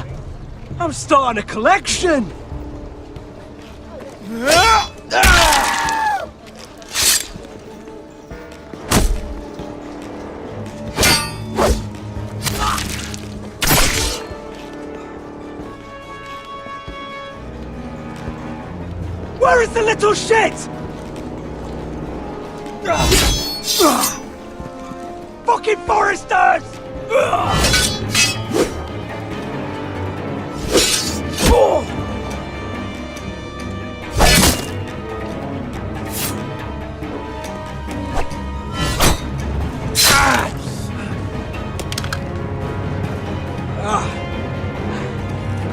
I'm starting a collection! Where is the little shit? Fucking Forresters!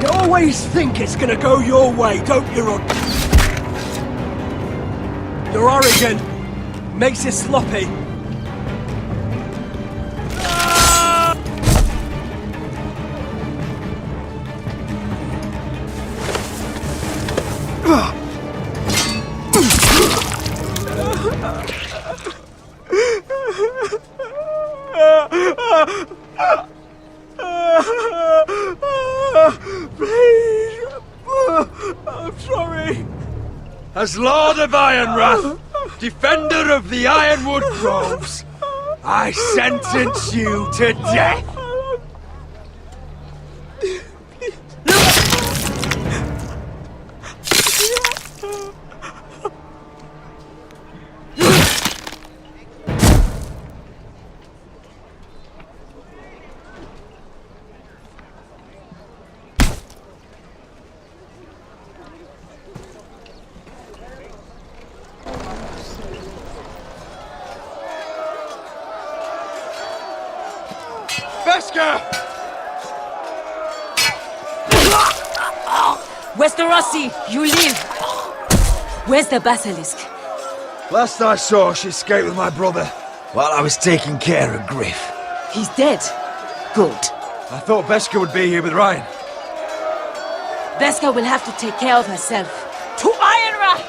You always think it's gonna go your way, don't you, Rod? You're arrogant. Makes you sloppy. Please. I'm sorry. As Lord of Ironrath, defender of the Ironwood groves, I sentence you to death. Westerosi, you live! Where's the basilisk? Last I saw, she escaped with my brother. While I was taking care of Gryff. He's dead. Good. I thought Beskha would be here with Ryon. Beskha will have to take care of herself. To Ironrath!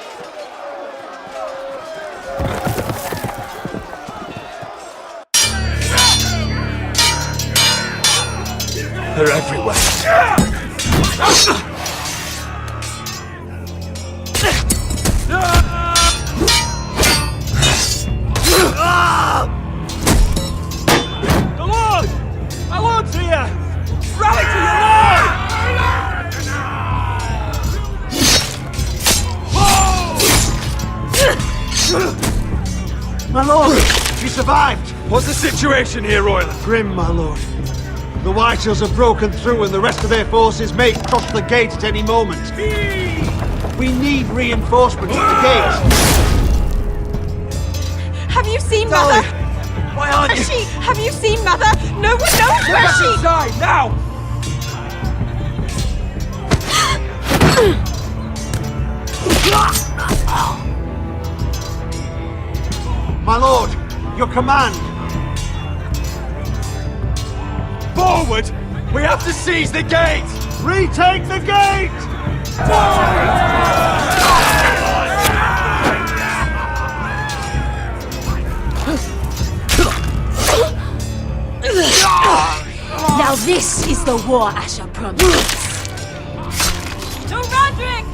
They're everywhere. The Lord! My Lord's here! Rally to your Lord! My Lord! You survived! What's the situation here, Royal? Grim, my Lord. The Whitehills have broken through and the rest of their forces may cross the gate at any moment. We need reinforcements at the gate. Have you seen Mother? Why aren't Where's she? Have you seen Mother? No one knows Get where back she... inside, now! My Lord, your command! Forward! We have to seize the gate! Retake the gate! Now this is the war Asher promised. To Rodrik!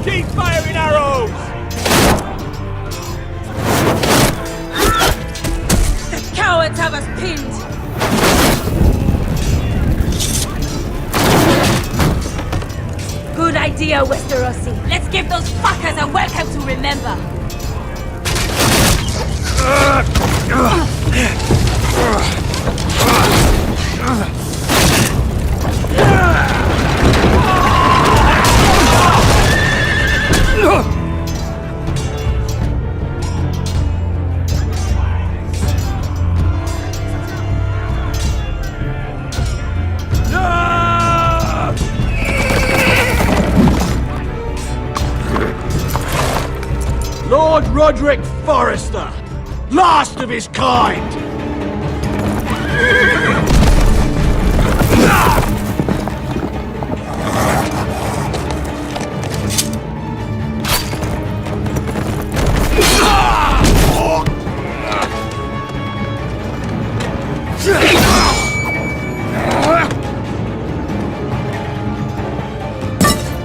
Keep firing arrows! The cowards have us pinned! Good idea, Westerosi. Let's give those fuckers a welcome to remember. Lord Rodrik Forrester, last of his kind!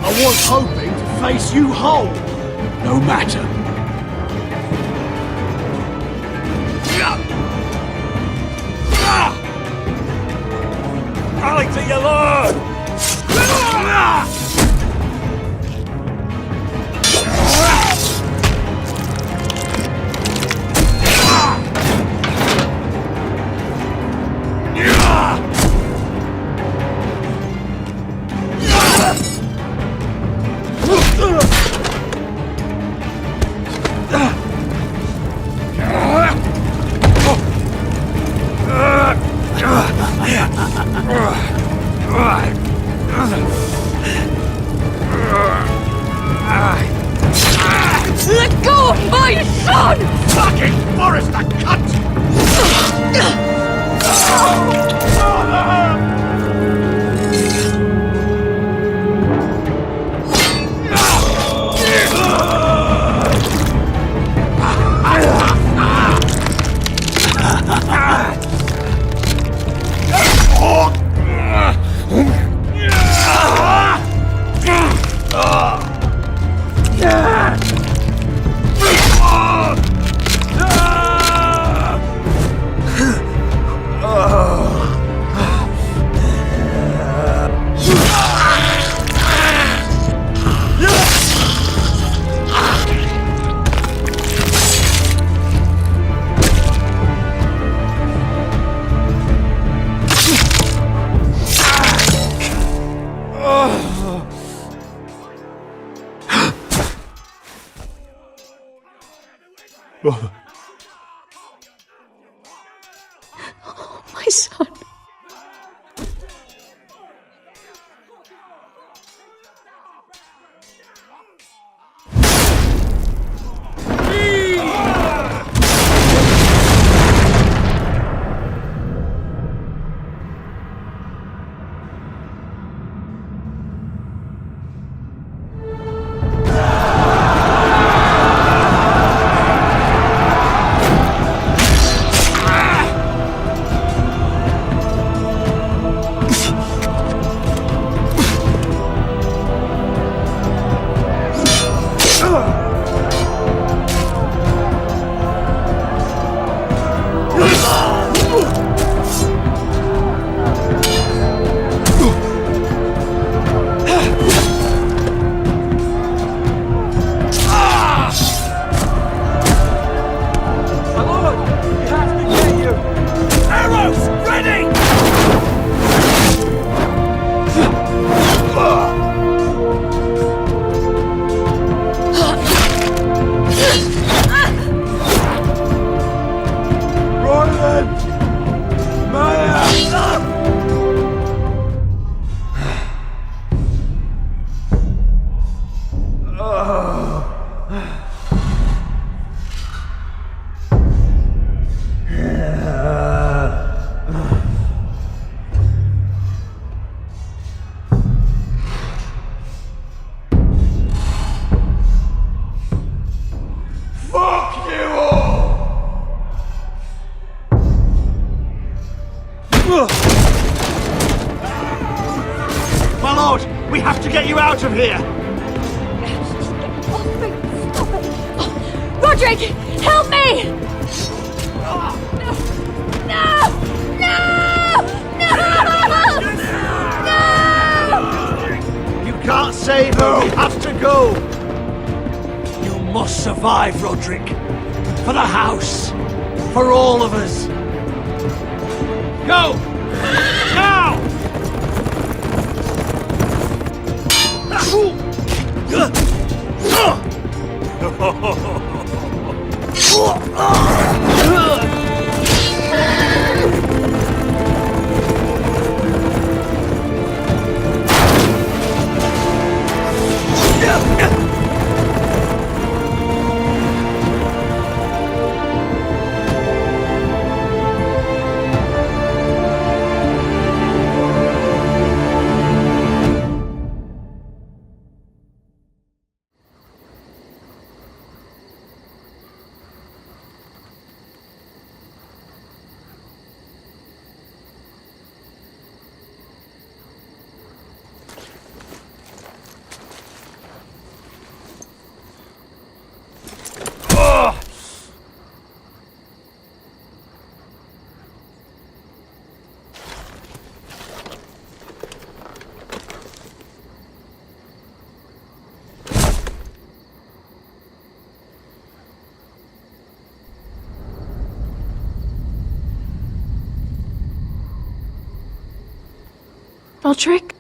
I was hoping to face you whole. No matter. Rally to your Lord! Let go of my son! Fucking Forrester, cunt! Brother. Oh, my son. My lord, we have to get you out of here! Rodrik, help me! No! You can't save her, we have to go! You must survive, Rodrik. For the house. For all of us. Go! Now! Rodrik?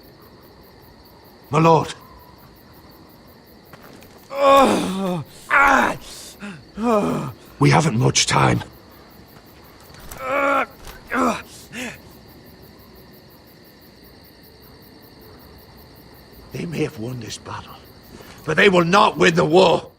My lord. We haven't much time. They may have won this battle, but they will not win the war.